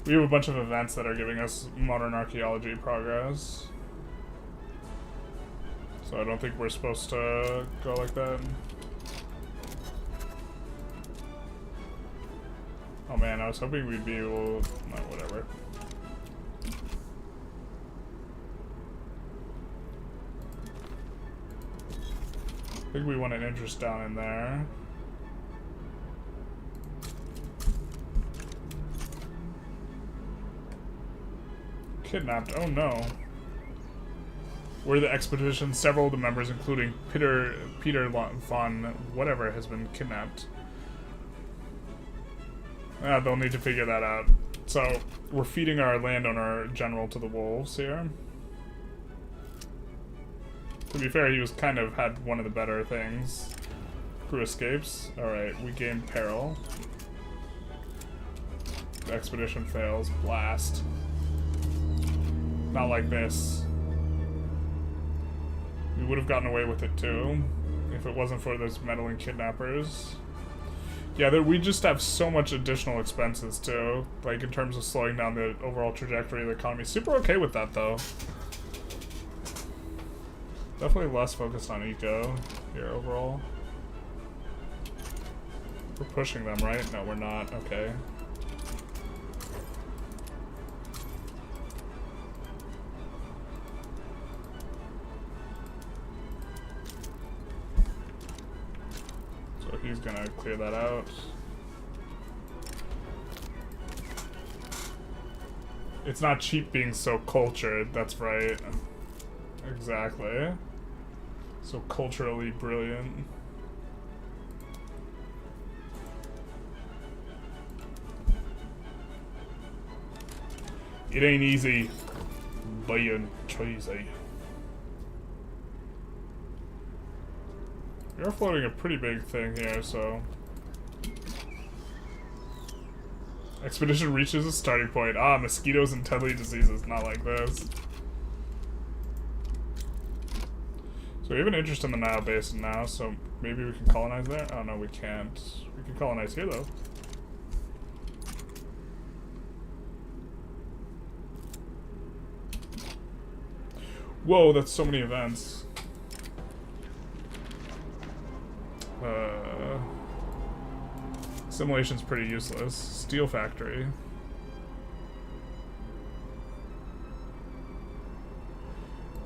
We have a bunch of events that are giving us modern archaeology progress. So I don't think we're supposed to go like that. Oh man, I was hoping we'd be able... no, whatever. I think we want an interest down in there. Kidnapped, oh no. Where the expedition, several of the members, including Peter von whatever, has been kidnapped. They'll need to figure that out. So, we're feeding our landowner general to the wolves here. To be fair, he was kind of had one of the better things. Crew escapes. Alright, we gain peril. The expedition fails. Blast. Not like this. We would have gotten away with it too, if it wasn't for those meddling kidnappers. Yeah, we just have so much additional expenses too, like in terms of slowing down the overall trajectory of the economy. Super okay with that though. Definitely less focused on eco here overall. We're pushing them, right? No, we're not. Okay. He's gonna clear that out. It's not cheap being so cultured, that's right. Exactly. So culturally brilliant. It ain't easy being cheesy. You're floating a pretty big thing here, so... Expedition reaches a starting point. Ah, mosquitoes and deadly diseases, not like this. So we have an interest in the Nile Basin now, so maybe we can colonize there? Oh no, we can't. We can colonize here, though. Whoa, that's so many events. Simulation's pretty useless. Steel factory.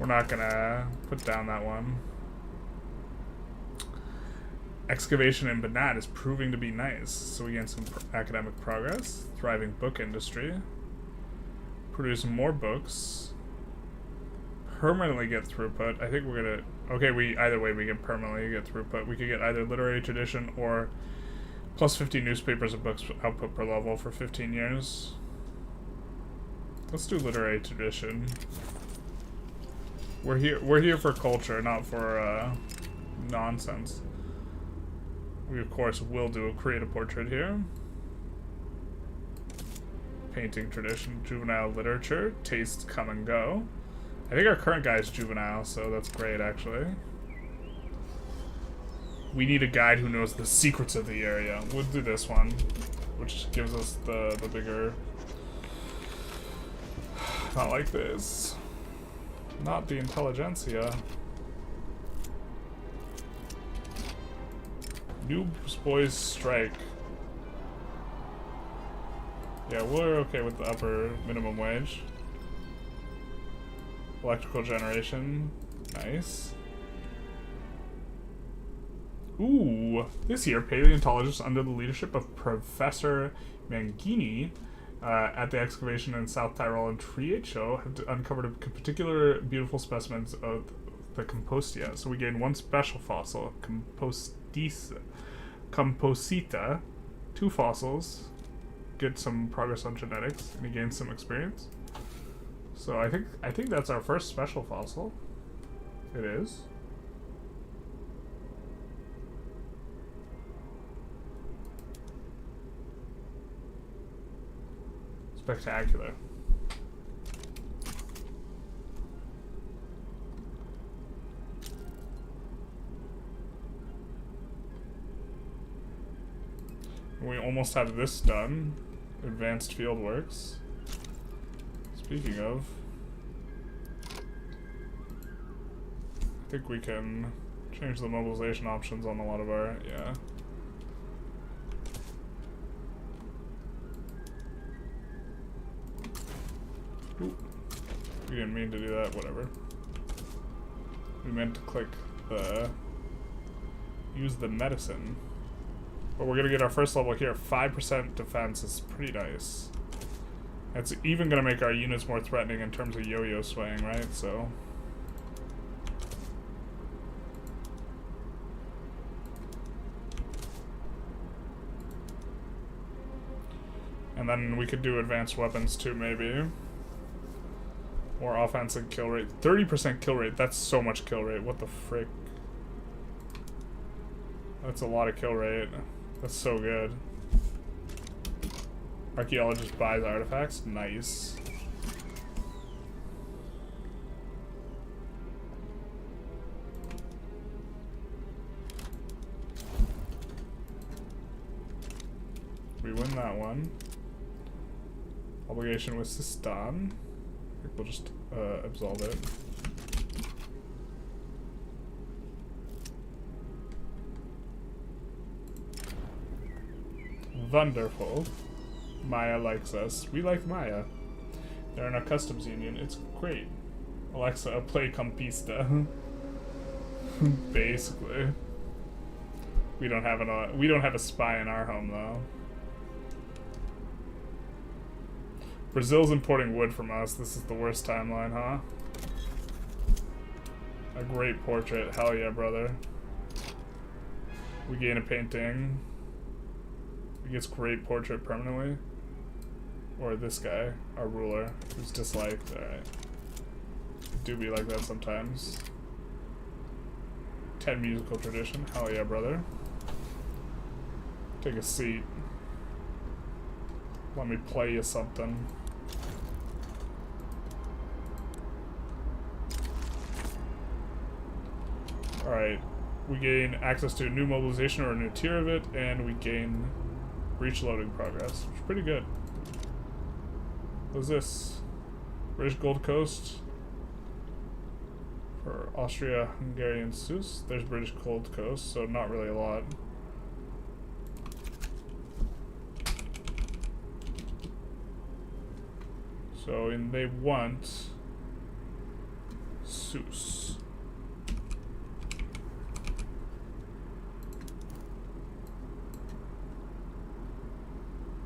We're not gonna put down that one. Excavation in Banat is proving to be nice, so we gain some academic progress. Thriving book industry. Produce more books. Permanently get throughput. I think we're gonna... okay, either way we can permanently get throughput. We could get either literary tradition or plus 50 newspapers and books output per level for 15 years. Let's do literary tradition. We're here for culture, not for nonsense. We of course will create a portrait here. Painting tradition, juvenile literature, tastes come and go. I think our current guy is juvenile, so that's great actually. We need a guide who knows the secrets of the area. We'll do this one, which gives us the bigger... Not like this. Not the Intelligentsia. Noobs boys strike. Yeah, we're okay with the upper minimum wage. Electrical generation. Nice. Ooh, this year, paleontologists under the leadership of Professor Mangini at the excavation in South Tyrol and Triecho have uncovered a particular beautiful specimens of the Compostia. So we gain one special fossil, Composita, 2 fossils, get some progress on genetics, and he gains some experience. So I think that's our first special fossil. It is. Spectacular. We almost have this done. Advanced fieldworks. Speaking of, I think we can change the mobilization options on a lot of our, yeah. Ooh. We didn't mean to do that, whatever. We meant to click the, use the medicine. But we're gonna get our first level here. 5% defense is pretty nice. It's even gonna make our units more threatening in terms of yo-yo swaying, right? So. And then we could do advanced weapons too, maybe. More offensive kill rate. 30% kill rate. That's so much kill rate. What the frick? That's a lot of kill rate. That's so good. Archaeologist buys artifacts. Nice. We win that one. Obligation with Sistan. I think we'll just absolve it. Wonderful. Maya likes us. We like Maya. They're in our customs union. It's great. Alexa, play Campista. Basically. We don't have a spy in our home though. Brazil's importing wood from us. This is the worst timeline, huh? A great portrait. Hell yeah, brother. We gain a painting. He gets great portrait permanently. Or this guy, our ruler, who's disliked. Alright. Do be like that sometimes. 10 musical tradition. Hell yeah, brother. Take a seat. Let me play you something. Alright. We gain access to a new mobilization or a new tier of it, and we gain breach loading progress, which is pretty good. What's this? British Gold Coast for Austria, Hungarian Suez. There's British Gold Coast, so not really a lot. So, and they want Suez.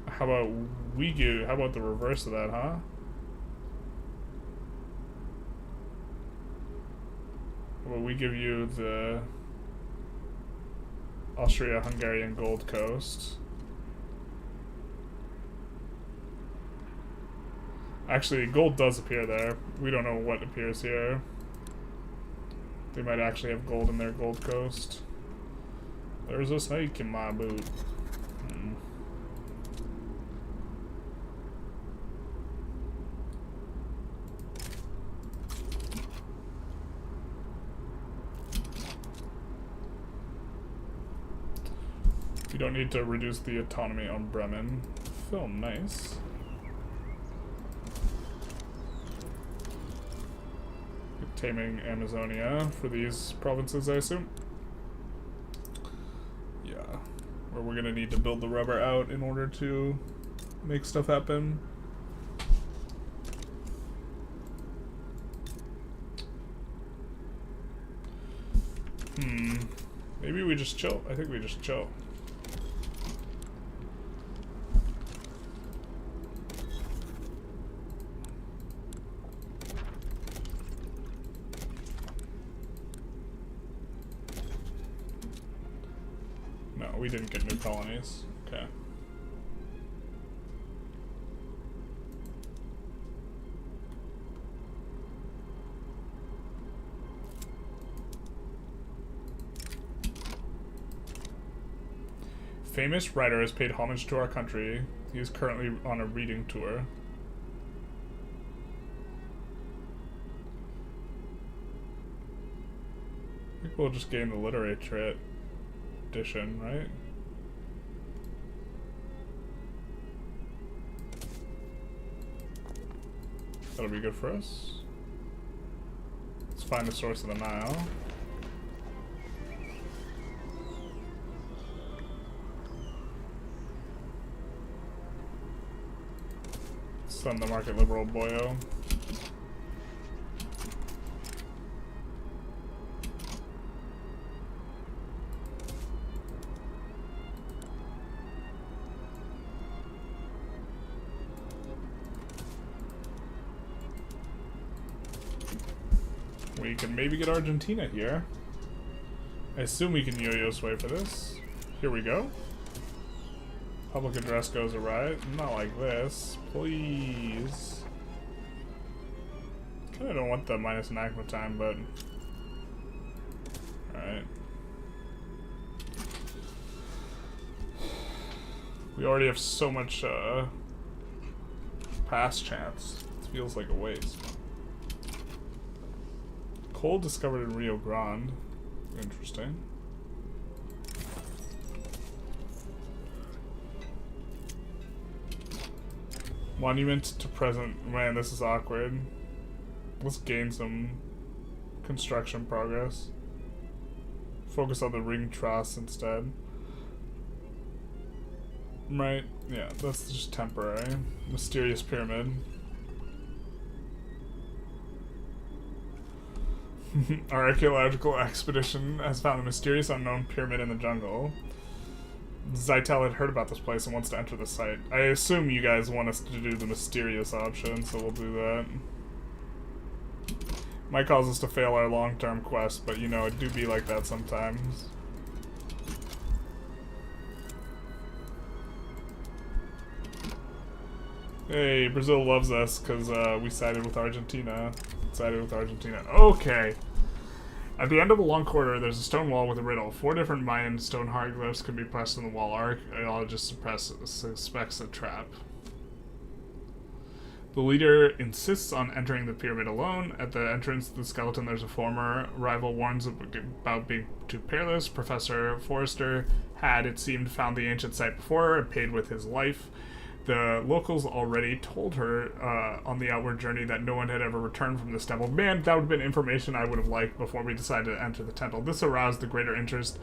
How about how about the reverse of that, huh? How about we give you the Austria-Hungarian Gold Coast? Actually, gold does appear there. We don't know what appears here. They might actually have gold in their Gold Coast. There's a snake in my boot. You don't need to reduce the autonomy on Bremen. Film, nice. Taming Amazonia for these provinces, I assume. Yeah. Where we're gonna need to build the rubber out in order to make stuff happen. Maybe we just chill. I think we just chill. No, we didn't get new colonies. Okay. Famous writer has paid homage to our country. He is currently on a reading tour. I think we'll just gain the literature edition, right? That'll be good for us. Let's find the source of the Nile. Send the market liberal boyo. We can maybe get Argentina here. I assume we can yo-yo sway for this. Here we go. Public address goes awry. Not like this. Please. Kinda don't want the minus enactment time, but... Alright. We already have so much, pass chance. It feels like a waste. Coal discovered in Rio Grande. Interesting. Monument to present. Man, this is awkward. Let's gain some construction progress. Focus on the ring truss instead. Right? Yeah, that's just temporary. Mysterious pyramid. Our archaeological expedition has found a mysterious unknown pyramid in the jungle. Zytel had heard about this place and wants to enter the site. I assume you guys want us to do the mysterious option, so we'll do that. Might cause us to fail our long-term quest, but you know, it do be like that sometimes. Hey, Brazil loves us because we sided with Argentina. Okay. At the end of a long corridor, there's a stone wall with a riddle. 4 different Mayan stone hieroglyphs can be pressed on the wall. Archaeologist suspects a trap. The leader insists on entering the pyramid alone. At the entrance to the skeleton, there's a former rival warns about being too perilous. Professor Forrester had, it seemed, found the ancient site before and paid with his life. The locals already told her on the outward journey that no one had ever returned from this temple. Man, that would have been information I would have liked before we decided to enter the temple. This aroused the greater interest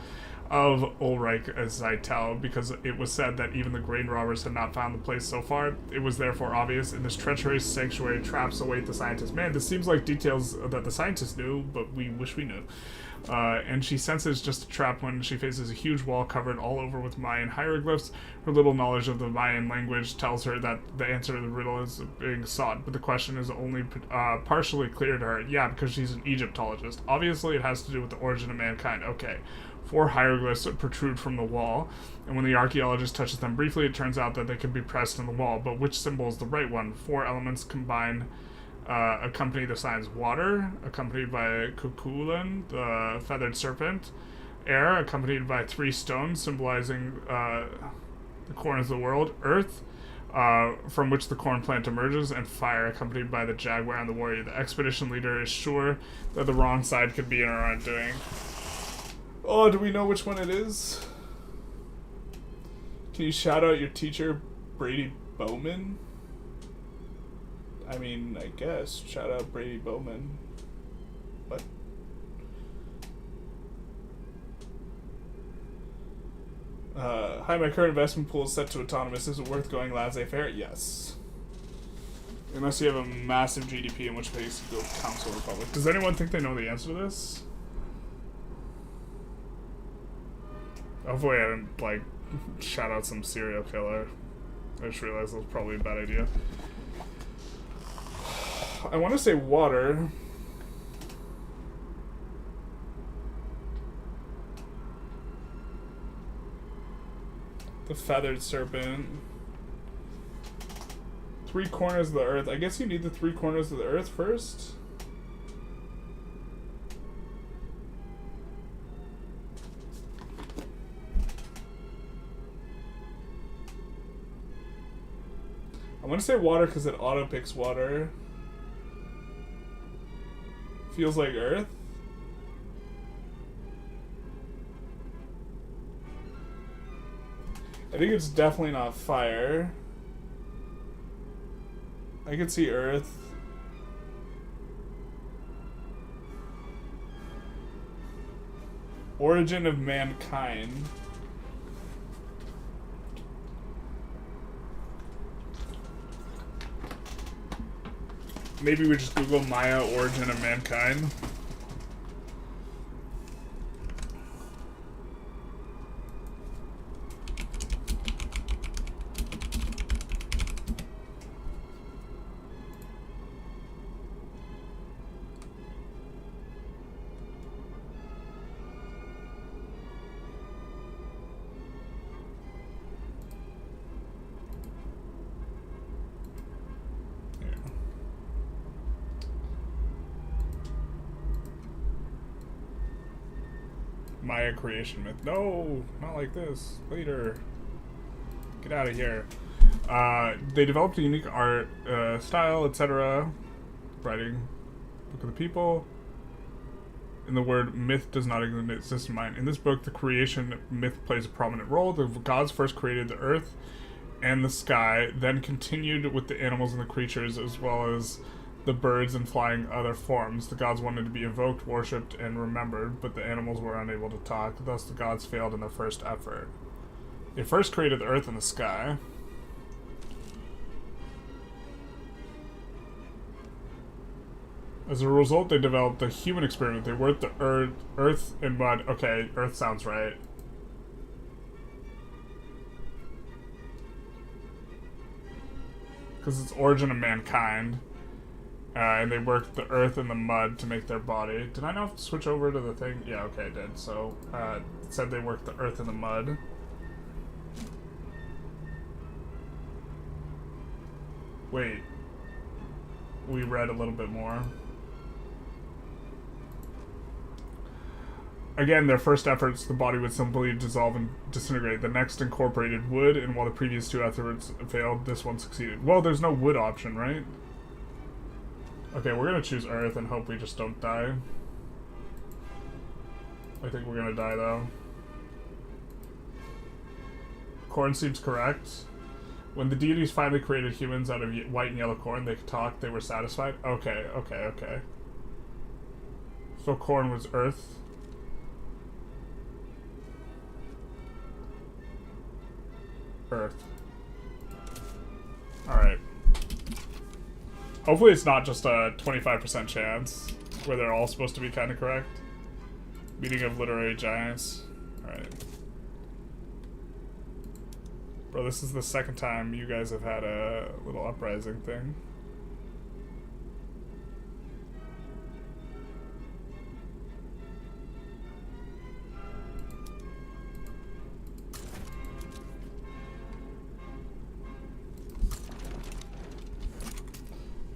of Ulrich Zytel, because it was said that even the grain robbers had not found the place so far. It was therefore obvious in this treacherous sanctuary traps await the scientists. Man, this seems like details that the scientists knew, but we wish we knew. And she senses just a trap when she faces a huge wall covered all over with Mayan hieroglyphs. Her little knowledge of the Mayan language tells her that the answer to the riddle is being sought, but the question is only partially clear to her. Yeah, because she's an Egyptologist. Obviously, it has to do with the origin of mankind. Okay. 4 hieroglyphs protrude from the wall, and when the archaeologist touches them briefly, it turns out that they can be pressed in the wall. But which symbol is the right one? 4 elements combine. Accompany the signs water, accompanied by Cuchulain, the feathered serpent, air, accompanied by 3 stones symbolizing the corners of the world, earth, from which the corn plant emerges, and fire, accompanied by the jaguar and the warrior. The expedition leader is sure that the wrong side could be in our undoing. Oh, do we know which one it is? Can you shout out your teacher, Brady Bowman? I mean, I guess. Shout out Brady Bowman. What? Hi, my current investment pool is set to autonomous. Is it worth going laissez-faire? Yes. Unless you have a massive GDP, in which case you go Council Republic. Does anyone think they know the answer to this? Hopefully I didn't, like, shout out some serial killer. I just realized that was probably a bad idea. I want to say water. The feathered serpent. 3 corners of the earth. I guess you need the 3 corners of the earth first. I want to say water because it auto picks water. Feels like earth. I think it's definitely not fire. I could see earth. Origin of mankind. Maybe we just Google Maya origin of mankind. Maya creation myth. No, not like this. Later. Get out of here. They developed a unique art style, etc. Writing Book of the People. And the word myth does not exist in mine. In this book, the creation myth plays a prominent role. The gods first created the earth and the sky, then continued with the animals and the creatures, as well as the birds and flying other forms. The gods wanted to be evoked, worshipped, and remembered, but the animals were unable to talk. Thus, the gods failed in their first effort. They first created the earth and the sky. As a result, they developed the human experiment. They worked the earth and mud. Okay, earth sounds right. Because it's origin of mankind. And they worked the earth and the mud to make their body. Did I not switch over to the thing? Yeah, okay, I did. So, it said they worked the earth and the mud. Wait. We read a little bit more. Again, their first efforts, the body would simply dissolve and disintegrate. The next incorporated wood, and while the previous 2 efforts failed, this one succeeded. Well, there's no wood option, right? Okay, we're gonna choose Earth and hope we just don't die. I think we're gonna die, though. Corn seems correct. When the deities finally created humans out of white and yellow corn, they could talk, they were satisfied. Okay, okay, okay. So corn was Earth. Earth. Alright. Hopefully it's not just a 25% chance where they're all supposed to be kind of correct. Meeting of literary giants. Alright. Bro, this is the second time you guys have had a little uprising thing.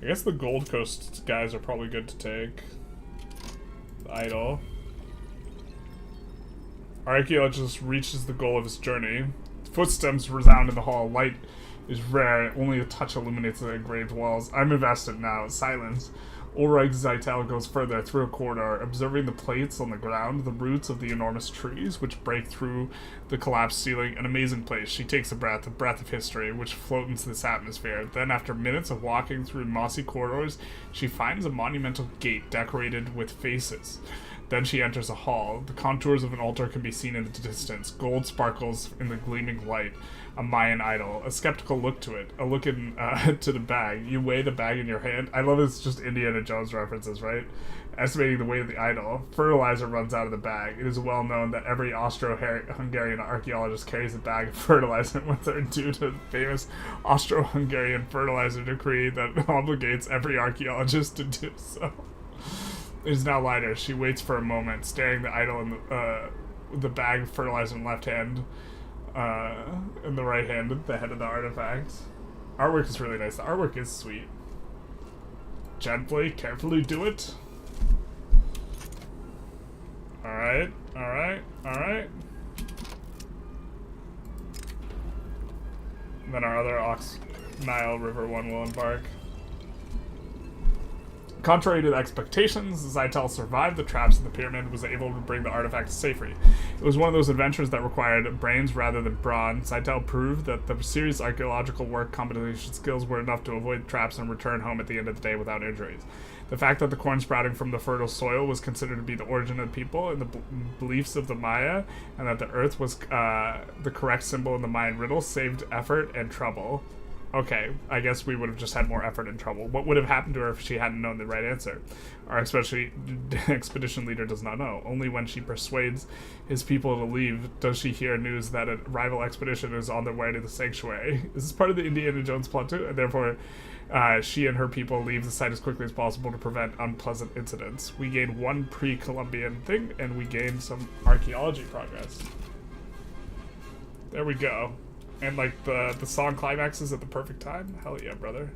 I guess the Gold Coast guys are probably good to take. The idol. Our archaeologist reaches the goal of his journey. Footsteps resound in the hall. Light is rare. Only a touch illuminates the engraved walls. I'm invested now. Silence. Ulrich Zeitel goes further through a corridor, observing the plates on the ground, the roots of the enormous trees which break through the collapsed ceiling. An amazing place. She takes a breath of history, which float into this atmosphere. Then, after minutes of walking through mossy corridors, she finds a monumental gate decorated with faces. Then she enters a hall. The contours of an altar can be seen in the distance. Gold sparkles in the gleaming light. A Mayan idol. A skeptical look to it. A look in to the bag. You weigh the bag in your hand. I love it's just Indiana Jones references, right? Estimating the weight of the idol. Fertilizer runs out of the bag. It is well known that every Austro-Hungarian archaeologist carries a bag of fertilizer with her due to the famous Austro-Hungarian fertilizer decree that obligates every archaeologist to do so. It is now lighter. She waits for a moment, staring the idol in the bag of fertilizer in the left hand, in the right hand, the head of the artifact. Artwork is really nice. The artwork is sweet. Gently, carefully do it. Alright, alright, alright. Then our other Nile River one will embark. Contrary to the expectations, Zytel survived the traps of the pyramid and was able to bring the artifact to safety. It was one of those adventures that required brains rather than brawn. Zytel proved that the serious archaeological work combination skills were enough to avoid traps and return home at the end of the day without injuries. The fact that the corn sprouting from the fertile soil was considered to be the origin of the people and the beliefs of the Maya, and that the earth was the correct symbol in the Mayan riddle, saved effort and trouble. Okay, I guess we would have just had more effort and trouble. What would have happened to her if she hadn't known the right answer? Our expedition leader does not know. Only when she persuades his people to leave does she hear news that a rival expedition is on their way to the sanctuary. Is this part of the Indiana Jones plot too? And therefore, she and her people leave the site as quickly as possible to prevent unpleasant incidents. We gain one pre-Columbian thing, and we gain some archaeology progress. There we go. And like the song climaxes at the perfect time. Hell yeah, brother.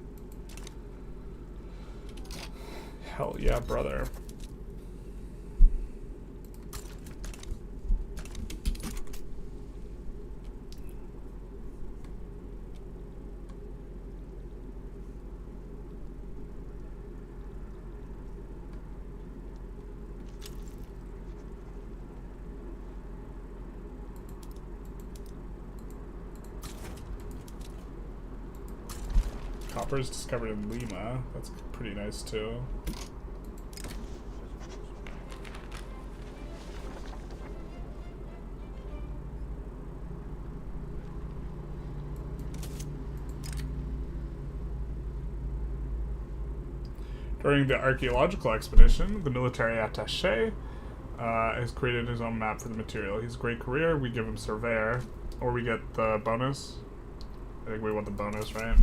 Hell yeah, brother. Copper is discovered in Lima. That's pretty nice too. During the archaeological expedition, the military attaché has created his own map for the material. He's a great career. We give him surveyor, or we get the bonus. I think we want the bonus, right?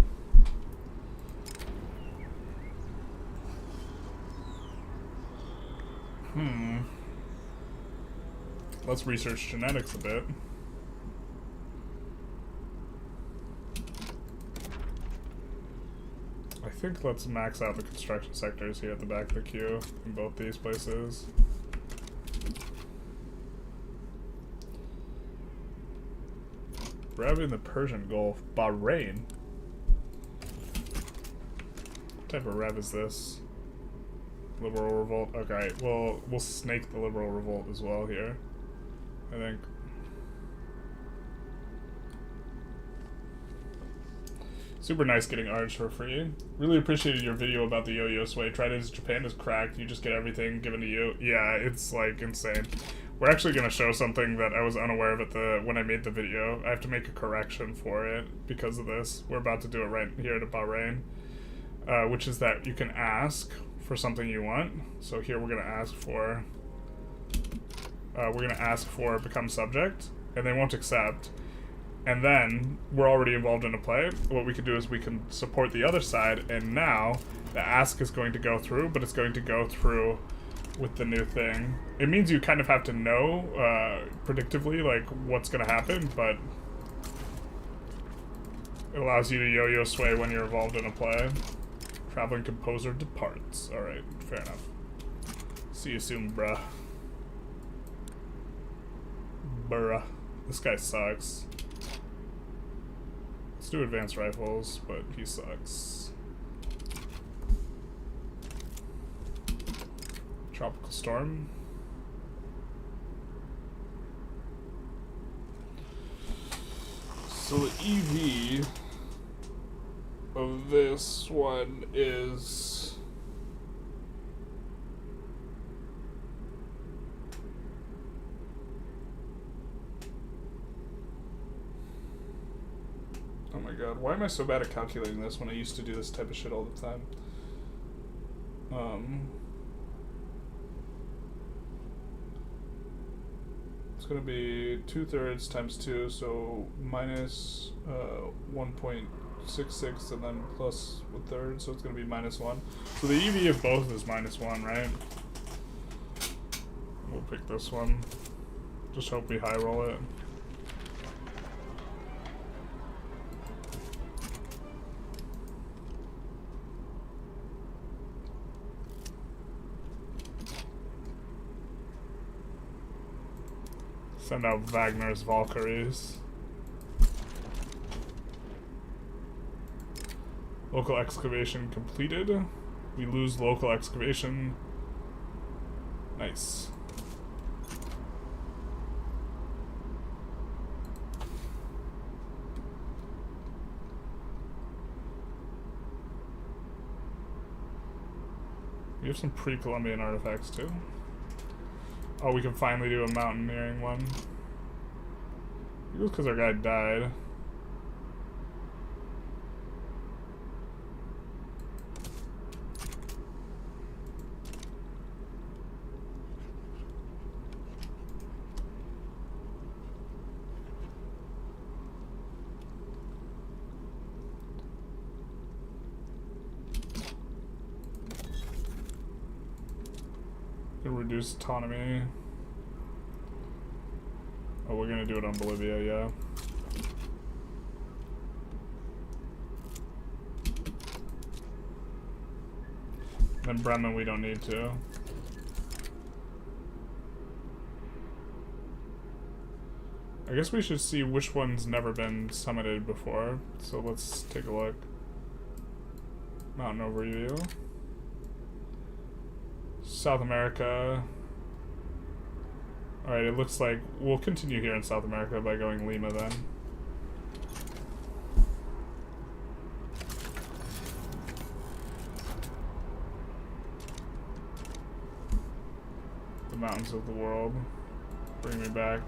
Let's research genetics a bit. I think let's max out the construction sectors here at the back of the queue in both these places. Rev in the Persian Gulf. Bahrain? What type of rev is this? Liberal revolt. Okay, well, we'll snake the liberal revolt as well here, I think. Super nice getting Arch for free. Really appreciated your video about the yo-yo sway. Tried it as Japan is cracked. You just get everything given to you. Yeah, it's like insane. We're actually going to show something that I was unaware of when I made the video. I have to make a correction for it because of this. We're about to do it right here at Bahrain, which is that you can ask for something you want. So here we're gonna ask for become subject, and they won't accept. And then we're already involved in a play. What we can do is we can support the other side, and now the ask is going to go through, but it's going to go through with the new thing. It means you kind of have to know predictively like what's gonna happen, but it allows you to yo-yo sway when you're involved in a play. Traveling composer departs. Alright, fair enough. See you soon, bruh. Bruh. This guy sucks. Let's do advanced rifles, but he sucks. Tropical storm. So the EV of this one is Oh my god, why am I so bad at calculating this when I used to do this type of shit all the time? It's gonna be 2/3 times 2, so minus 1.66 and then plus 1/3, so it's gonna be -1. So the EV of both is -1, right? We'll pick this one. Just hope we high roll it. Send out Wagner's Valkyries. Local excavation completed. We lose local excavation. Nice. We have some pre-Columbian artifacts too. Oh, we can finally do a mountaineering one. It was because our guy died. Reduce autonomy. Oh, we're gonna do it on Bolivia, yeah. Then Bremen we don't need to. I guess we should see which one's never been summited before. So let's take a look. Mountain overview. South America. Alright, it looks like we'll continue here in South America by going Lima then. The mountains of the world. Bring me back.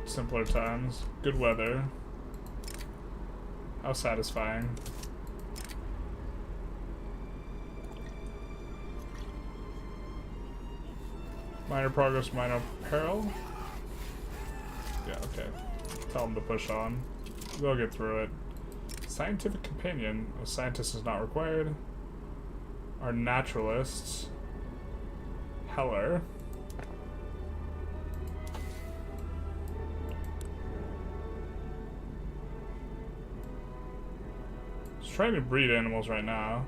Simpler times. Good weather. How satisfying. Minor progress, minor peril. Yeah, okay. Tell them to push on. They'll get through it. Scientific companion. A scientist is not required. Our naturalists. Heller. Just trying to breed animals right now.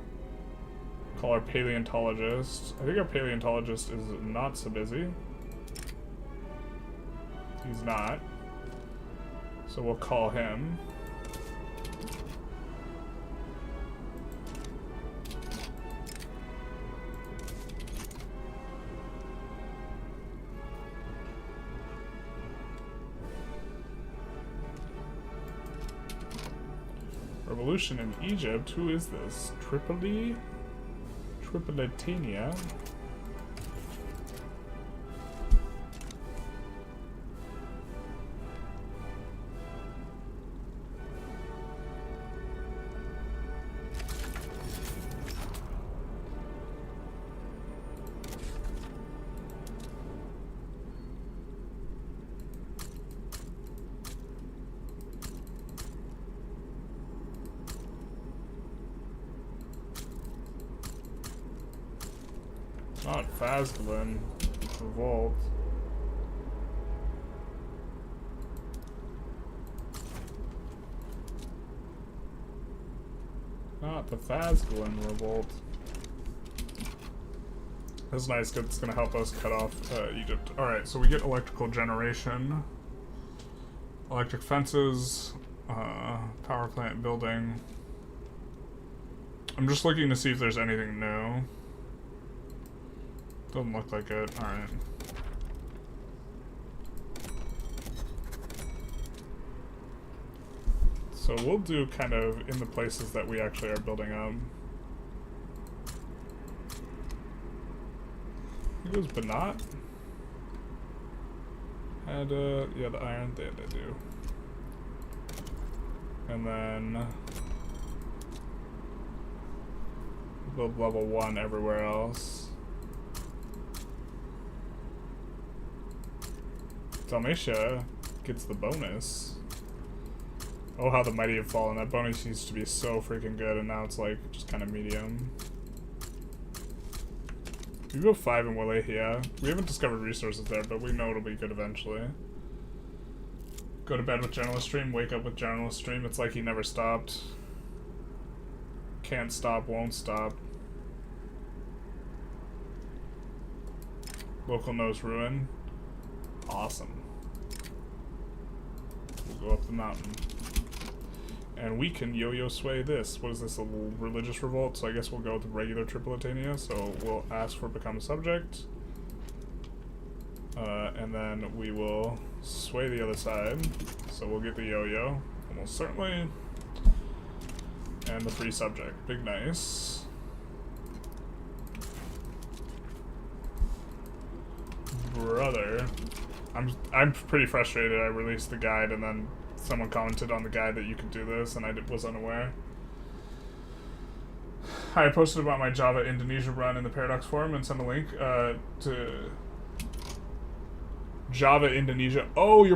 Call our paleontologist. I think our paleontologist is not so busy. He's not. So we'll call him. Revolution in Egypt. Who is this? Tripoli? Tripolitania. Not Fazlin. Revolt. Not the Fazlin revolt. That's nice because it's going to help us cut off Egypt. Alright, so we get electrical generation. Electric fences. Power plant building. I'm just looking to see if there's anything new. Doesn't look like it. Alright. So we'll do kind of in the places that we actually are building up. It was Banat. Had, yeah, the iron. They do. And then build level 1 everywhere else. Dalmatia gets the bonus. Oh, how the mighty have fallen. That bonus used to be so freaking good, and now it's like just kind of medium. We go 5 in Wallachia. We haven't discovered resources there, but we know it'll be good eventually. Go to bed with journalist stream, wake up with journalist stream. It's like he never stopped. Can't stop, won't stop. Local knows ruin. Awesome. We'll go up the mountain. And we can yo-yo sway this. What is this, a little religious revolt? So I guess we'll go with regular Tripolitania. So we'll ask for become a subject. And then we will sway the other side. So we'll get the yo-yo. Almost certainly. And the free subject. Big nice. Brother. I'm pretty frustrated. I released the guide and then someone commented on the guide that you could do this and I was unaware. I posted about my Java Indonesia run in the Paradox forum and sent a link to Java Indonesia. Oh, are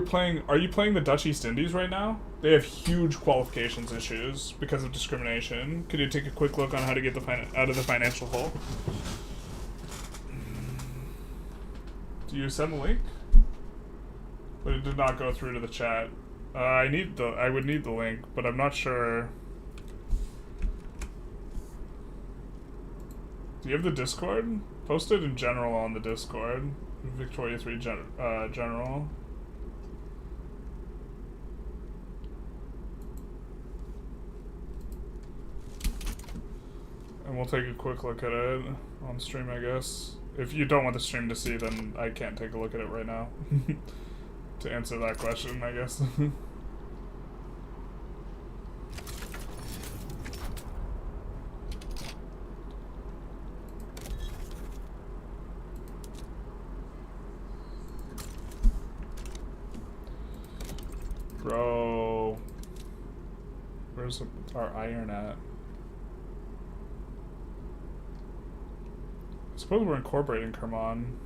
you playing the Dutch East Indies right now? They have huge qualifications issues because of discrimination. Could you take a quick look on how to get out of the financial hole? Do you send the link? But it did not go through to the chat. I would need the link, but I'm not sure. Do you have the Discord? Post it in general on the Discord. Victoria 3 general. And we'll take a quick look at it on stream, I guess. If you don't want the stream to see, then I can't take a look at it right now. To answer that question, I guess. Bro. Where's our iron at? I suppose we're incorporating Kerman.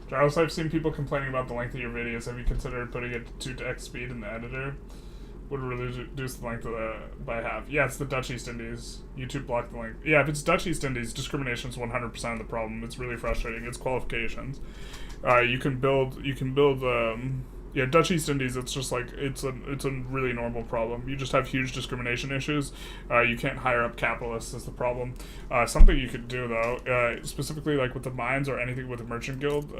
Giles, I've seen people complaining about the length of your videos. Have you considered putting it to 2x speed in the editor? Would reduce the length of by half. Yeah, it's the Dutch East Indies. YouTube blocked the link. Yeah, if it's Dutch East Indies, discrimination is 100% of the problem. It's really frustrating. It's qualifications. You can build. Yeah, Dutch East Indies, it's just like, it's a really normal problem. You just have huge discrimination issues. You can't hire up capitalists is the problem. Something you could do, though, specifically like with the mines or anything with the merchant guild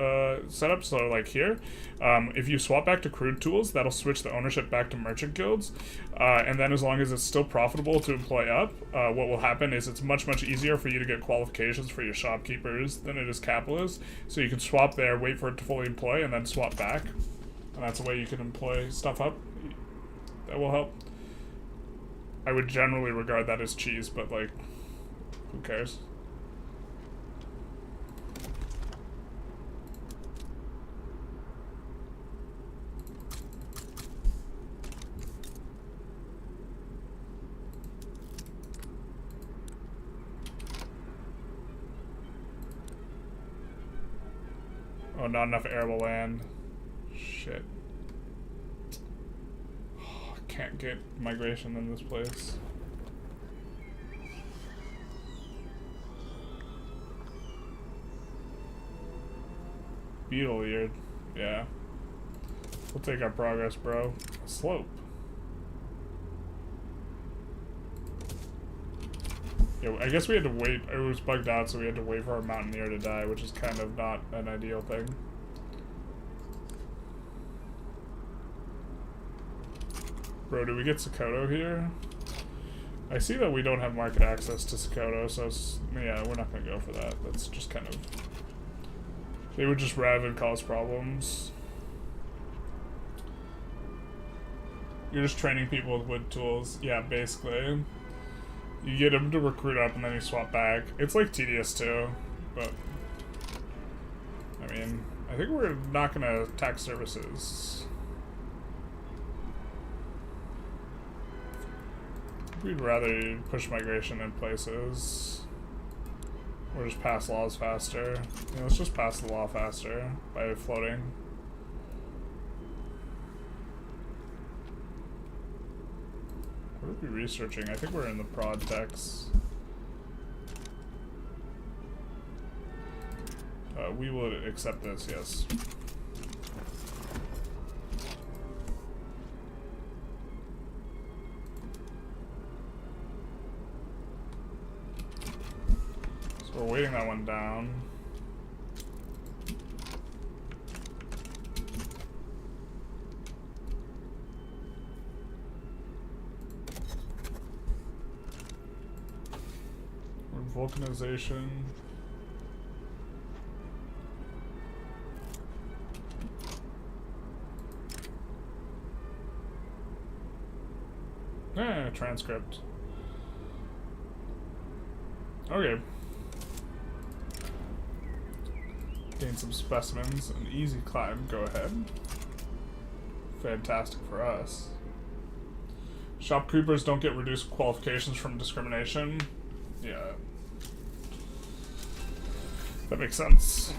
setup, so like here, if you swap back to crude tools, that'll switch the ownership back to merchant guilds. And then as long as it's still profitable to employ up, what will happen is it's much, much easier for you to get qualifications for your shopkeepers than it is capitalists. So you can swap there, wait for it to fully employ, and then swap back. And that's a way you can employ stuff up. That will help. I would generally regard that as cheese, but like, who cares? Oh, not enough arable land. Shit. Oh, I can't get migration in this place. Beetle eared. Yeah. We'll take our progress, bro. Slope. Yeah, I guess we had to wait. It was bugged out, so we had to wait for our mountaineer to die, which is kind of not an ideal thing. Bro, do we get Sokoto here? I see that we don't have market access to Sokoto, so yeah, we're not going to go for that. That's just kind of... They would just rev and cause problems. You're just training people with wood tools. Yeah, basically. You get them to recruit up and then you swap back. It's like tedious too, but... I mean, I think we're not going to tax services. We'd rather push migration in places. Or just pass laws faster. Yeah, let's just pass the law faster by floating. What are we researching? I think we're in the prod text. We will accept this, yes. So we're waiting that one down. Vulcanization. Transcript. Okay. Gain some specimens. An easy climb. Go ahead. Fantastic for us. Shopkeepers don't get reduced qualifications from discrimination. Yeah. That makes sense.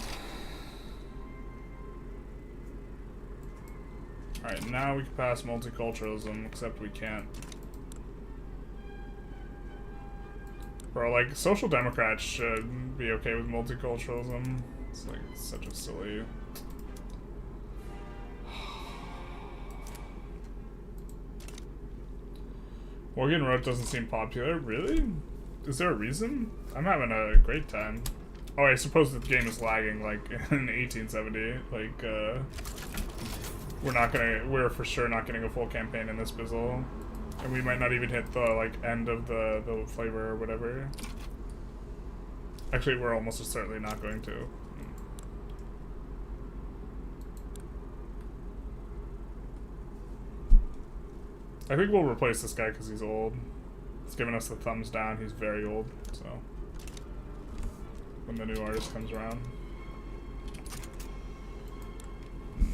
Alright, now we can pass multiculturalism, except we can't. Bro, like, social democrats should be okay with multiculturalism. It's like such a silly... Morgenröte doesn't seem popular. Really? Is there a reason? I'm having a great time. Oh, I suppose the game is lagging, like, in 1870. Like, we're for sure not getting a full campaign in this bizzle. And we might not even hit the, like, end of the flavor or whatever. Actually, we're almost certainly not going to. I think we'll replace this guy because he's old. He's giving us the thumbs down. He's very old, so... When the new artist comes around.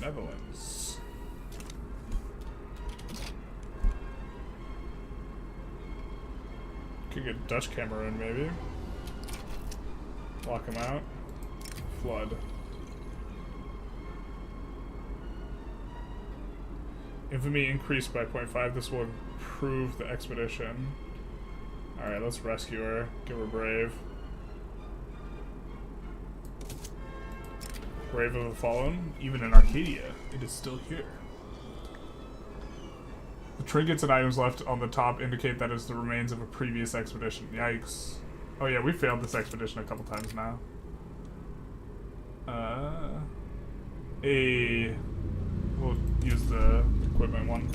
Netherlands. Could get Dutch Cameroon, maybe. Lock him out. Flood. Infamy increased by 0.5. This will improve the expedition. Alright, let's rescue her. Give her brave. Brave of the Fallen. Even in Arcadia, it is still here. The trinkets and items left on the top indicate that it's the remains of a previous expedition. Yikes. Oh yeah, we failed this expedition a couple times now. We'll use the equipment one.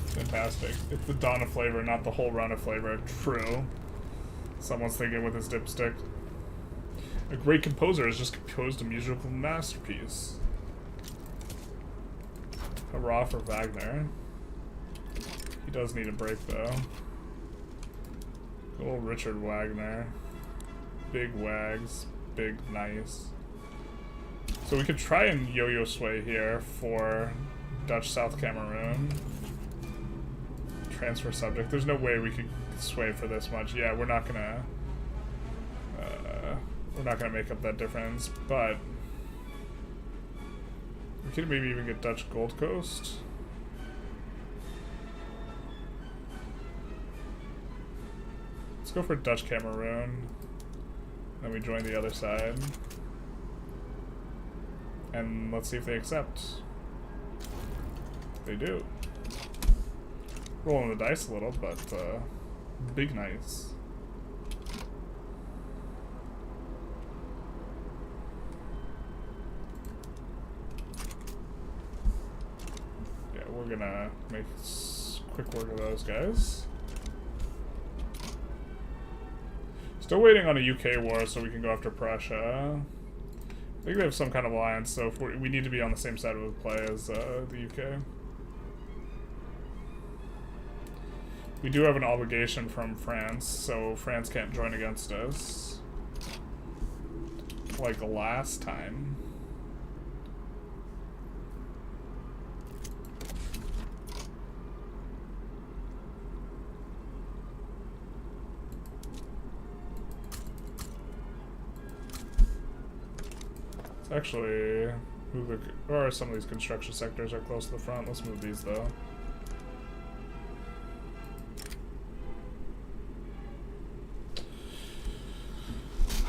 Fantastic. It's the dawn of flavor, not the whole run of flavor. True. Someone's thinking with his dipstick. A great composer has just composed a musical masterpiece. Hurrah for Wagner. He does need a break, though. Good old Richard Wagner. Big wags. Big nice. So we could try and yo-yo sway here for Dutch South Cameroon. Transfer subject. There's no way we could sway for this much. Yeah, we're not gonna make up that difference, but we could maybe even get Dutch Gold Coast. Let's go for Dutch Cameroon. Then we join the other side. And let's see if they accept. They do. Rolling the dice a little, but big nice. Yeah, we're gonna make quick word of those guys. Still waiting on a UK war so we can go after Prussia. I think they have some kind of alliance, so if we need to be on the same side of the play as the UK. We do have an obligation from France, so France can't join against us. Like last time. It's actually, or some of these construction sectors are close to the front. Let's move these though.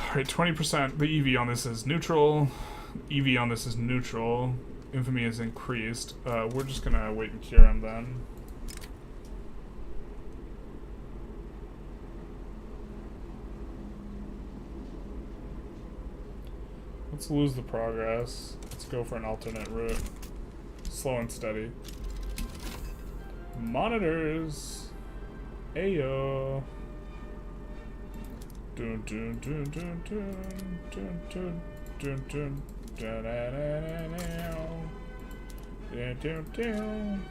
Alright, 20%. The EV on this is neutral. EV on this is neutral. Infamy is increased. We're just gonna wait and cure him then. Let's lose the progress. Let's go for an alternate route. Slow and steady. Monitors. Ayo. Dun dun dun dun dun dun dun dun dun dun dun dun dun.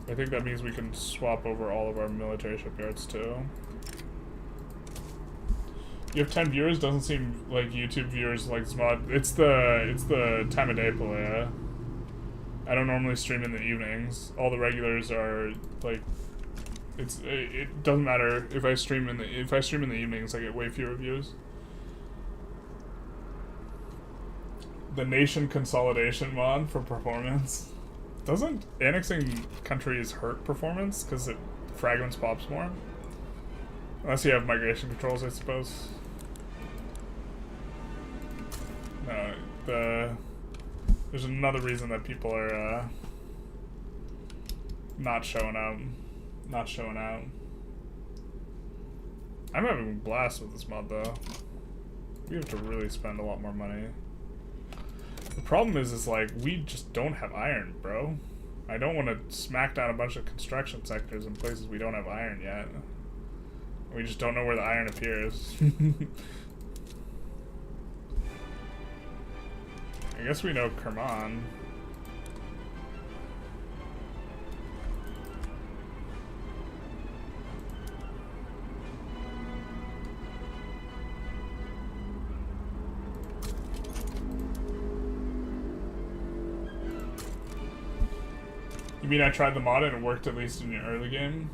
I think that means we can swap over all of our military shipyards too. You have 10 viewers? Doesn't seem like YouTube viewers like this mod. It's the time of day, Palea. I don't normally stream in the evenings. All the regulars are like, it doesn't matter if I stream in the evenings. I get way fewer views. The nation consolidation mod for performance. Doesn't annexing countries hurt performance because it fragments pops more? Unless you have migration controls, I suppose. No, there's another reason that people are not showing out. Not showing out. I'm having a blast with this mod though. We have to really spend a lot more money. The problem is like, we just don't have iron, bro. I don't want to smack down a bunch of construction sectors in places we don't have iron yet. We just don't know where the iron appears. I guess we know Kerman. You mean I tried the mod and it worked at least in the early game?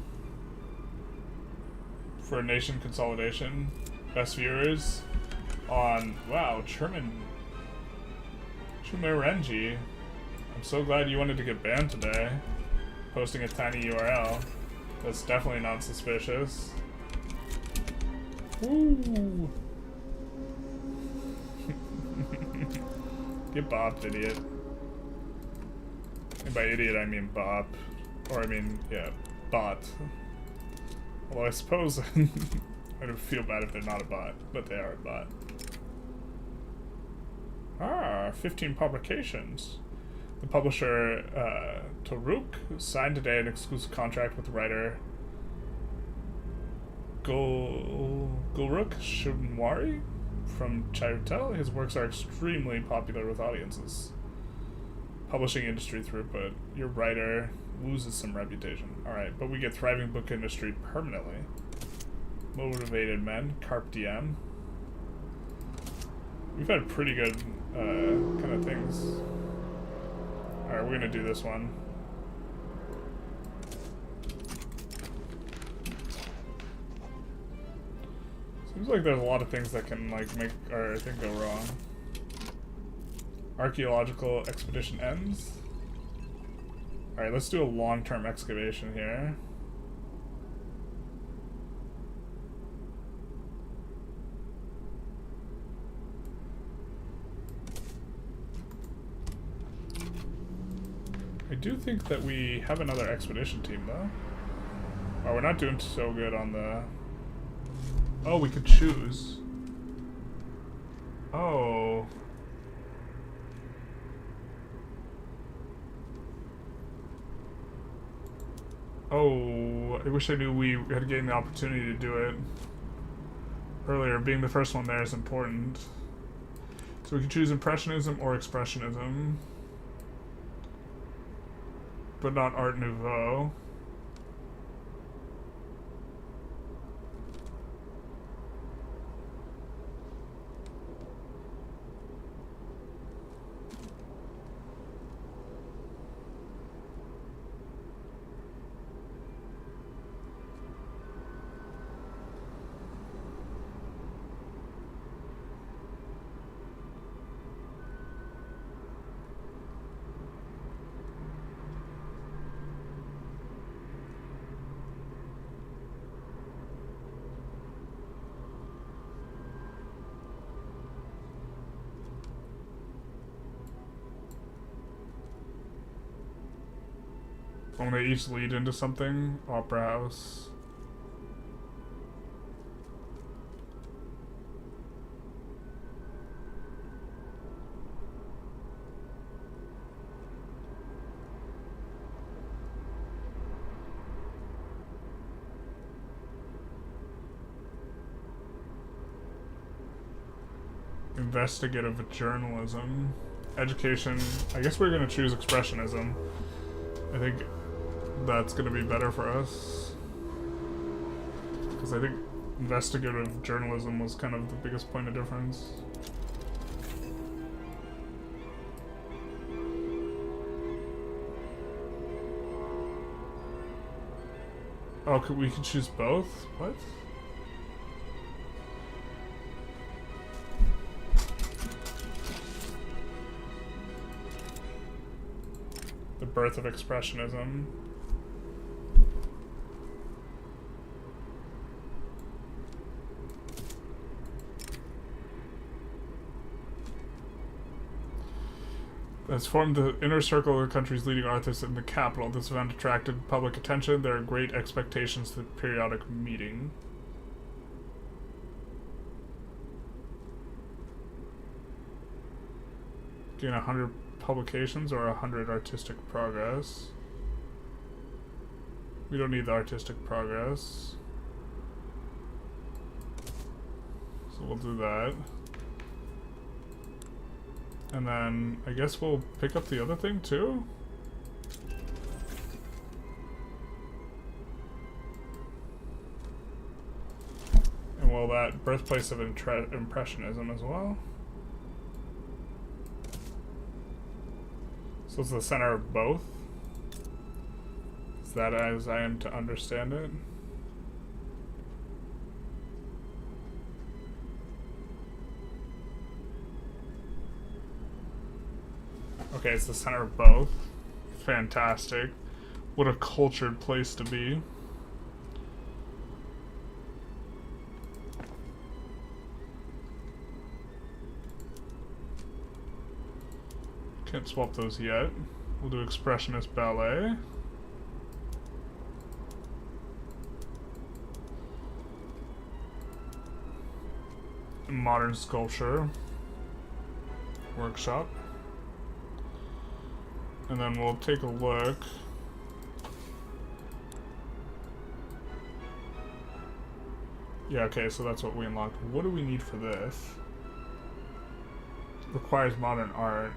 For nation consolidation? Best viewers? On, wow, Chumerenji. I'm so glad you wanted to get banned today. Posting a tiny URL. That's definitely not suspicious. Woo! Get bopped, idiot. And by idiot, I mean bop. Or I mean, yeah, bot. Although I suppose I don't feel bad if they're not a bot, but they are a bot. Ah, 15 publications. The publisher, Toruk, signed today an exclusive contract with the writer Gulruk Shunwari from Chairutel. His works are extremely popular with audiences. Publishing industry throughput. Your writer loses some reputation. Alright, but we get thriving book industry permanently. Motivated men. Carpe diem. We've had pretty good kind of things. Alright, we're gonna do this one. Seems like there's a lot of things that can like make our thing go wrong. Archaeological expedition ends. Alright, let's do a long-term excavation here. I do think that we have another expedition team, though. Oh, we're not doing so good on the... Oh, we could choose. Oh. Oh, I wish I knew we had gained the opportunity to do it earlier. Being the first one there is important. So we can choose Impressionism or Expressionism, but not Art Nouveau. When they each lead into something, Opera House. Investigative journalism. Education. I guess we're gonna choose Expressionism. I think that's going to be better for us, because I think investigative journalism was kind of the biggest point of difference. Oh, we could choose both? What? The birth of Expressionism. Has formed the inner circle of the country's leading authors in the capital. This event attracted public attention. There are great expectations to the periodic meeting. Gain 100 publications or 100 artistic progress. We don't need the artistic progress, so we'll do that. And then I guess we'll pick up the other thing too. And well, that birthplace of Impressionism as well. So it's the center of both. Is that as I am to understand it? Okay, it's the center of both. Fantastic. What a cultured place to be. Can't swap those yet. We'll do Expressionist Ballet. Modern Sculpture Workshop. And then we'll take a look. Yeah, okay, so that's what we unlocked. What do we need for this? Requires modern art.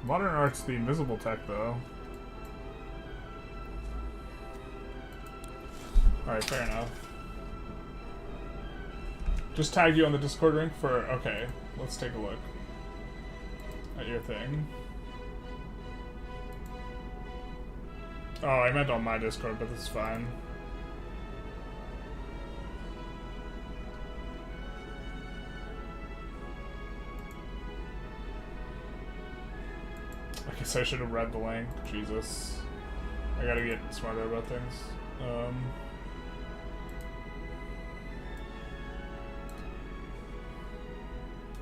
Modern art's the invisible tech, though. Alright, fair enough. Just tag you on the Discord link for... Okay, let's take a look at your thing. Oh, I meant on my Discord, but this is fine. I guess I should have read the link. Jesus. I gotta get smarter about things.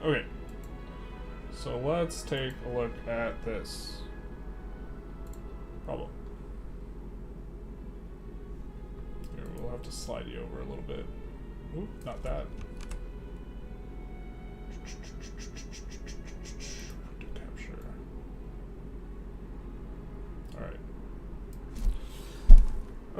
Okay. So let's take a look at this problem. Here, we'll have to slide you over a little bit. Oop, not that.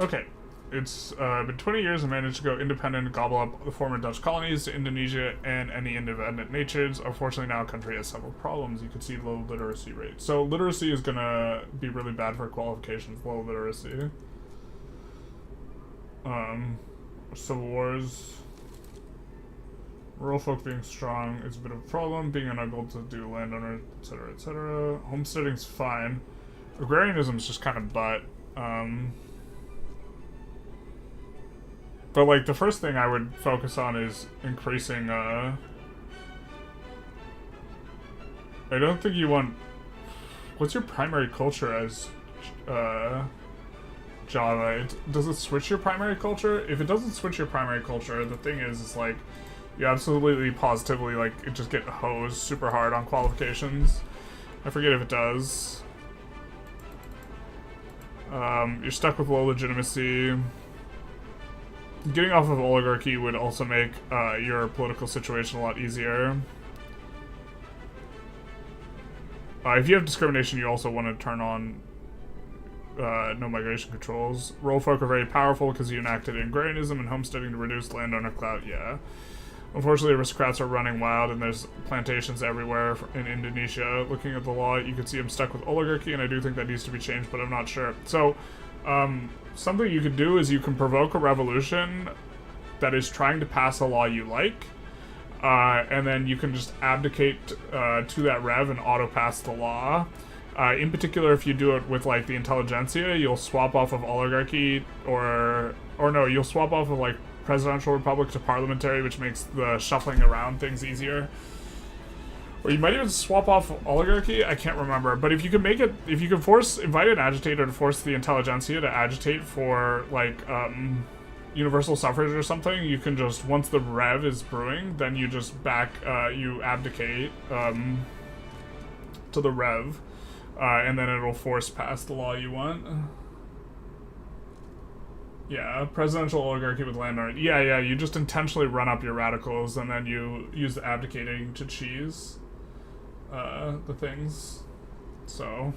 Okay. It's been 20 years and managed to go independent and gobble up the former Dutch colonies to Indonesia and any independent nations. Unfortunately, now country has several problems. You can see low literacy rate. So literacy is going to be really bad for qualifications, low literacy. Civil wars. Rural folk being strong is a bit of a problem. Being unable to do landowner, etc., etc. Homesteading's fine. Agrarianism is just kind of butt. But, like, the first thing I would focus on is increasing, I don't think you want... What's your primary culture as, Java? Does it switch your primary culture? If it doesn't switch your primary culture, the thing is like, you absolutely, positively, like, it just get hosed super hard on qualifications. I forget if it does. You're stuck with low legitimacy. Getting off of oligarchy would also make your political situation a lot easier. If you have discrimination, you also want to turn on no migration controls. Rural folk are very powerful because you enacted agrarianism and homesteading to reduce landowner clout. Yeah. Unfortunately, aristocrats are running wild and there's plantations everywhere in Indonesia. Looking at the law, you can see I'm stuck with oligarchy, and I do think that needs to be changed, but I'm not sure. So, something you could do is you can provoke a revolution that is trying to pass a law you like, and then you can just abdicate to that rev and auto-pass the law. In particular, if you do it with, like, the Intelligentsia, you'll swap off of oligarchy, or no, you'll swap off of, like, presidential republic to parliamentary, which makes the shuffling around things easier. Or you might even swap off oligarchy, I can't remember. But if you can make it, if you can invite an agitator to force the Intelligentsia to agitate for, like, universal suffrage or something, you can just, once the rev is brewing, then you just you abdicate, to the rev, and then it'll force pass the law you want. Yeah, presidential oligarchy with landowner. Yeah, you just intentionally run up your radicals, and then you use the abdicating to cheese the things. So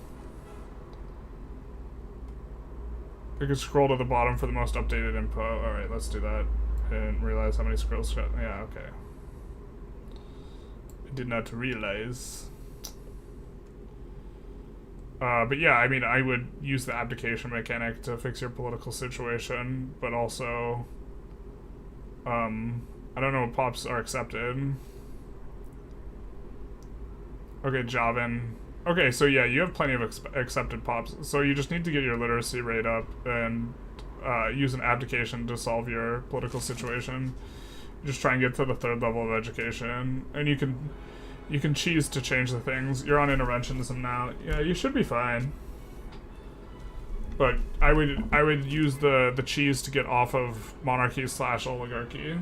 you can scroll to the bottom for the most updated info. Alright, let's do that. I didn't realize how many scrolls. Yeah, okay. I did not realize. But yeah, I mean, I would use the abdication mechanic to fix your political situation, but also, I don't know what pops are accepted. Okay, Javan. Okay, so yeah, you have plenty of accepted pops, so you just need to get your literacy rate up and use an abdication to solve your political situation. Just try and get to the 3rd level of education, and you can cheese to change the things. You're on interventionism now. Yeah, you should be fine. But I would use the cheese to get off of monarchy / oligarchy.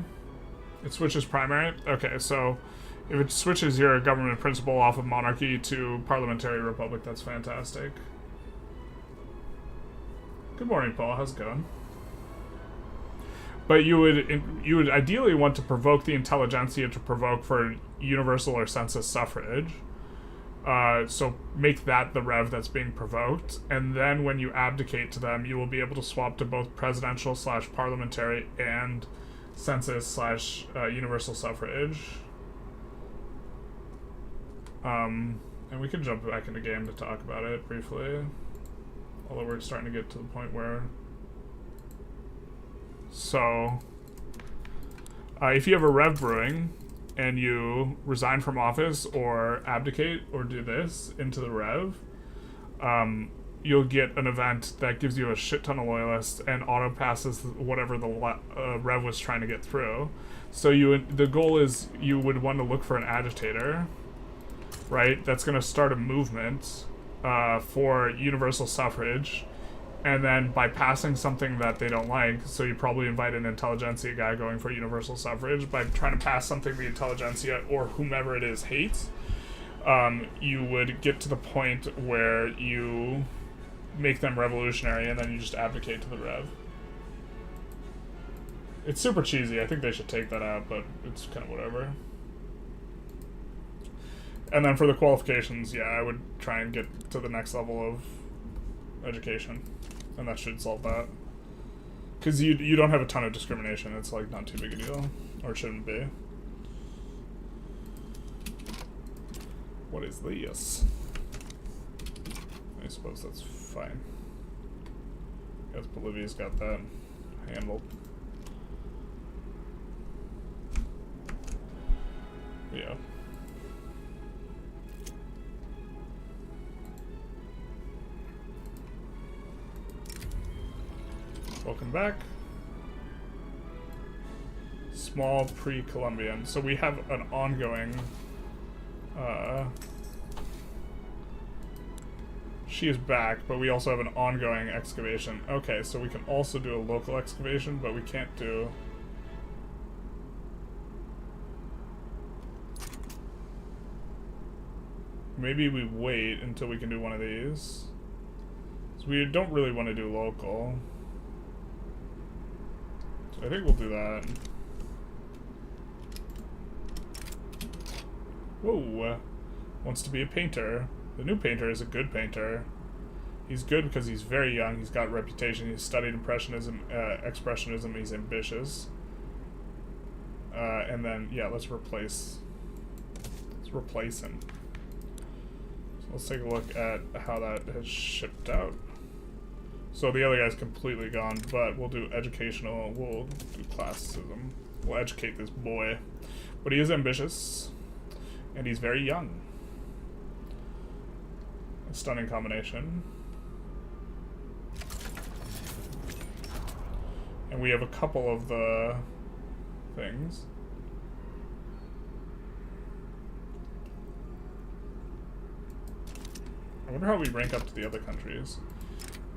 It switches primary. Okay, so if it switches your government principle off of monarchy to parliamentary republic, that's fantastic. Good morning, Paul. How's it going? But you would ideally want to provoke the Intelligentsia to provoke for universal or census suffrage. So make that the rev that's being provoked, and then when you abdicate to them, you will be able to swap to both presidential / parliamentary and census / universal suffrage. And we can jump back in the game to talk about it briefly. Although we're starting to get to the point where... So, if you have a rev brewing, and you resign from office, or abdicate, or do this into the rev, you'll get an event that gives you a shit ton of loyalists and auto-passes whatever the rev was trying to get through. So the goal is you would want to look for an agitator, right, that's going to start a movement for universal suffrage, and then by passing something that they don't like, so you probably invite an Intelligentsia guy going for universal suffrage, by trying to pass something the Intelligentsia or whomever it is hates, you would get to the point where you make them revolutionary, and then you just abdicate to the rev. It's super cheesy. I think they should take that out, but it's kind of whatever. And then for the qualifications, yeah, I would try and get to the next level of education, and that should solve that. Because you don't have a ton of discrimination. It's like not too big a deal. Or it shouldn't be. What is this? I suppose that's fine. I guess Bolivia's got that handled. Yeah. Welcome back. Small pre-Columbian. So we have an ongoing... she is back, but we also have an ongoing excavation. Okay, so we can also do a local excavation, but we can't do... Maybe we wait until we can do one of these. So we don't really want to do local. So I think we'll do that. Whoa. Wants to be a painter. The new painter is a good painter. He's good because he's very young. He's got reputation. He's studied impressionism, expressionism. He's ambitious. And then, yeah, let's replace him. So let's take a look at how that has shipped out. So the other guy's completely gone, but we'll do educational. We'll do classicism. We'll educate this boy. But he is ambitious. And he's very young. A stunning combination. And we have a couple of the things. I wonder how we rank up to the other countries.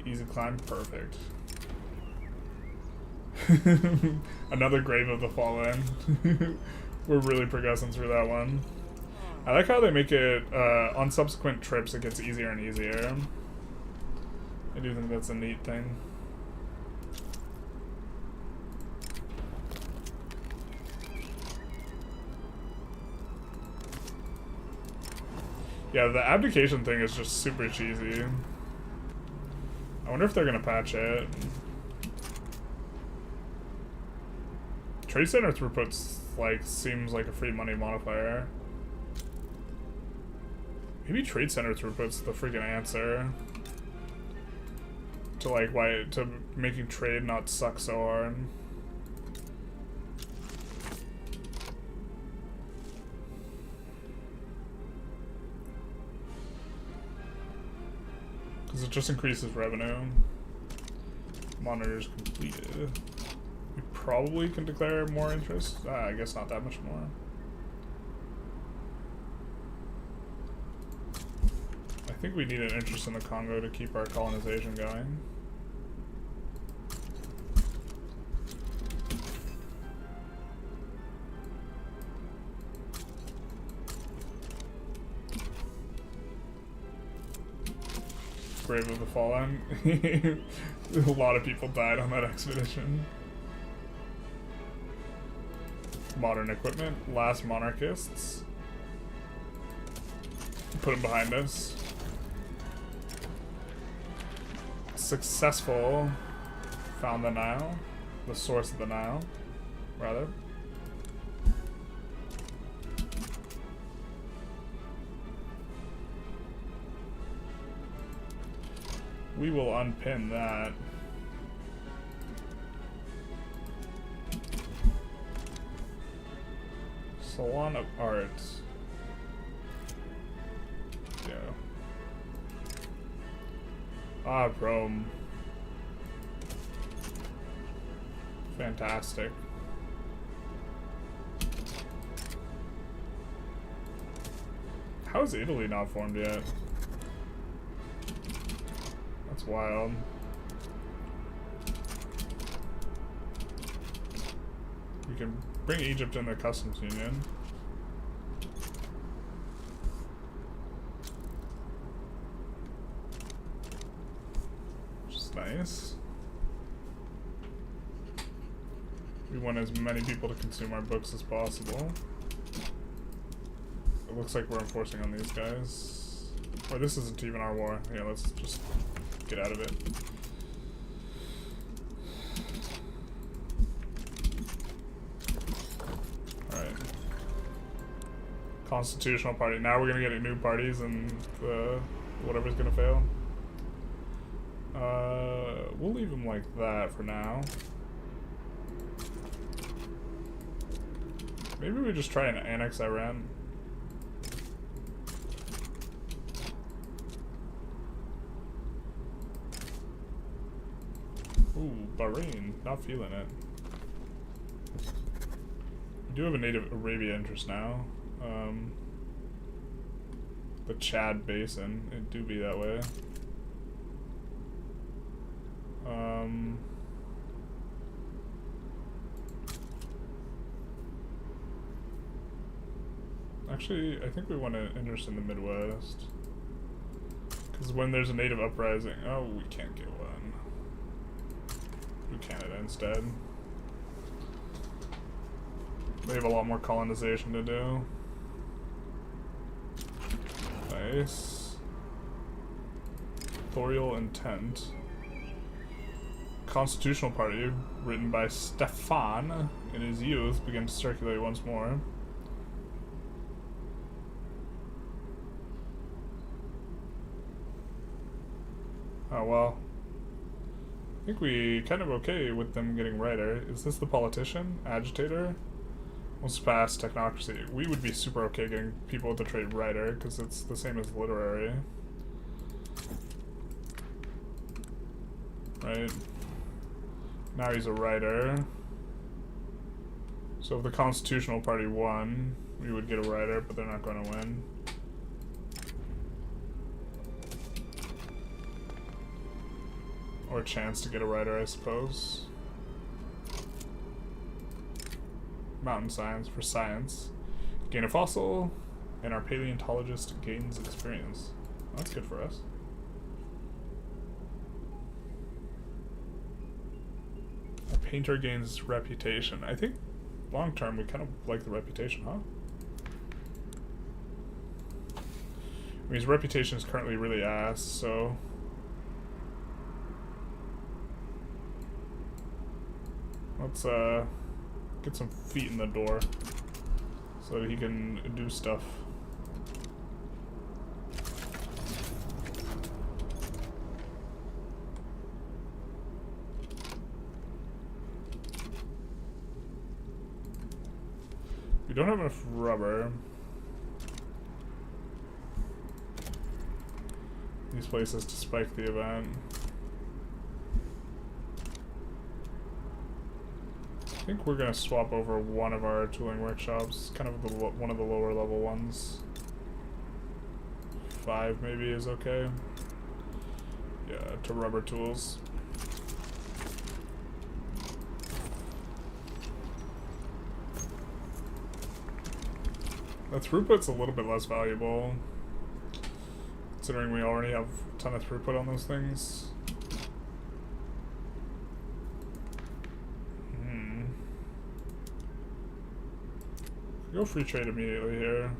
Easy climb, perfect. Another Grave of the Fallen. We're really progressing through that one. I like how they make it, on subsequent trips it gets easier and easier. I do think that's a neat thing. Yeah, the abdication thing is just super cheesy. I wonder if they're gonna patch it. Trade center throughput's like seems like a free money modifier. Maybe trade center throughput's the freaking answer to like to making trade not suck so hard. Because it just increases revenue. Monitors completed. We probably can declare more interest. I guess not that much more. I think we need an interest in the Congo to keep our colonization going. Grave of the Fallen. A lot of people died on that expedition. Modern equipment. Last monarchists. Put them behind us. Successful. Found the Nile. The source of the Nile, rather. We will unpin that. Salon of Art. Yeah. Ah, Rome. Fantastic. How is Italy not formed yet? That's wild. We can bring Egypt in the customs union. Which is nice. We want as many people to consume our books as possible. It looks like we're enforcing on these guys. Or this isn't even our war. Yeah, let's just get out of it. Constitutional Party. Now we're gonna get new parties and whatever's gonna fail. We'll leave them like that for now. Maybe we just try and annex Iran. Ooh, Bahrain. Not feeling it. We do have a native Arabia interest now. The Chad Basin. It do be that way. Actually, I think we want an interest in the Midwest. Because when there's a native uprising... Oh, we can't get one. Do Canada instead. They have a lot more colonization to do. Nice. Authorial intent. Constitutional Party, written by Stefan in his youth, began to circulate once more. Oh well. I think we kind of okay with them getting writer. Is this the politician? Agitator? Wants to pass technocracy. We would be super okay getting people with the trade writer, because it's the same as literary. Right? Now he's a writer. So if the Constitutional Party won, we would get a writer, but they're not going to win. Or a chance to get a writer, I suppose. Mountain science for science. Gain a fossil, and our paleontologist gains experience. Well, that's good for us. Our painter gains reputation. I think long term we kind of like the reputation, huh? I mean, his reputation is currently really ass, so... Let's get some feet in the door so that he can do stuff. We don't have enough rubber. These places to spike the event. I think we're gonna swap over one of our tooling workshops, kind of one of the lower level ones. 5 maybe is okay. Yeah, to rubber tools. The throughput's a little bit less valuable, considering we already have a ton of throughput on those things. Go free trade immediately here.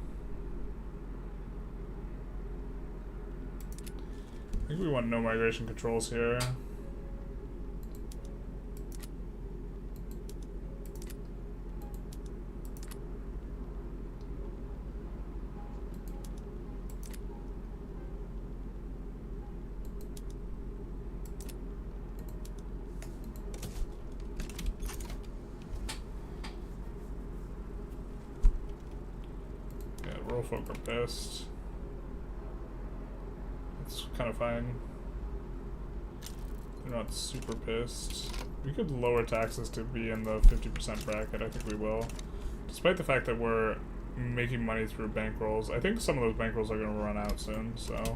I think we want no migration controls here. Folk are pissed. It's kind of fine. They're not super pissed. We could lower taxes to be in the 50% bracket. I think we will. Despite the fact that we're making money through bankrolls. I think some of those bankrolls are going to run out soon, so...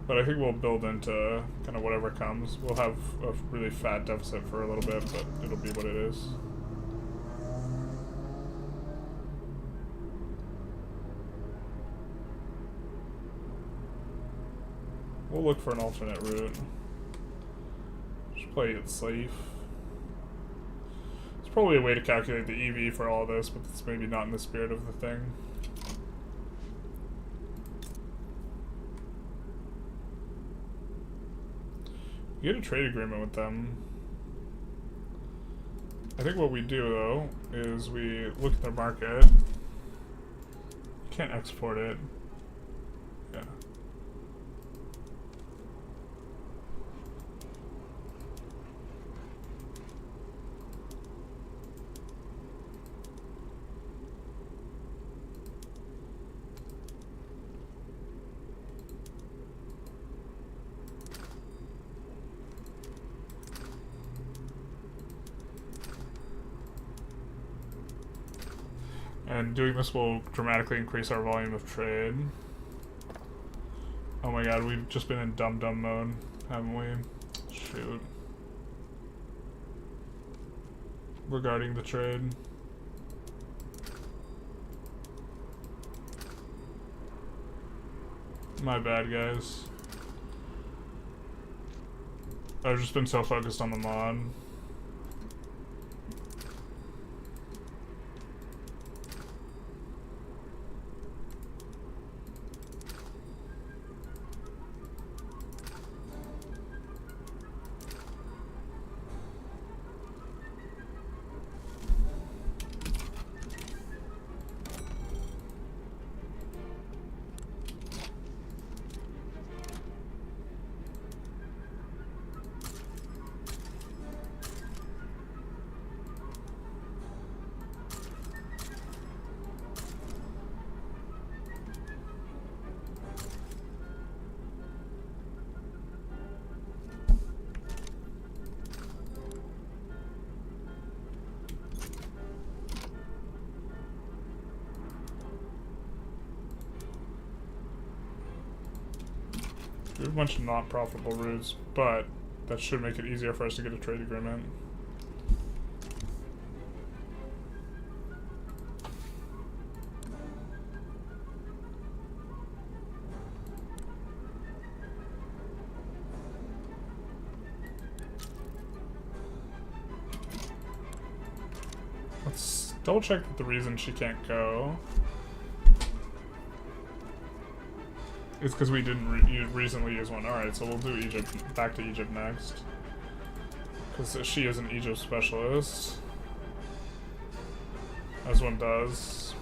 But I think we'll build into kind of whatever comes. We'll have a really fat deficit for a little bit, but it'll be what it is. We'll look for an alternate route. Just play it safe. There's probably a way to calculate the EV for all this, but it's maybe not in the spirit of the thing. You get a trade agreement with them. I think what we do, though, is we look at their market. can't export it. Yeah. And doing this will dramatically increase our volume of trade. Oh my god, we've just been in dumb mode, haven't we? Shoot. Regarding the trade. My bad, guys. I've just been so focused on the mod. We have a bunch of not profitable routes, but that should make it easier for us to get a trade agreement. Let's double check the reason she can't go. It's because we didn't recently use one. Alright, so we'll do Egypt, back to Egypt next. Because she is an Egypt specialist. As one does.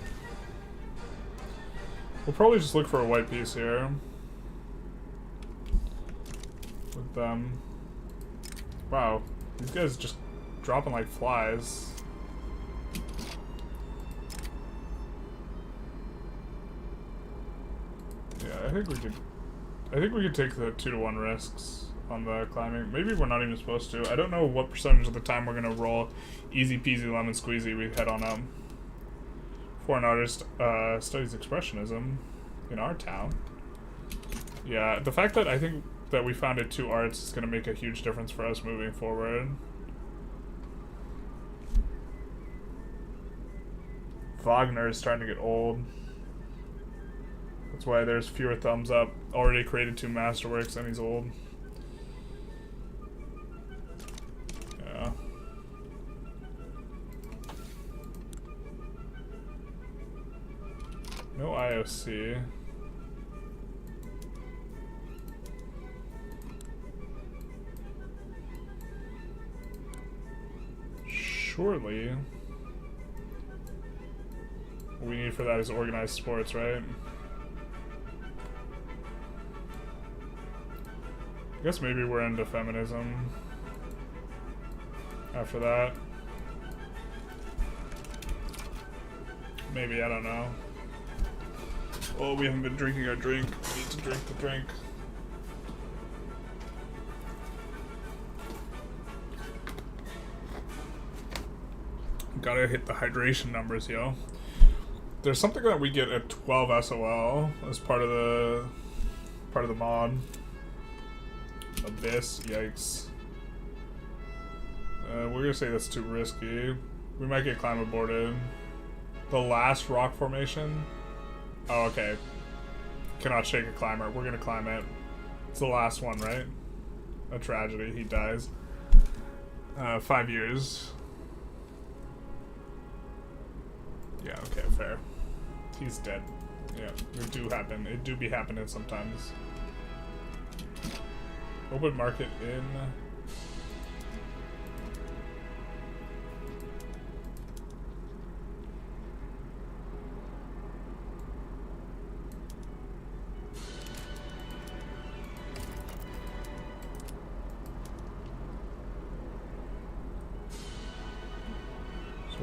We'll probably just look for a white piece here. With them. Wow, these guys just dropping like flies. I think we could take the 2-to-1 risks on the climbing. Maybe we're not even supposed to. I don't know what percentage of the time we're gonna roll easy peasy lemon squeezy. We head on up. Foreign artist studies expressionism in our town. Yeah, the fact that I think that we founded 2 arts is gonna make a huge difference for us moving forward. Wagner is starting to get old. That's why there's fewer thumbs up. Already created 2 masterworks and he's old. Yeah. No IOC. Surely. What we need for that is organized sports, right? I guess maybe we're into feminism after that. Maybe, I don't know. Oh, we haven't been drinking our drink. We need to drink the drink. Gotta hit the hydration numbers, yo. There's something that we get at 12 SOL as part of the mod. Abyss, yikes. We're gonna say that's too risky. We might get climb aborted. The last rock formation? Oh, okay. Cannot shake a climber. We're gonna climb it. It's the last one, right? A tragedy. He dies. 5 years. Yeah, okay, fair. He's dead. Yeah, it do happen. It do be happening sometimes. Open market in...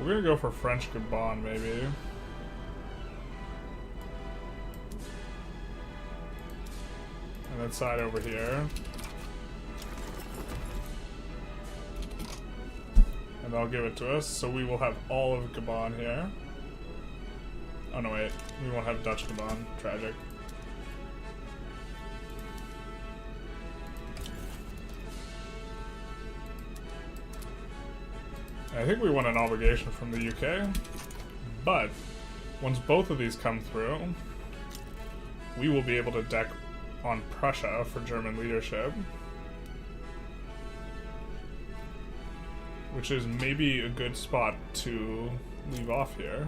We're gonna go for French Gabon, maybe. And then side over here. And they'll give it to us, so we will have all of Gabon here. Oh no, wait. We won't have Dutch Gabon. Tragic. I think we want an obligation from the UK, but once both of these come through, we will be able to deck on Prussia for German leadership, which is maybe a good spot to leave off here.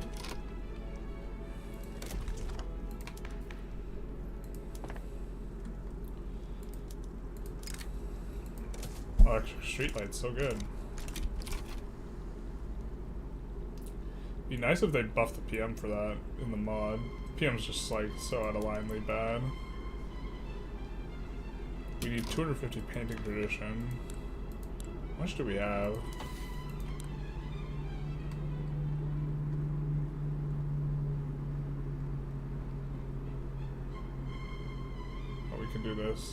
Electric streetlights, so good. Be nice if they buffed the PM for that in the mod. PM's just like so out of linely bad. We need 250 painting tradition. How much do we have? Oh, we can do this.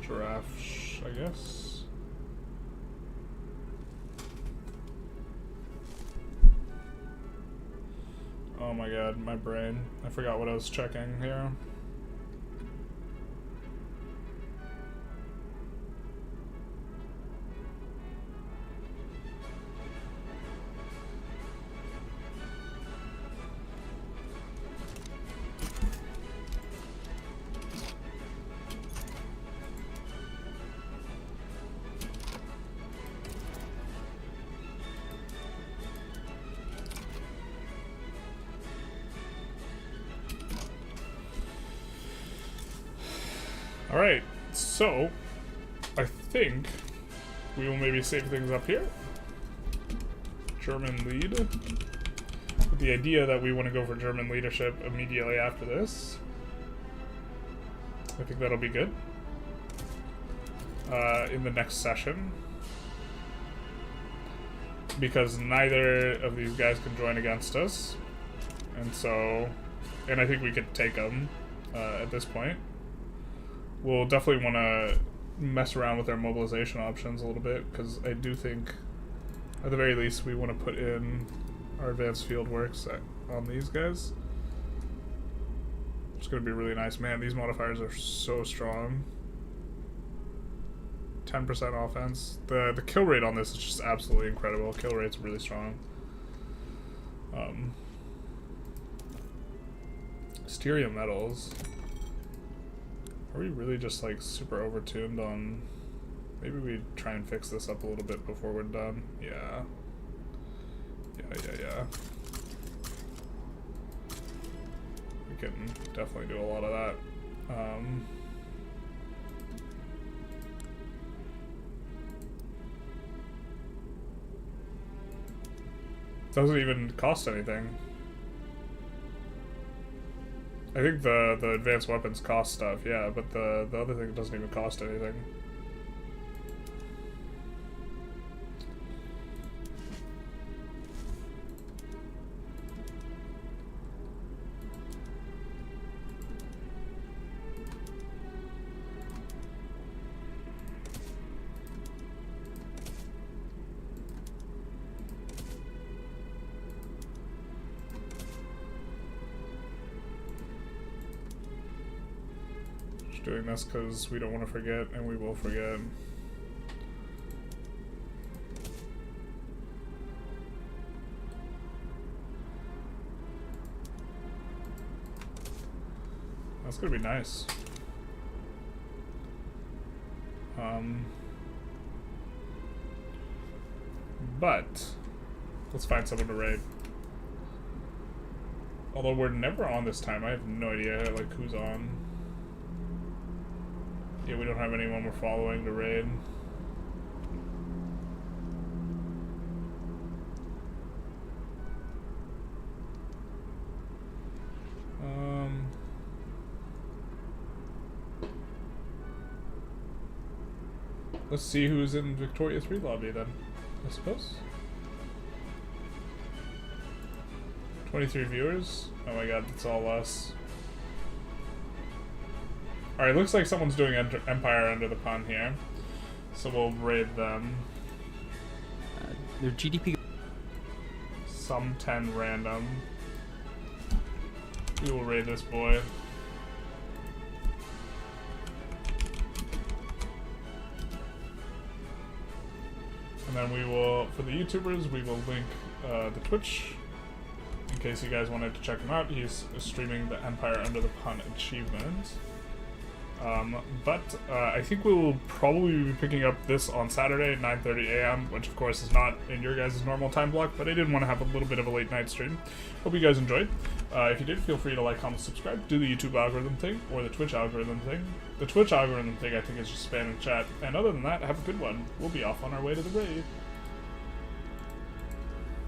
Giraffe, I guess. Oh my god, my brain. I forgot what I was checking here. Alright, so I think we will maybe save things up here. German lead. With the idea that we want to go for German leadership immediately after this. I think that'll be good. In the next session. Because neither of these guys can join against us. And so, and I think we could take them at this point. We'll definitely want to mess around with our mobilization options a little bit, because I do think, at the very least, we want to put in our advanced field works on these guys. It's going to be really nice. Man, these modifiers are so strong. 10% offense. The kill rate on this is just absolutely incredible. Kill rate's really strong. Styria metals. Are we really just like super overtuned on... Maybe we try and fix this up a little bit before we're done. Yeah. Yeah. We can definitely do a lot of that. Doesn't even cost anything. I think the advanced weapons cost stuff, yeah, but the other thing doesn't even cost anything. Doing this because we don't want to forget, and we will forget. That's gonna be nice. But let's find someone to raid. Although we're never on this time, I have no idea like who's on. Yeah, we don't have anyone we're following to raid. Let's see who's in Victoria 3 lobby then, I suppose. 23 viewers? Oh my god, that's all us. Alright, looks like someone's doing Empire Under the Pun here. So we'll raid them. Their GDP... Some 10 random. We will raid this boy. And then we will, for the YouTubers, we will link the Twitch in case you guys wanted to check him out. He's streaming the Empire Under the Pun achievement. But I think we will probably be picking up this on Saturday at 9:30 a.m., which of course is not in your guys' normal time block, but I did want to have a little bit of a late night stream. Hope you guys enjoyed. If you did, feel free to like, comment, subscribe, do the YouTube algorithm thing, or the Twitch algorithm thing. The Twitch algorithm thing I think is just spam and chat. And other than that, have a good one. We'll be off on our way to the raid.